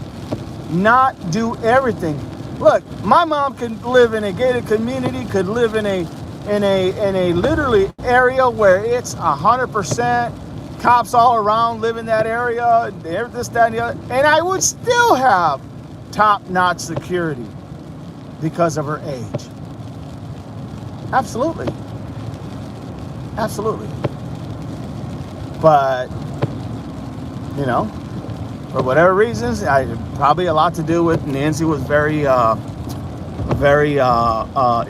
not do everything. Look, my mom could live in a gated community, could live in a literally area where it's 100% cops all around, live in that area, this, that, and the other, and I would still have top-notch security because of her age. Absolutely. But, for whatever reasons, probably a lot to do with Nancy was very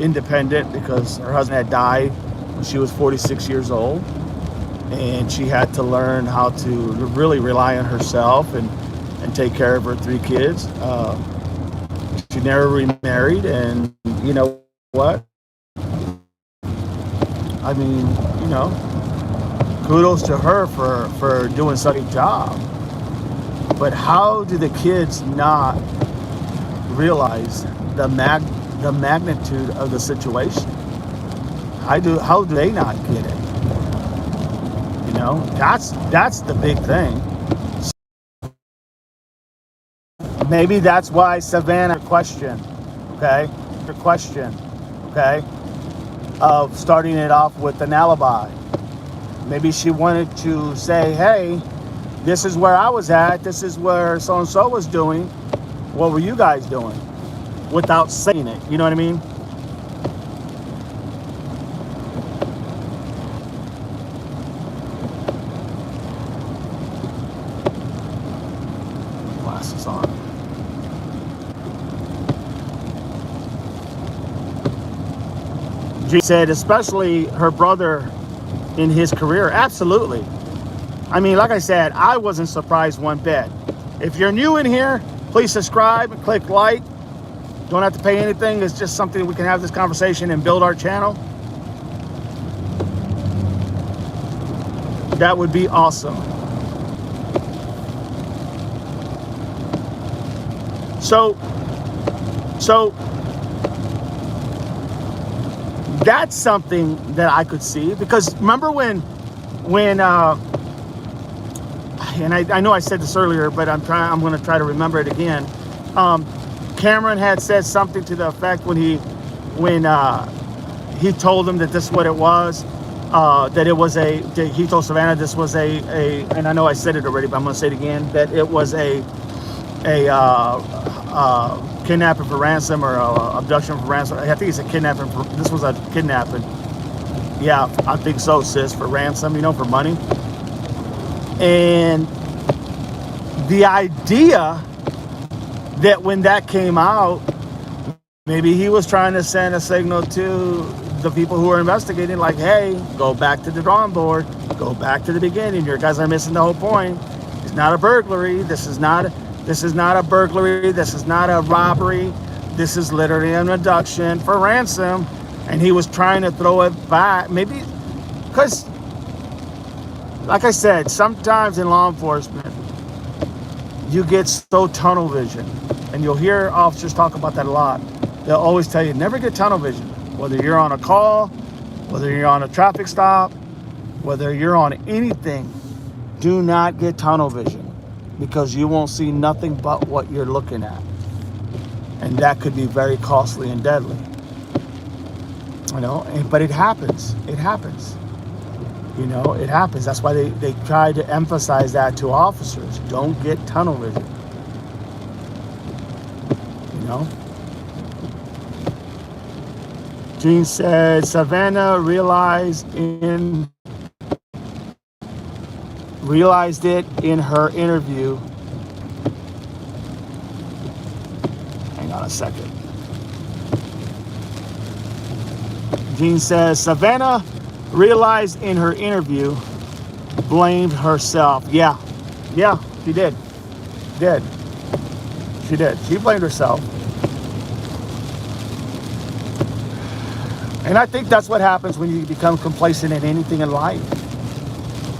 independent because her husband had died when she was 46 years old, and she had to learn how to really rely on herself and take care of her 3 kids. She never remarried, and you know what? I mean, kudos to her for doing such a job. But how do the kids not realize the magnitude of the situation? How do they not get it? That's the big thing. Maybe that's why Savannah question, okay? of starting it off with an alibi. Maybe she wanted to say, hey, this is where I was at. This is where so-and-so was doing. What were you guys doing? Without saying it. You know what I mean? Glasses on. She said, especially her brother in his career. Absolutely. I mean, like I said, I wasn't surprised one bit. If you're new in here, please subscribe and click like. Don't have to pay anything. It's just something we can have this conversation and build our channel. That would be awesome. So that's something that I could see, because remember when and I know I said this earlier, but I'm going to try to remember it again. Cameron had said something to the effect when he told him that this is what it was, that it was he told Savannah this was and I know I said it already, but I'm going to say it again, that it was a kidnapping for ransom, or abduction for ransom. I think it's a kidnapping. This was a kidnapping. Yeah, I think so, sis, for ransom, for money. And the idea that when that came out, maybe he was trying to send a signal to the people who are investigating, like, hey, go back to the drawing board, go back to the beginning. You guys are missing the whole point. It's not a burglary. This is not a burglary. This is not a robbery. This is literally an abduction for ransom. And he was trying to throw it back, maybe because, like I said, sometimes in law enforcement, you get so tunnel vision, and you'll hear officers talk about that a lot. They'll always tell you, never get tunnel vision. Whether you're on a call, whether you're on a traffic stop, whether you're on anything, do not get tunnel vision, because you won't see nothing but what you're looking at. And that could be very costly and deadly. But it happens. It happens. It happens. That's why they try to emphasize that to officers. Don't get tunnel vision. Jean said Savannah realized it in her interview. Hang on a second. Jean says Savannah realized in her interview, blamed herself. Yeah, she did. She did. She blamed herself. And I think that's what happens when you become complacent in anything in life.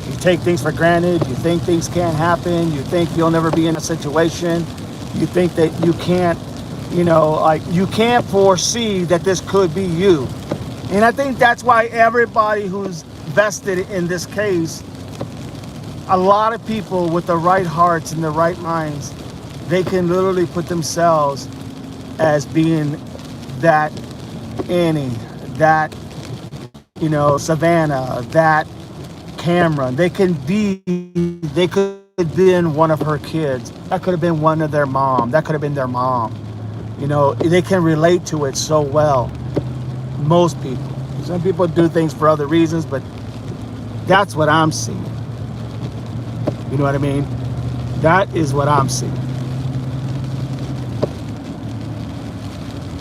You take things for granted. You think things can't happen. You think you'll never be in a situation. You think that you can't, you can't foresee that this could be you. And I think that's why everybody who's vested in this case, a lot of people with the right hearts and the right minds, they can literally put themselves as being that Annie, that, Savannah, that Cameron. They could have been one of her kids. That could have been one of their mom. That could have been their mom. They can relate to it so well. Most people. Some people do things for other reasons, but that's what I'm seeing. You know what I mean? That is what I'm seeing.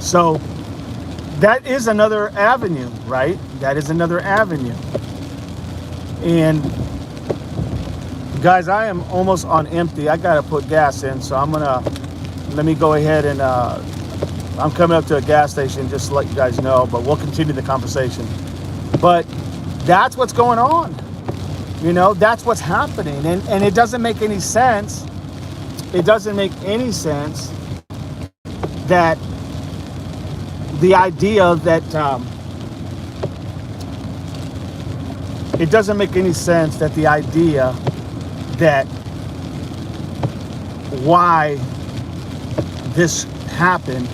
So that is another avenue, right? That is another avenue. And guys, I am almost on empty. I gotta put gas in, so let me go ahead and I'm coming up to a gas station just to let you guys know, but we'll continue the conversation. But that's what's going on. That's what's happening. And it doesn't make any sense. It doesn't make any sense that the idea that it doesn't make any sense that the idea that why this happened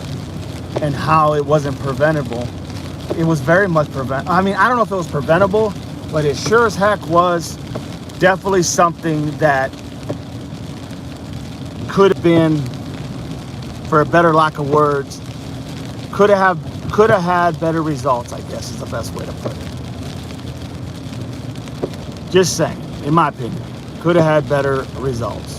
and how it wasn't preventable it was very much I mean, I don't know if it was preventable, but it sure as heck was definitely something that could have been, for a better lack of words, could have had better results, I guess is the best way to put it. Just saying, in my opinion, could have had better results.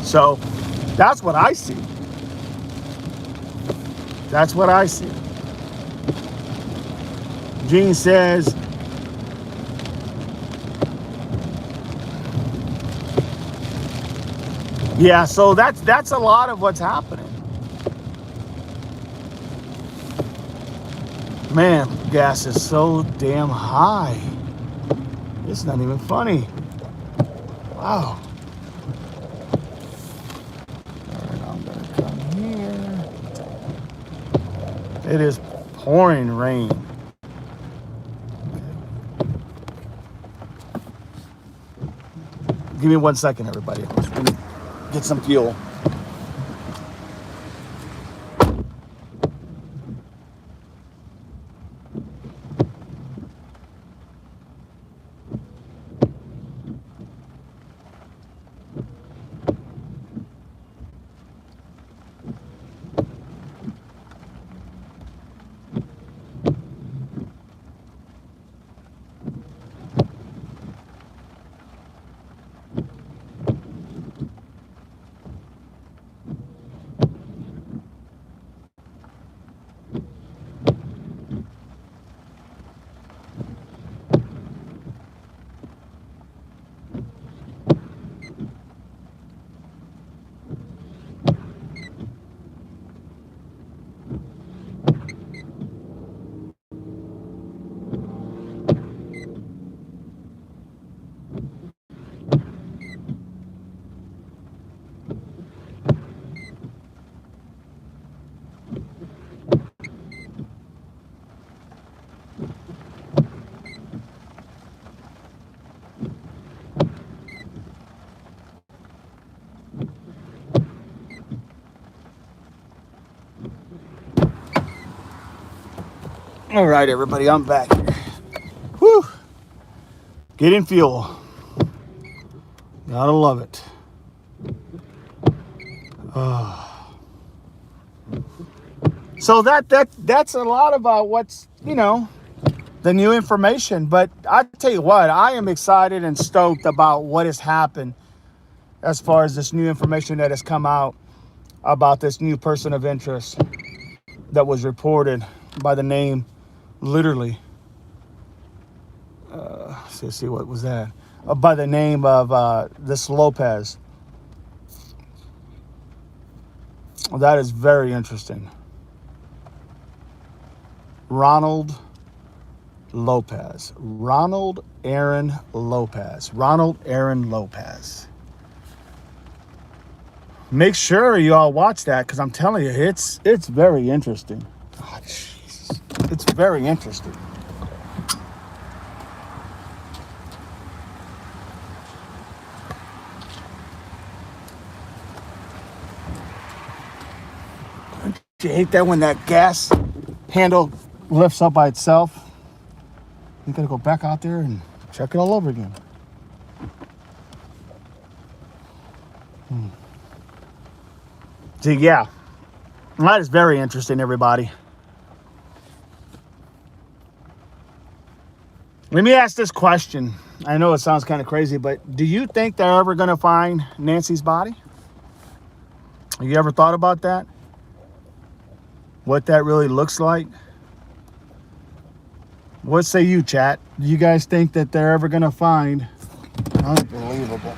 So that's what I see. That's what I see. Gene says, yeah, so that's a lot of what's happening. Man, gas is so damn high. It's not even funny. Wow. All right, I'm gonna come here. It is pouring rain. Give me 1 second, everybody. I'm just gonna get some fuel. All right, everybody, I'm back here. Whew. Getting fuel. Gotta love it. So that's a lot about what's, the new information. But I tell you what, I am excited and stoked about what has happened as far as this new information that has come out about this new person of interest that was reported by the name, literally, let's see, what was that? By the name of this Lopez. That is very interesting. Ronald Aaron Lopez. Make sure you all watch that, because I'm telling you, it's very interesting. Oh, Jesus. It's very interesting. Do you hate that when that gas handle lifts up by itself? You gotta go back out there and check it all over again. So yeah, that is very interesting, everybody. Let me ask this question. I know it sounds kind of crazy, but do you think they're ever gonna find Nancy's body? Have you ever thought about that? What that really looks like? What say you, chat? Do you guys think that they're ever gonna find? Unbelievable.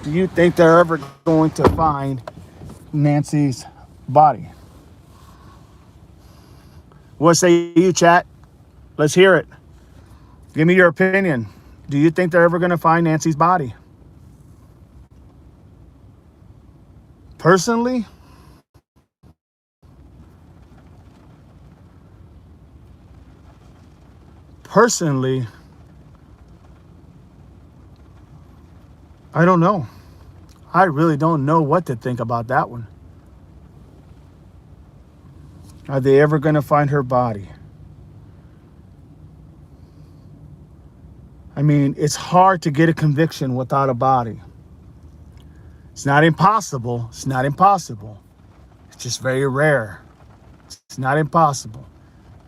Do you think they're ever going to find Nancy's body? What say you, chat? Let's hear it. Give me your opinion. Do you think they're ever going to find Nancy's body? Personally, I don't know. I really don't know what to think about that one. Are they ever going to find her body? I mean, it's hard to get a conviction without a body. It's not impossible. It's not impossible. It's just very rare. It's not impossible.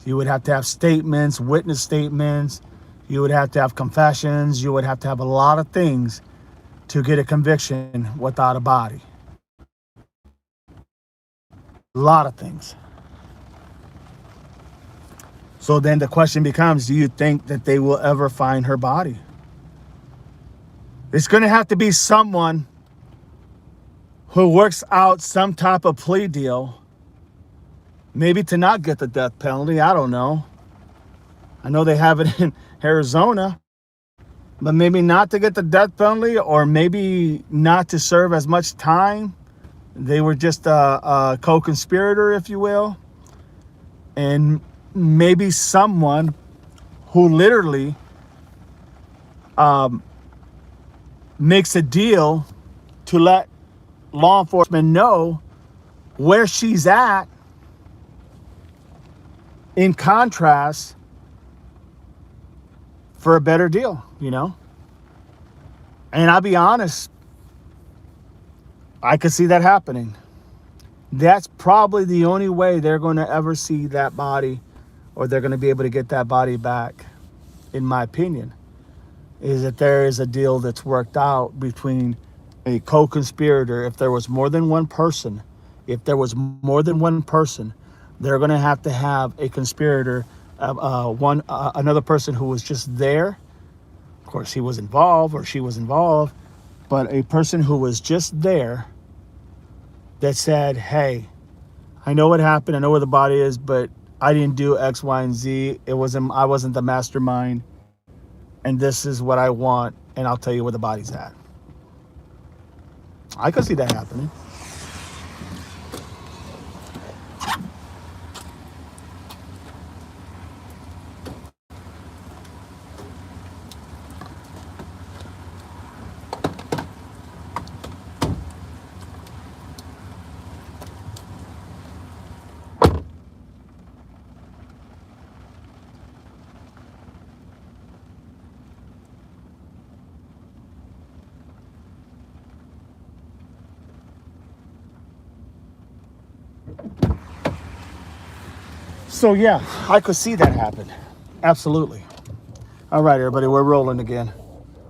You would have to have statements, witness statements. You would have to have confessions. You would have to have a lot of things to get a conviction without a body. A lot of things. So then the question becomes, do you think that they will ever find her body? It's going to have to be someone who works out some type of plea deal, maybe to not get the death penalty. I don't know. I know they have it in Arizona, but maybe not to get the death penalty, or maybe not to serve as much time. They were just a co-conspirator, if you will. And maybe someone who literally makes a deal to let law enforcement know where she's at, in contrast, for a better deal, you know? And I'll be honest, I could see that happening. That's probably the only way they're going to ever see that body, or they're going to be able to get that body back, in my opinion, is that there is a deal that's worked out between a co-conspirator. If there was more than one person, they're going to have a conspirator, another person who was just there. Of course, he was involved or she was involved, but a person who was just there that said, hey, I know what happened. I know where the body is, but I didn't do X, Y, and Z. I wasn't the mastermind, and this is what I want, and I'll tell you where the body's at. I could see that happening. So yeah, I could see that happen. Absolutely. All right, everybody, we're rolling again.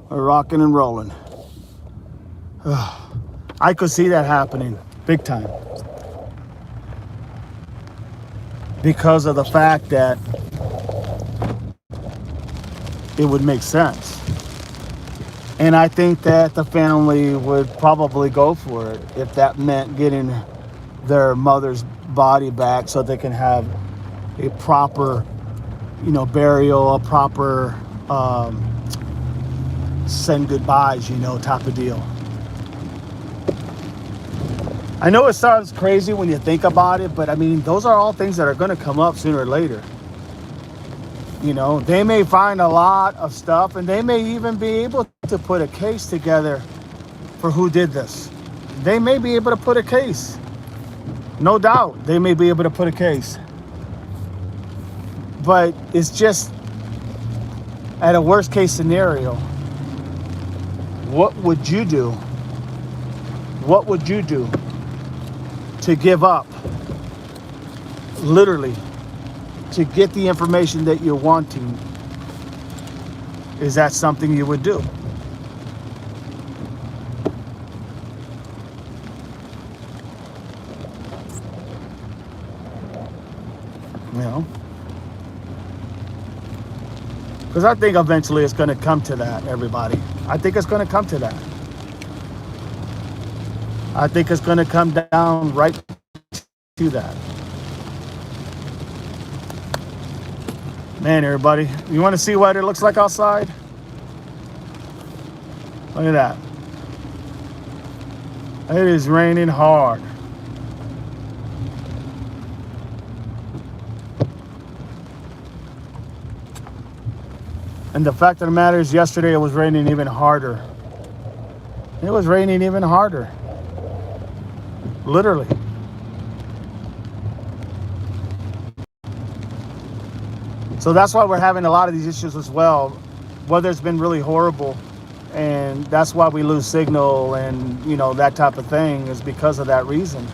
We're rocking and rolling. I could see that happening big time, because of the fact that it would make sense. And I think that the family would probably go for it if that meant getting their mother's body back, so they can have a proper, burial, a proper send goodbyes, type of deal. I know it sounds crazy when you think about it, but I mean, those are all things that are going to come up sooner or later. They may find a lot of stuff, and they may even be able to put a case together for who did this. They may be able to put a case. No doubt, they may be able to put a case. But it's just, at a worst case scenario, what would you do? What would you do to give up, literally, to get the information that you're wanting? Is that something you would do? Because I think eventually it's going to come to that, everybody. I think it's going to come to that. I think it's going to come down right to that. Man, everybody, you want to see what it looks like outside? Look at that. It is raining hard. And the fact of the matter is, yesterday it was raining even harder. It was raining even harder. Literally. So that's why we're having a lot of these issues as well. Weather's been really horrible. And that's why we lose signal and, you know, that type of thing is because of that reason.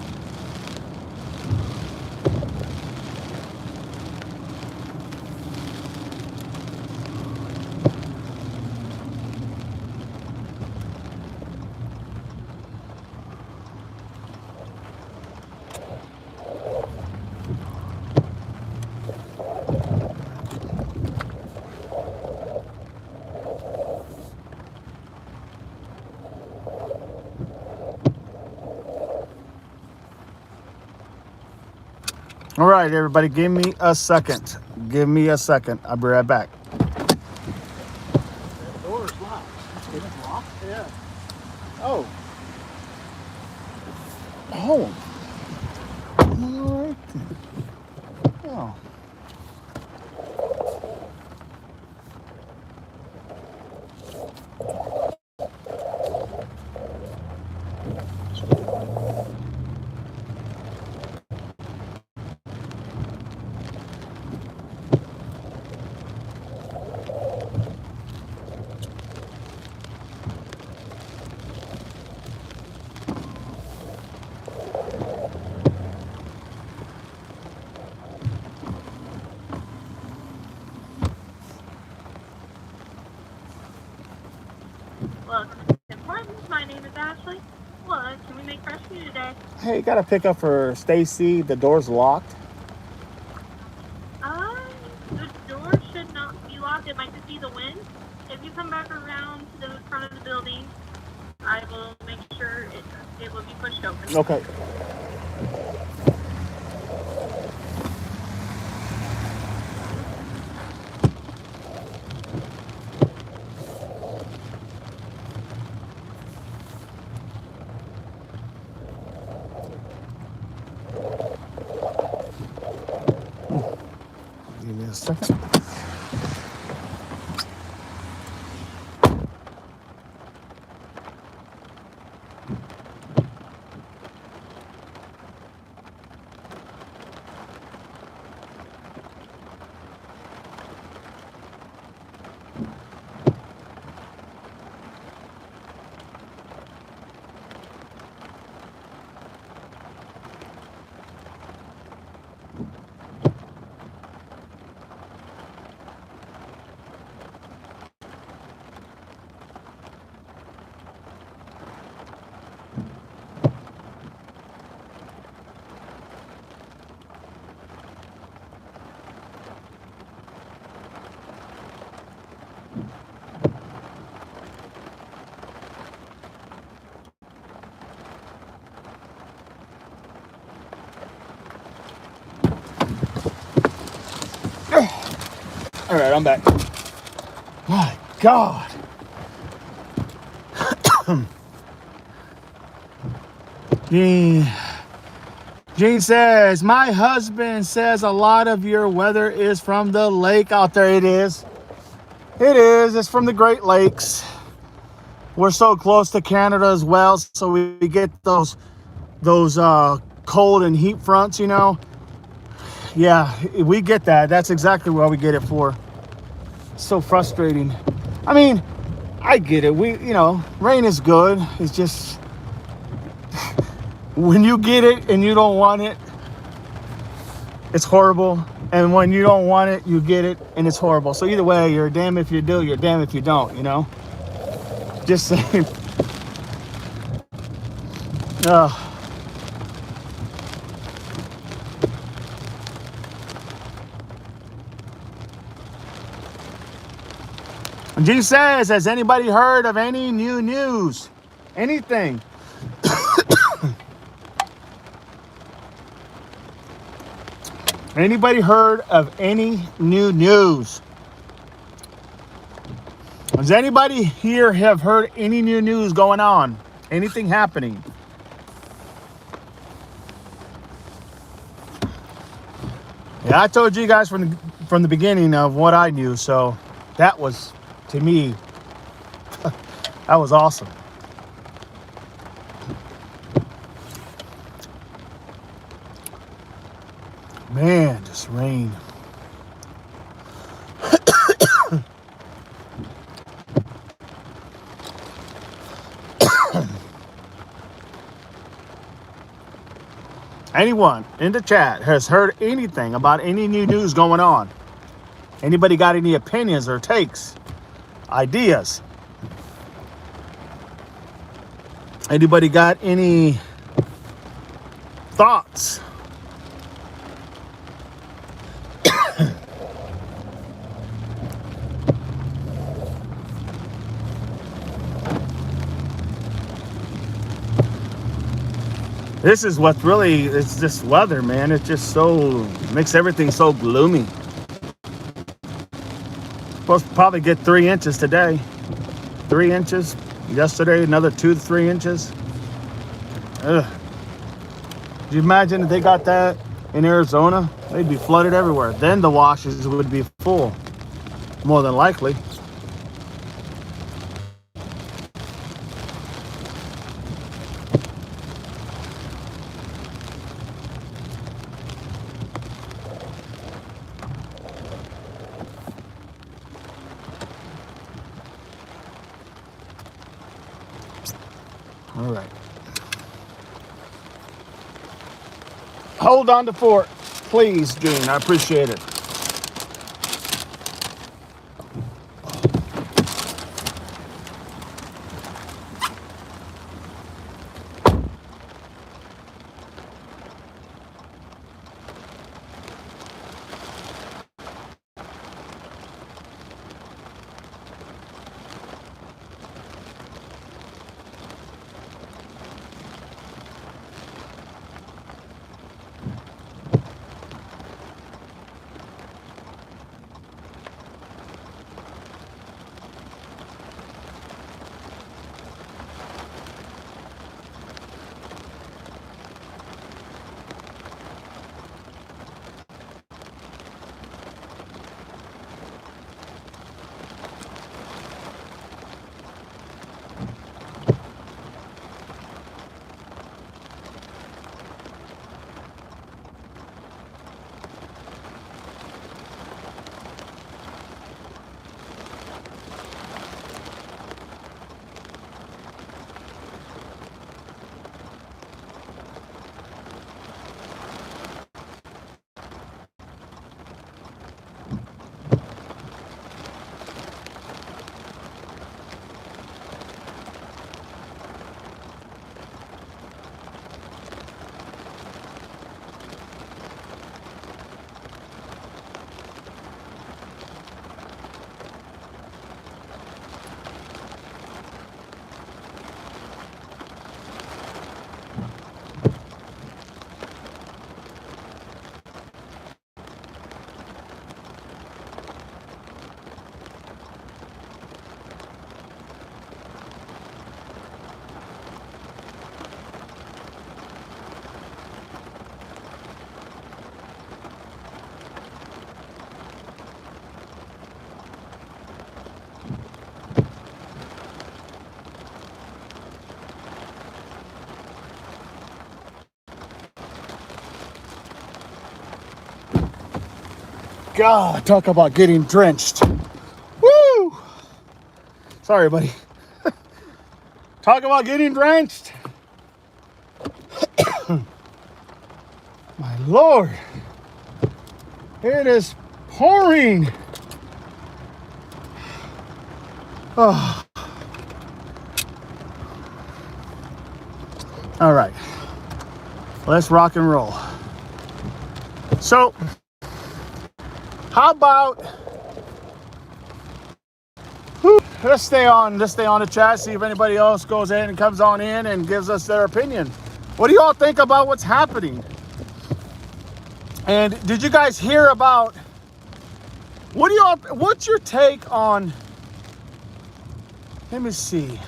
All right, everybody, give me a second. Give me a second. I'll be right back. The door is locked. It's locked? Yeah. Oh. Oh. All right then. Oh. Welcome to Important. My name is Ashley. What can we make fresh for you today? Hey, got a pickup for Stacy. The door's locked. The door should not be locked. It might just be the wind. If you come back around to the front of the building, I will make sure it will be pushed open. Okay. Give me a second. All right, I'm back. My God. Gene says, my husband says a lot of your weather is from the lake out there. It is. It is. It's from the Great Lakes. We're so close to Canada as well, so we get those cold and heat fronts, you know. Yeah, we get that. That's exactly what we get it for. So frustrating. I mean, I get it. Rain is good. It's just when you get it and you don't want it, it's horrible. And when you don't want it, you get it and it's horrible. So either way, you're damn if you do, you're damn if you don't, you know? Just saying. G says, has anybody heard of any new news? Anything? Anybody heard of any new news? Does anybody here have heard any new news going on? Anything happening? And I told you guys from the beginning of what I knew, so that was, to me, that was awesome. Man, just rain. Anyone in the chat has heard anything about any new news going on? Anybody got any opinions or takes, ideas? Anybody got any thoughts? This is what really, it's this weather, man. It just so, makes everything so gloomy. Supposed to probably get 3 inches today. 3 inches. Yesterday, another 2 to 3 inches. Ugh. Could you imagine if they got that in Arizona? They'd be flooded everywhere. Then the washes would be full, more than likely. All right. Hold on to fort, please, Gene. I appreciate it. God, talk about getting drenched. Woo! Sorry, buddy. Talk about getting drenched. My Lord. It is pouring. Oh. All right. Let's rock and roll. So, how about let's stay on the chat, see if anybody else goes in and comes on in and gives us their opinion. What do you all think about what's happening? And did you guys hear about what's your take on, let me see.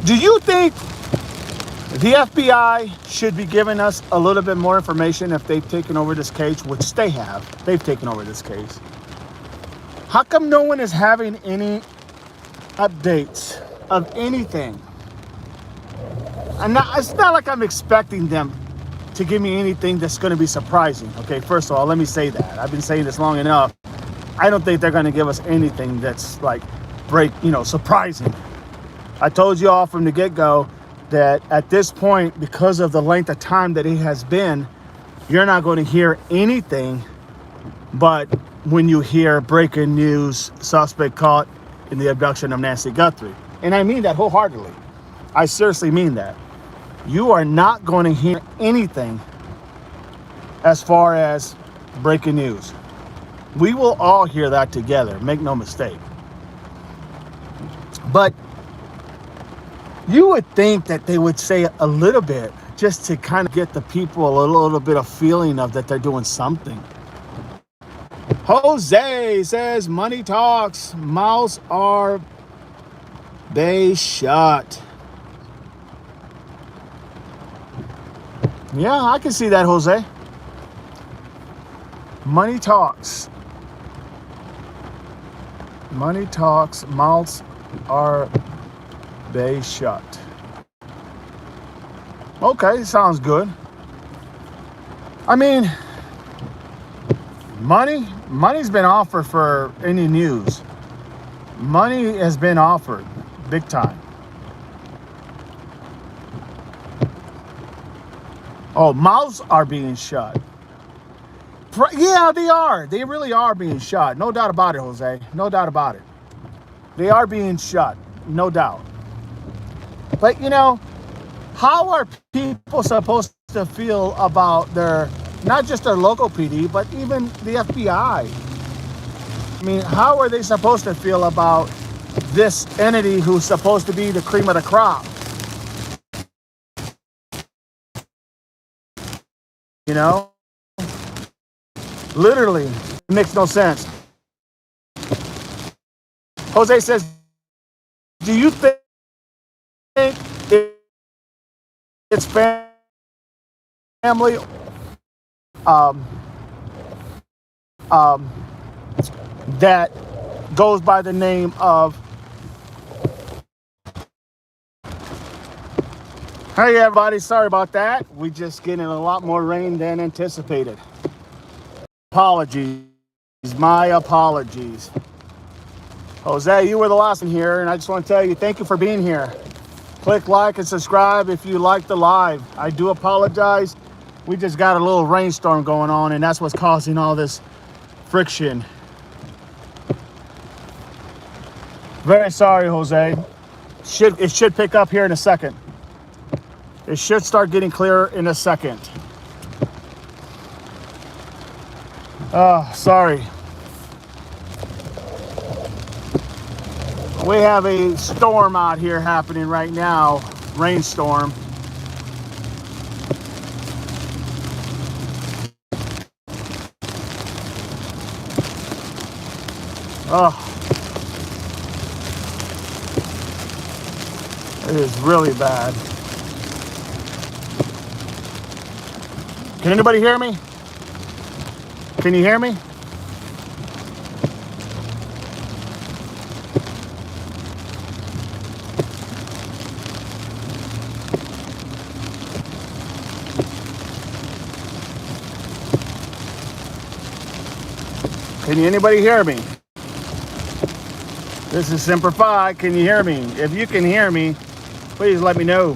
Do you think The FBI should be giving us a little bit more information if they've taken over this case, which they have. They've taken over this case. How come no one is having any updates of anything? It's not like I'm expecting them to give me anything that's going to be surprising. Okay, first of all, let me say that. I've been saying this long enough. I don't think they're going to give us anything that's like surprising. I told you all from the get-go that at this point, because of the length of time that it has been, you're not going to hear anything but when you hear breaking news, suspect caught in the abduction of Nancy Guthrie. And I mean that wholeheartedly. I seriously mean that. You are not going to hear anything as far as breaking news. We will all hear that together, make no mistake. But you would think that they would say a little bit just to kind of get the people a little bit of feeling of that they're doing something. Jose says, money talks, mouths are they shut. Yeah, I can see that, Jose. Money talks. Money talks, mouths are they shut. Okay, sounds good. I mean, money's been offered for any news. Money has been offered big time. Oh, mouths are being shut. Yeah, they are. They really are being shut. No doubt about it, Jose. No doubt about it. They are being shut. No doubt. But, how are people supposed to feel about not just their local PD, but even the FBI? I mean, how are they supposed to feel about this entity who's supposed to be the cream of the crop? Literally, it makes no sense. Jose says, do you think it's family that goes by the name of... Hey everybody, sorry about that. We just getting a lot more rain than anticipated. Apologies, my apologies. Jose, you were the last one here, and I just want to tell you thank you for being here. Click like and subscribe if you like the live. I do apologize. We just got a little rainstorm going on, and that's what's causing all this friction. Very sorry, Jose. It should pick up here in a second. It should start getting clearer in a second. Sorry. We have a storm out here happening right now. Rainstorm. It is really bad. Can anybody hear me? Can you hear me? Can anybody hear me? This is Semper Fi. Can you hear me? If you can hear me, please let me know.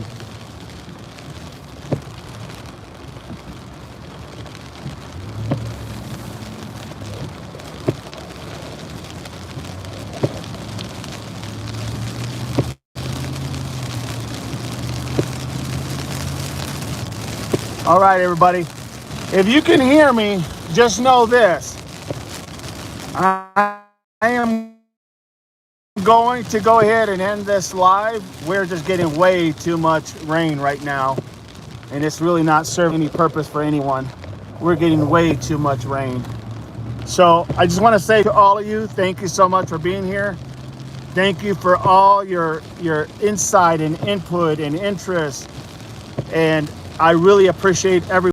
All right, everybody. If you can hear me, just know this. I am going to go ahead and end this live. We're just getting way too much rain right now, and it's really not serving any purpose for anyone. We're getting way too much rain. So I just want to say to all of you, thank you so much for being here. Thank you for all your insight and input and interest And I really appreciate everyone.